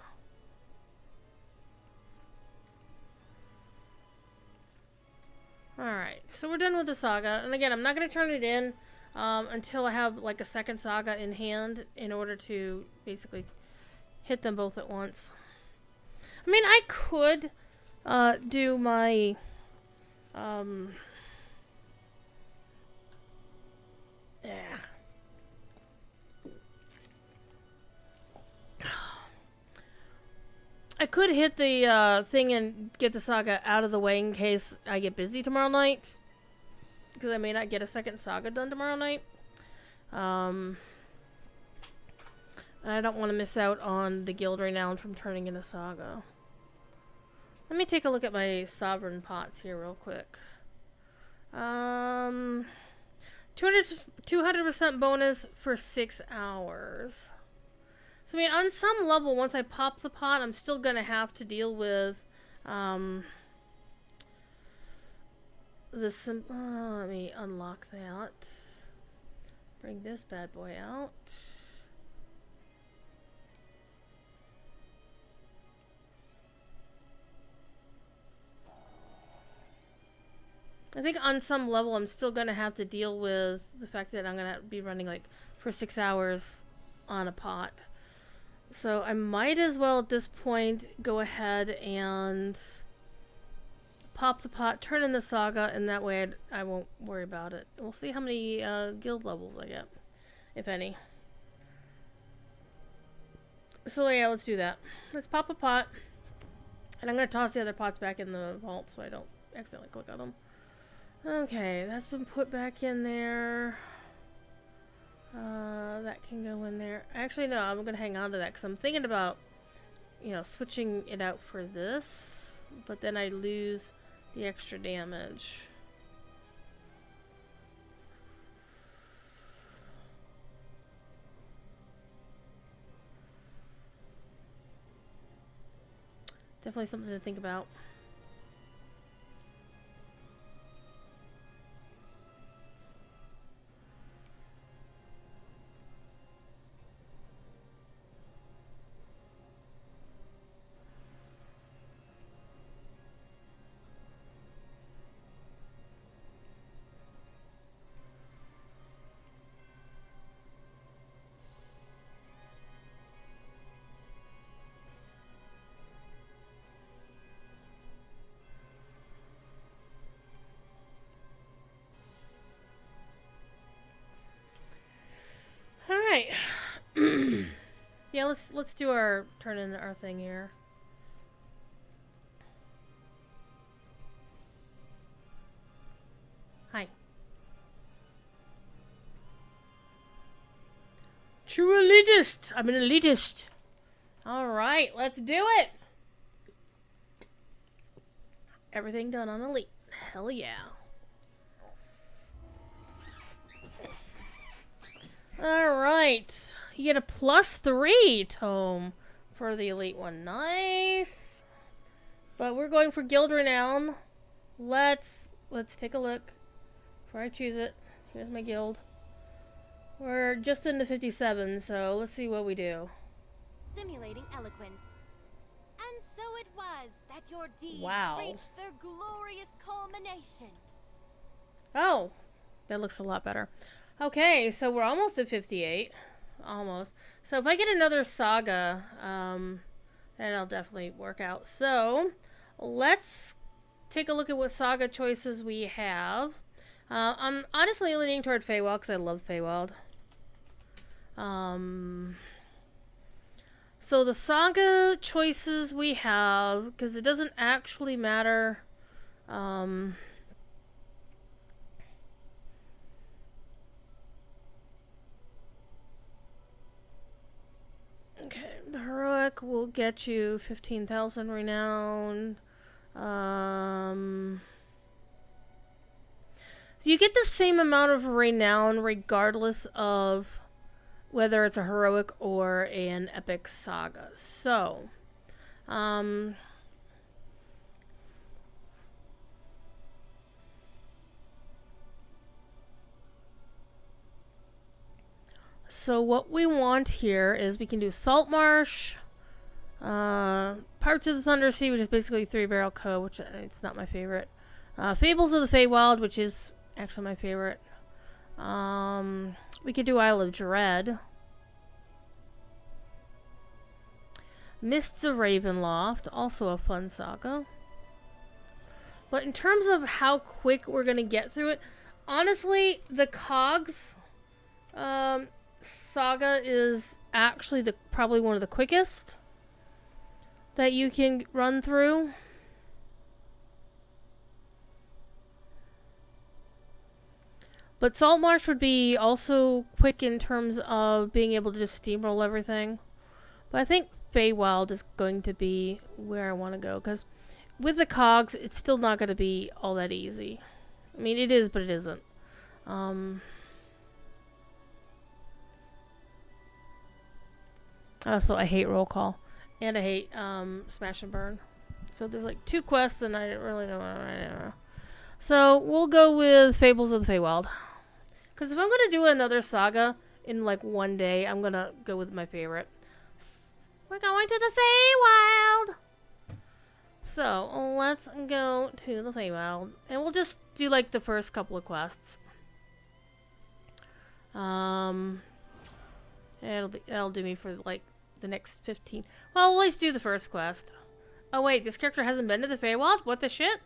Alright, so we're done with the saga. And again, I'm not gonna turn it in until I have like a second saga in hand in order to basically hit them both at once. I mean, I could do my yeah. I could hit the thing and get the saga out of the way in case I get busy tomorrow night. Because I may not get a second saga done tomorrow night. And I don't want to miss out on the guild renown from turning into saga. Let me take a look at my sovereign pots here real quick. 200% bonus for 6 hours. So, I mean, on some level, once I pop the pot, I'm still going to have to deal with, let me unlock that. Bring this bad boy out. I think on some level, I'm still going to have to deal with the fact that I'm going to be running, like, for 6 hours on a pot. So I might as well at this point go ahead and pop the pot, turn in the saga, and that way I won't worry about it. We'll see how many guild levels I get, if any. So yeah, let's do that. Let's pop a pot, and I'm going to toss the other pots back in the vault so I don't accidentally click on them. Okay, that's been put back in there. That can go in there. Actually, no, I'm going to hang on to that because I'm thinking about, you know, switching it out for this. But then I lose the extra damage. Definitely something to think about. Alright. Yeah, let's do our turn in our thing here. Hi. True elitist! I'm an elitist. Alright, let's do it! Everything done on elite. Hell yeah. Alright. You get a +3 tome for the elite one. Nice. But we're going for guild renown. Let's take a look before I choose it. Here's my guild. We're just into 57, so let's see what we do. Simulating eloquence. And so it was that your deeds Wow. reached their glorious culmination. Oh, that looks a lot better. Okay, so we're almost at 58. Almost. So if I get another saga, that'll definitely work out. So let's take a look at what saga choices we have. I'm honestly leaning toward Feywild because I love Feywild. So the saga choices we have, because it doesn't actually matter. Okay, the heroic will get you 15,000 renown. So you get the same amount of renown regardless of whether it's a heroic or an epic saga. So, so what we want here is we can do Salt Marsh, Parts of the Thunder Sea, which is basically Three Barrel Cove, which it's not my favorite. Fables of the Feywild, which is actually my favorite. We could do Isle of Dread. Mists of Ravenloft, also a fun saga. But in terms of how quick we're going to get through it, honestly, the Cogs saga is actually probably one of the quickest that you can run through. But Saltmarsh would be also quick in terms of being able to just steamroll everything. But I think Feywild is going to be where I want to go, because with the Cogs, it's still not going to be all that easy. I mean, it is, but it isn't. Also, I hate roll call. And I hate smash and burn. So there's like 2 quests, and I really don't know. So we'll go with Fables of the Feywild. Because if I'm going to do another saga in like one day, I'm going to go with my favorite. We're going to the Feywild! So let's go to the Feywild. And we'll just do like the first couple of quests. That'll do me for like the next 15. Well, we'll at least do the first quest. Oh wait, this character hasn't been to the Feywild? What the shit?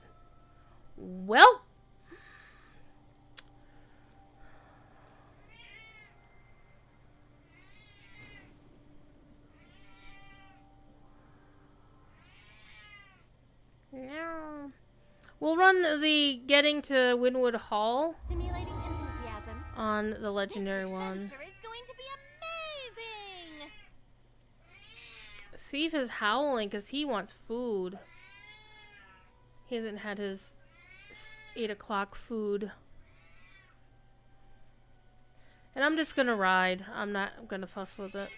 Well... No. We'll run the getting to Winwood Hall Simulating enthusiasm. on the legendary This one. adventure is going to be amazing. Thief is howling because he wants food. He hasn't had his 8 o'clock food. And I'm just gonna ride. I'm not gonna fuss with it.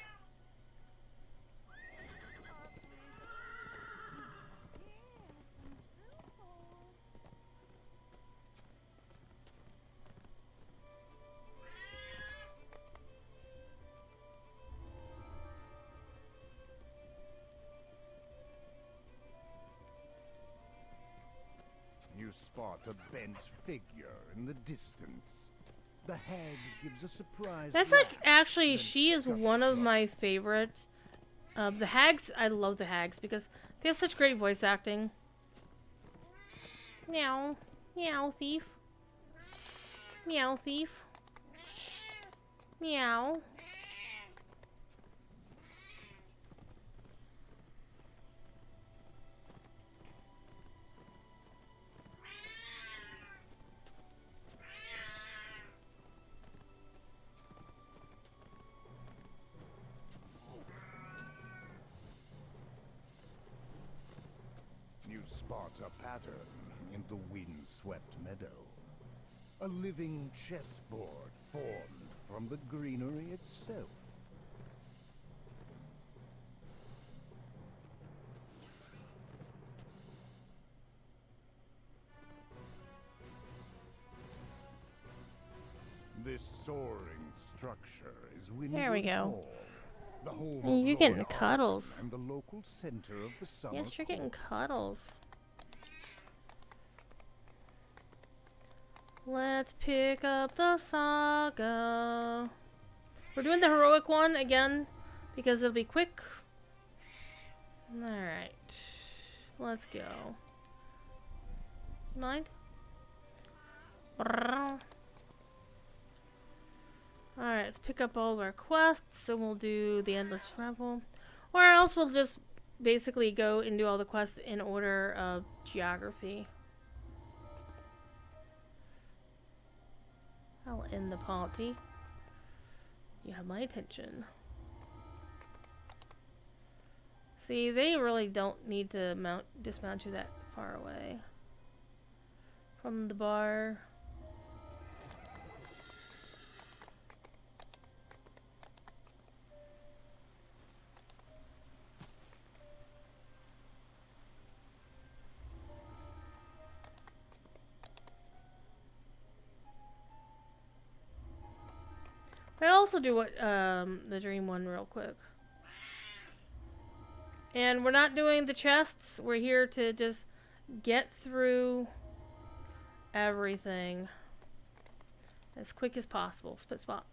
You spot a bent figure in the distance. The hag gives a surprise. That's like, actually, she is one of my favorite. The hags, I love the hags because they have such great voice acting. Meow. Meow, thief. Meow, thief. Meow. You spot a pattern in the wind-swept meadow. A living chessboard formed from the greenery itself. This soaring structure is Winwood There we go. Hall, the home Hey, of you're getting Lord cuddles. Arti and the local center of the summer Yes, you're getting court. cuddles. Let's pick up the saga. We're doing the heroic one again because it'll be quick. Alright. Let's go. Mind? Alright, let's pick up all of our quests and we'll do the Endless Travel. Or else we'll just basically go and do all the quests in order of geography. I'll end the party. You have my attention. See, they really don't need to dismount you that far away from the bar. But I'll also do what the dream one real quick. And we're not doing the chests. We're here to just get through everything as quick as possible. Spit spot.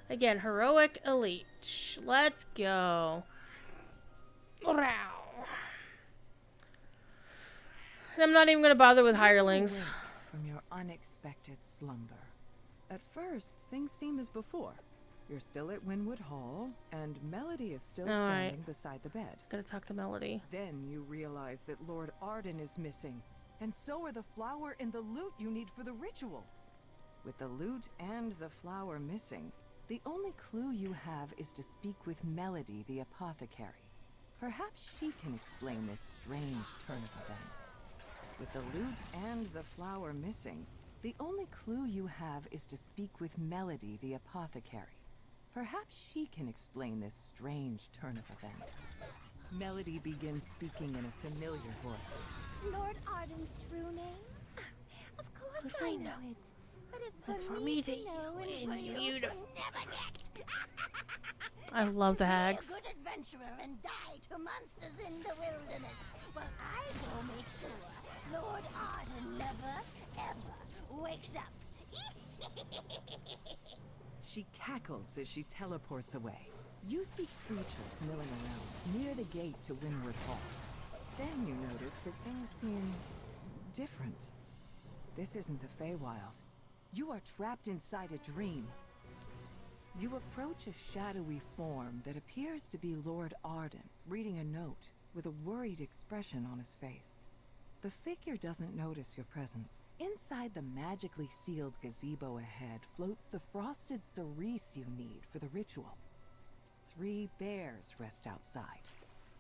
Again, heroic elite. Let's go. Wow. And I'm not even going to bother with hirelings. Awake from your unexpected slumber. At first, things seem as before. You're still at Winwood Hall, and Melody is still standing beside the bed. Gotta talk to Melody. Then you realize that Lord Arden is missing, and so are the flower and the loot you need for the ritual. With the loot and the flower missing, the only clue you have is to speak with Melody, the apothecary. Perhaps she can explain this strange turn of events. With the loot and the flower missing, the only clue you have is to speak with Melody, the apothecary. Perhaps she can explain this strange turn of events. Melody begins speaking in a familiar voice. Lord Arden's true name? Of course I know it. But it's for me to know and for you to never get. I love the hags. Be a good adventurer and die to monsters in the wilderness. Well, I will make sure Lord Arden never, ever wakes up. She cackles as she teleports away. You see creatures milling around near the gate to Winwood Hall. Then you notice that things seem different. This isn't the Feywild. You are trapped inside a dream. You approach a shadowy form that appears to be Lord Arden, reading a note with a worried expression on his face. The figure doesn't notice your presence. Inside the magically sealed gazebo ahead floats the frosted cerise you need for the ritual. 3 bears rest outside.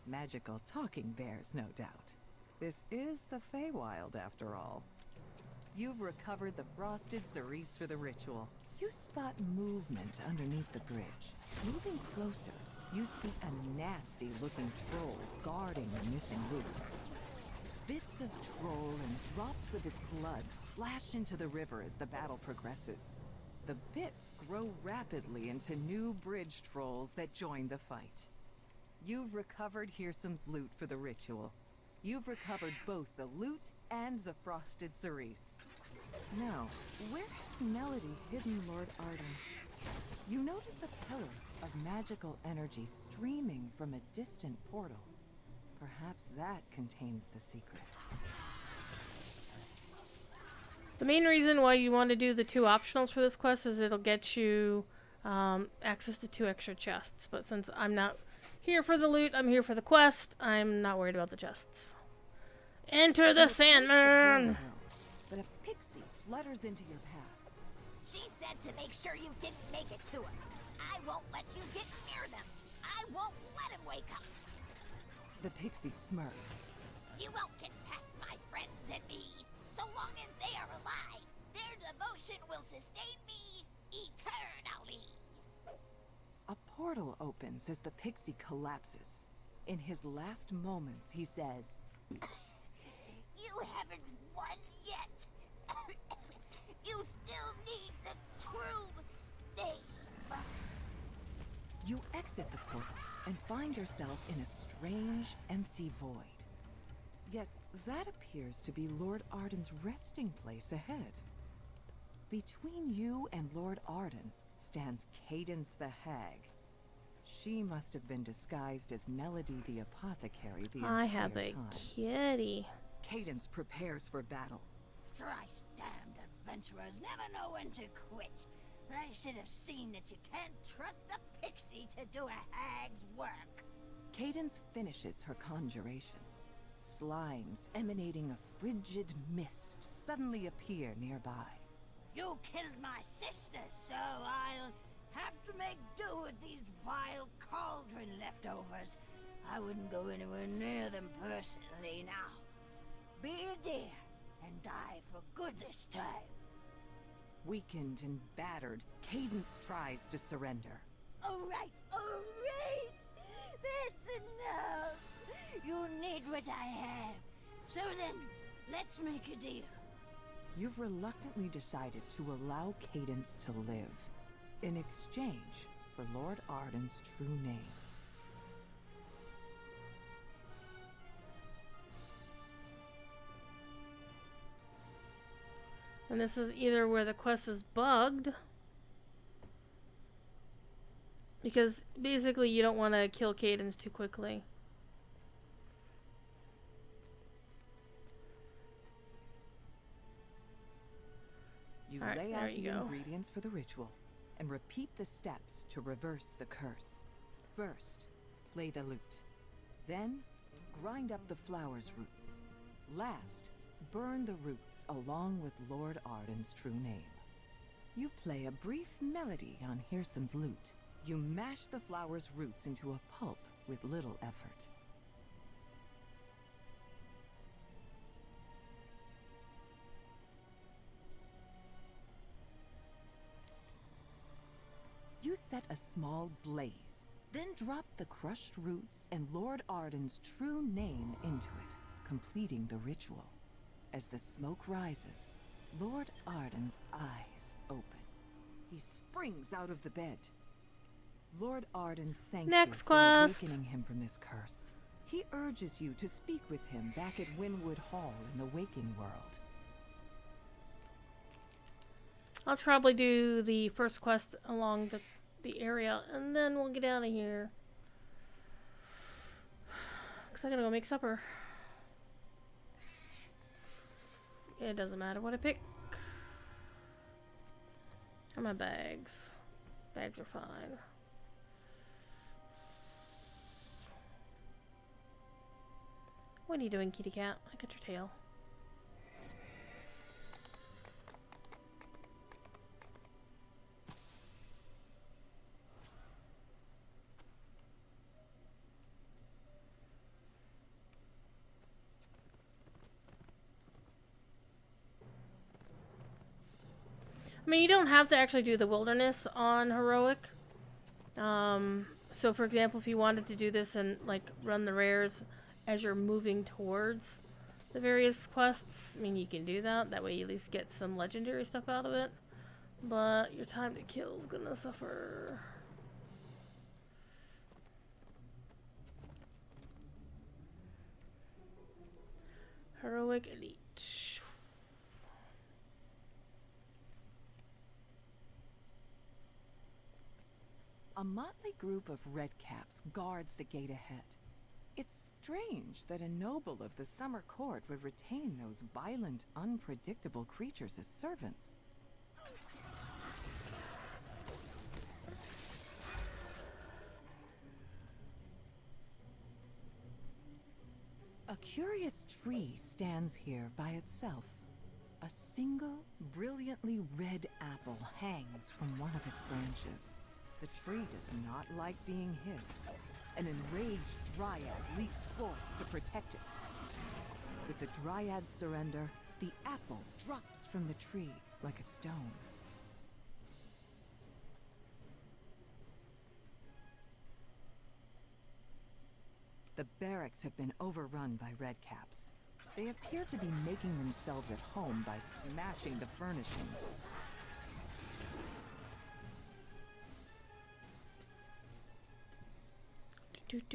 Magical talking bears, no doubt. This is the Feywild, after all. You've recovered the frosted cerise for the ritual. You spot movement underneath the bridge. Moving closer, you see a nasty-looking troll guarding the missing loot. Bits of troll and drops of its blood splash into the river as the battle progresses. The bits grow rapidly into new bridge trolls that join the fight. You've recovered Hearsome's loot for the ritual. You've recovered both the loot and the frosted cerise. Now, where has Melody hidden Lord Arden? You notice a pillar of magical energy streaming from a distant portal. Perhaps that contains the secret. The main reason why you want to do the 2 optionals for this quest is it'll get you access to 2 extra chests. But since I'm not here for the loot, I'm here for the quest, I'm not worried about the chests. Enter the Sandman! But a pixie flutters into your path. She said to make sure you didn't make it to her. I won't let you get near them. I won't let him wake up. The pixie smirks. You won't get past my friends and me. So long as they are alive, their devotion will sustain me eternally. A portal opens as the pixie collapses. In his last moments, he says, You haven't won yet. You still need the true name. You exit the portal and find yourself in a strange, empty void. Yet that appears to be Lord Arden's resting place ahead. Between you and Lord Arden stands Cadence the Hag. She must have been disguised as Melody the Apothecary the entire I have a time. kitty. Cadence prepares for battle. Thrice damned adventurers never know when to quit. I should have seen that you can't trust the pixie to do a hag's work. Cadence finishes her conjuration. Slimes emanating a frigid mist suddenly appear nearby. You killed my sister, so I'll have to make do with these vile cauldron leftovers. I wouldn't go anywhere near them personally now. Be a dear and die for good this time. Weakened and battered, Cadence tries to surrender. All right. That's enough. You need what I have. So then, let's make a deal. You've reluctantly decided to allow Cadence to live, in exchange for Lord Arden's true name. And this is either where the quest is bugged, Because basically you don't want to kill Cadence too quickly. You All right, lay there out you the go. ingredients for the ritual and repeat the steps to reverse the curse. First, play the lute. Then, grind up the flower's roots. Last, burn the roots along with Lord Arden's true name. You play a brief melody on Hirsam's lute. You mash the flower's roots into a pulp with little effort. You set a small blaze, then drop the crushed roots and Lord Arden's true name into it, completing the ritual. As the smoke rises, Lord Arden's eyes open. He springs out of the bed. Lord Arden thanks Next you quest. for awakening him from this curse. He urges you to speak with him back at Winwood Hall in the waking world. Let's probably do the first quest along the area, and then we'll get out of here. Because I gotta go make supper. It doesn't matter what I pick. How are my bags? Bags are fine. What are you doing, kitty cat? I got your tail. I mean, you don't have to actually do the wilderness on heroic. So for example, if you wanted to do this and like run the rares as you're moving towards the various quests, I mean, you can do that. That way you at least get some legendary stuff out of it. But your time to kill is gonna suffer. Heroic Elite. A motley group of redcaps guards the gate ahead. It's strange that a noble of the summer court would retain those violent, unpredictable creatures as servants. A curious tree stands here by itself. A single, brilliantly red apple hangs from one of its branches. The tree does not like being hit. An enraged dryad leaps forth to protect it. With the dryad's surrender, the apple drops from the tree like a stone. The barracks have been overrun by redcaps. They appear to be making themselves at home by smashing the furnishings. The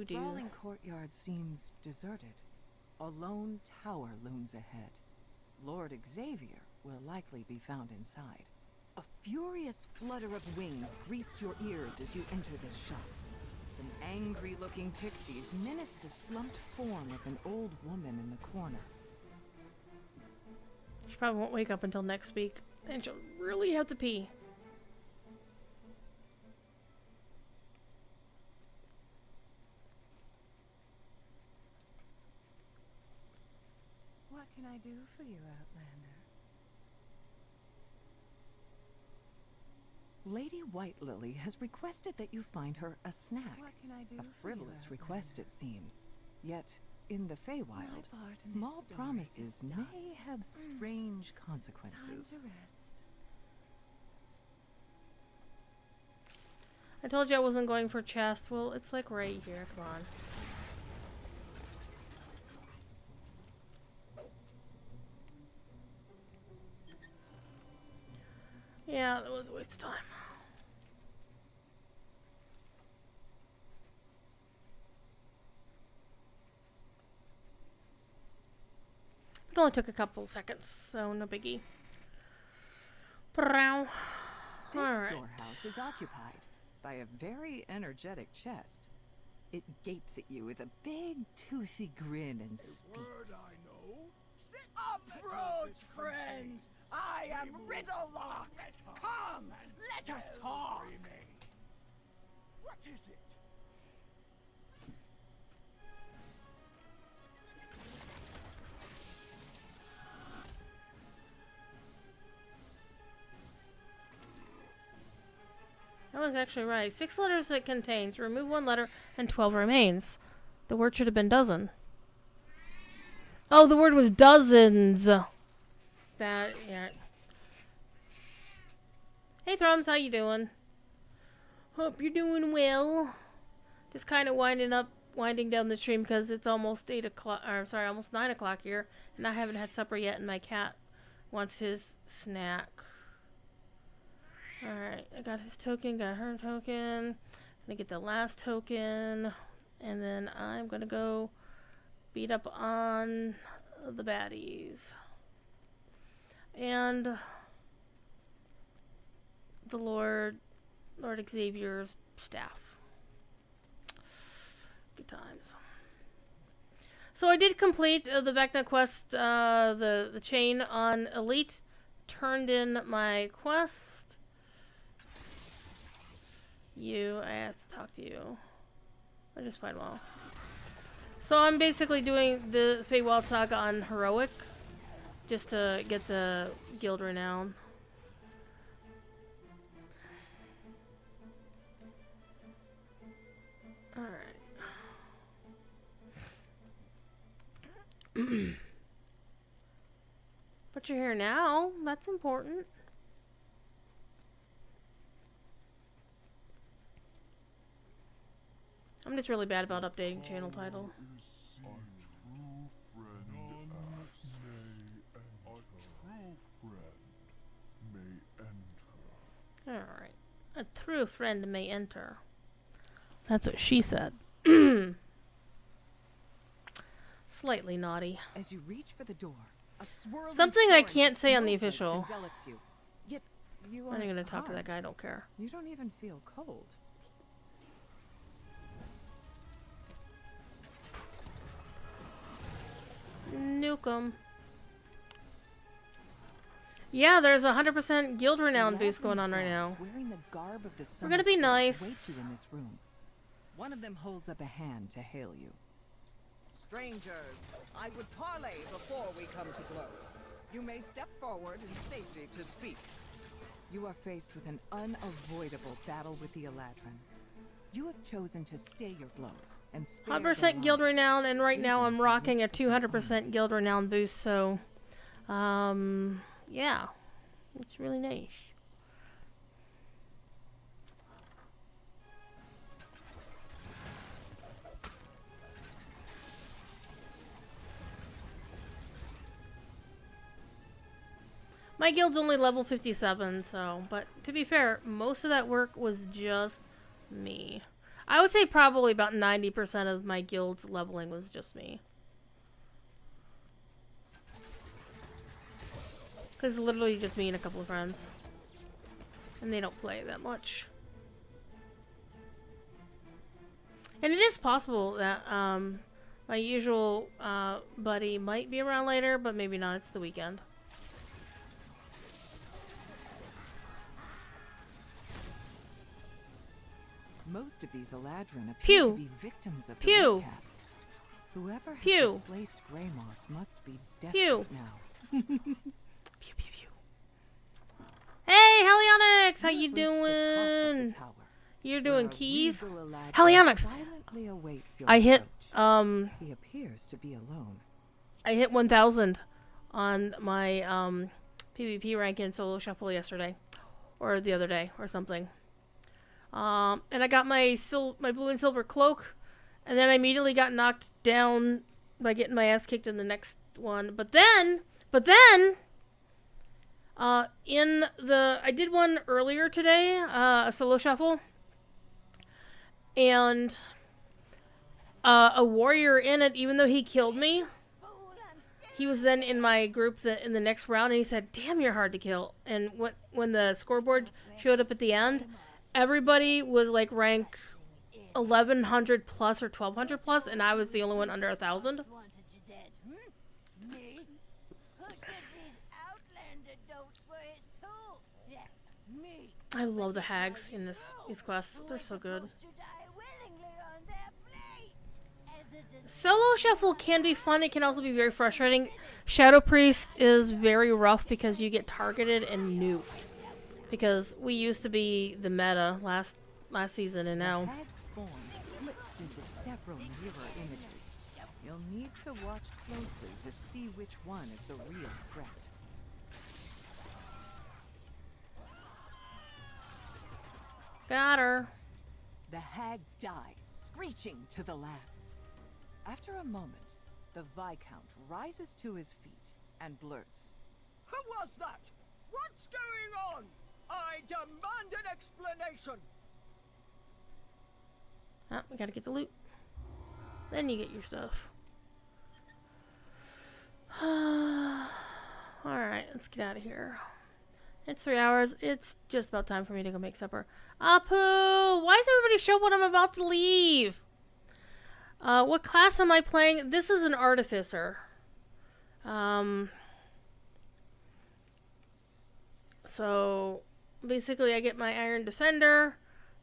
sprawling courtyard seems deserted. A lone tower looms ahead. Lord Xavier will likely be found inside. A furious flutter of wings greets your ears as you enter this shop. Some angry-looking pixies menace the slumped form of an old woman in the corner. She probably won't wake up until next week, and she'll really have to pee. What can I do for you, Outlander? Lady White Lily has requested that you find her a snack. What can I do A for frivolous you, request, it seems. Yet, in the Feywild, small promises may have strange consequences. Time to rest. I told you I wasn't going for chest. Well, it's like right here. Come on. Yeah, that was a waste of time. It only took a couple seconds, so no biggie. Prow. This Alright. storehouse is occupied by a very energetic chest. It gapes at you with a big, toothy grin and speaks. Approach, friends! I am Riddlelock! Come, let us talk! What is it? That was actually right. 6 letters it contains. Remove 1 letter and 12 remains. The word should have been dozen. Oh, the word was dozens. That, yeah. Hey, Thrums, how you doing? Hope you're doing well. Just kind of winding down the stream because it's almost 8 o'clock, or sorry, almost 9 o'clock here, and I haven't had supper yet, and my cat wants his snack. Alright, I got his token, got her token. Gonna get the last token, and then I'm gonna go beat up on the baddies. And the Lord Xavier's staff. Good times. So I did complete the Vecna quest, the chain on Elite. Turned in my quest. I have to talk to you. I just find well. So I'm basically doing the Feywild Saga on Heroic, just to get the guild renown. Alright. But you're here now. That's important. I'm just really bad about updating channel title. Alright. A true friend may enter. That's what she said. Slightly naughty. As you reach for the door, a swirling Something I torrent can't of say on the snowflakes official. envelops you. Yet you I'm not aren't gonna talk to that harmed. guy, I don't care. You don't even feel cold. Nuke 'em. Yeah, there's a 100% guild renown boost going on right now. Wearing the garb of the We're gonna be summer nice. Wait you in this room. One of them holds up a hand to hail you. Strangers, I would parley before we come to blows. You may step forward in safety to speak. You are faced with an unavoidable battle with the Eladrin. You have chosen to stay your blows and spare 100% guild their lives. renown, and right now Even I'm at the rocking a risk of your 200% guild renown boost, so yeah, it's really nice. My guild's only level 57, so, but to be fair, most of that work was just me. I would say probably about 90% of my guild's leveling was just me. Because literally just me and a couple of friends. And they don't play that much. And it is possible that my usual buddy might be around later, but maybe not. It's the weekend. Most of these Eladrin appear Pew. to be victims of Pew. the Redcaps. Whoever has Pew. replaced Grey Moss must be desperate Pew. now. Pew pew pew. Hey, Helionyx! How you have reached the top of the doing? tower, You're where doing a keys? regal Eladrin Helionyx! silently awaits your I hit, approach. He appears to be alone. I hit 1,000 on my PvP rank in Solo Shuffle yesterday, or the other day, or something. And I got my blue and silver cloak, and then I immediately got knocked down by getting my ass kicked in the next one. But then, I did one earlier today, a Solo Shuffle, and a warrior in it, even though he killed me, he was then in my group in the next round, and he said, "Damn, you're hard to kill." And when the scoreboard showed up at the end, everybody was like rank 1100 plus or 1200 plus, and I was the only one under 1000. Wanted you dead. Me? Who said these outlander notes were his tools? Yeah, me. I love the hags in these quests. They're so good. To die willingly on their blades. As a Solo shuffle can be fun. It can also be very frustrating. Shadow Priest is very rough because you get targeted and nuked. Because we used to be the meta last season, and now The hag's form splits into several mirror images. You'll need to watch closely to see which one is the real threat. got her. The hag dies, screeching to the last. After a moment, the Viscount rises to his feet and blurts. Who was that? What's going on? I demand an explanation. Oh, we gotta get the loot. Then you get your stuff. Alright, let's get out of here. It's 3 hours. It's just about time for me to go make supper. Apu! Why does everybody show up when I'm about to leave? What class am I playing? This is an artificer. So, basically I get my Iron Defender.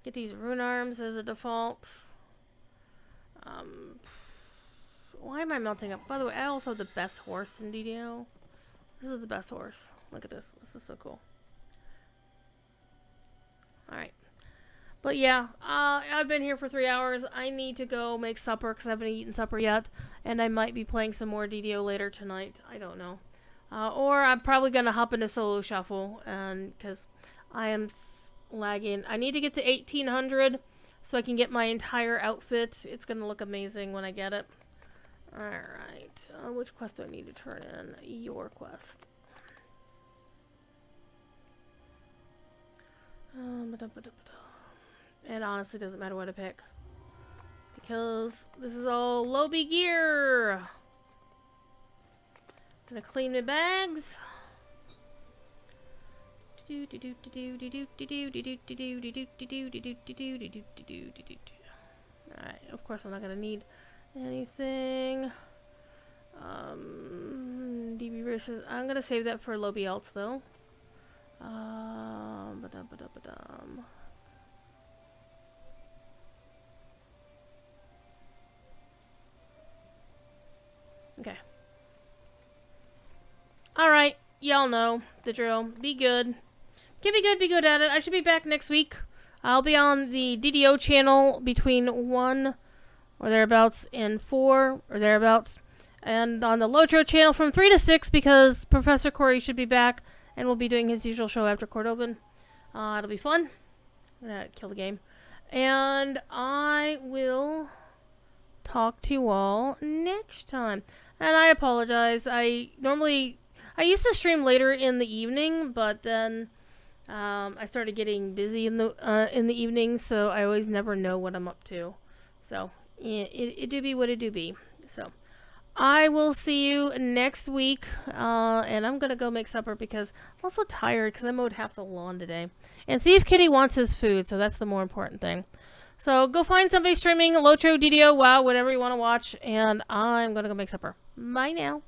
Get these rune arms as a default. Why am I melting up? By the way, I also have the best horse in DDO. This is the best horse. Look at this. This is so cool. Alright. But yeah, I've been here for 3 hours. I need to go make supper because I haven't eaten supper yet. And I might be playing some more DDO later tonight. I don't know. Or I'm probably going to hop into solo shuffle. And because I am lagging. I need to get to 1800 so I can get my entire outfit. It's going to look amazing when I get it. Alright. Which quest do I need to turn in? Your quest. It honestly doesn't matter what I pick. Because this is all lobby gear. Gonna clean my bags. Alright, of course I'm not gonna need anything. DB versus. I'm gonna save that for lobby alts though. Okay. Alright, y'all know the drill. Be good. Can be good, be good at it. I should be back next week. I'll be on the DDO channel between 1 or thereabouts and 4 or thereabouts. And on the Lotro channel from 3 to 6 because Professor Corey should be back and will be doing his usual show after court open. It'll be fun. I'm gonna kill the game. And I will talk to you all next time. And I apologize. I used to stream later in the evening, but then I started getting busy in the evening, so I always never know what I'm up to. So it do be what it do be. So I will see you next week, and I'm gonna go make supper because I'm also tired because I mowed half the lawn today. And see if Kitty wants his food, so that's the more important thing. So go find somebody streaming Lotro, DDO, WoW, whatever you want to watch, and I'm gonna go make supper. Bye now.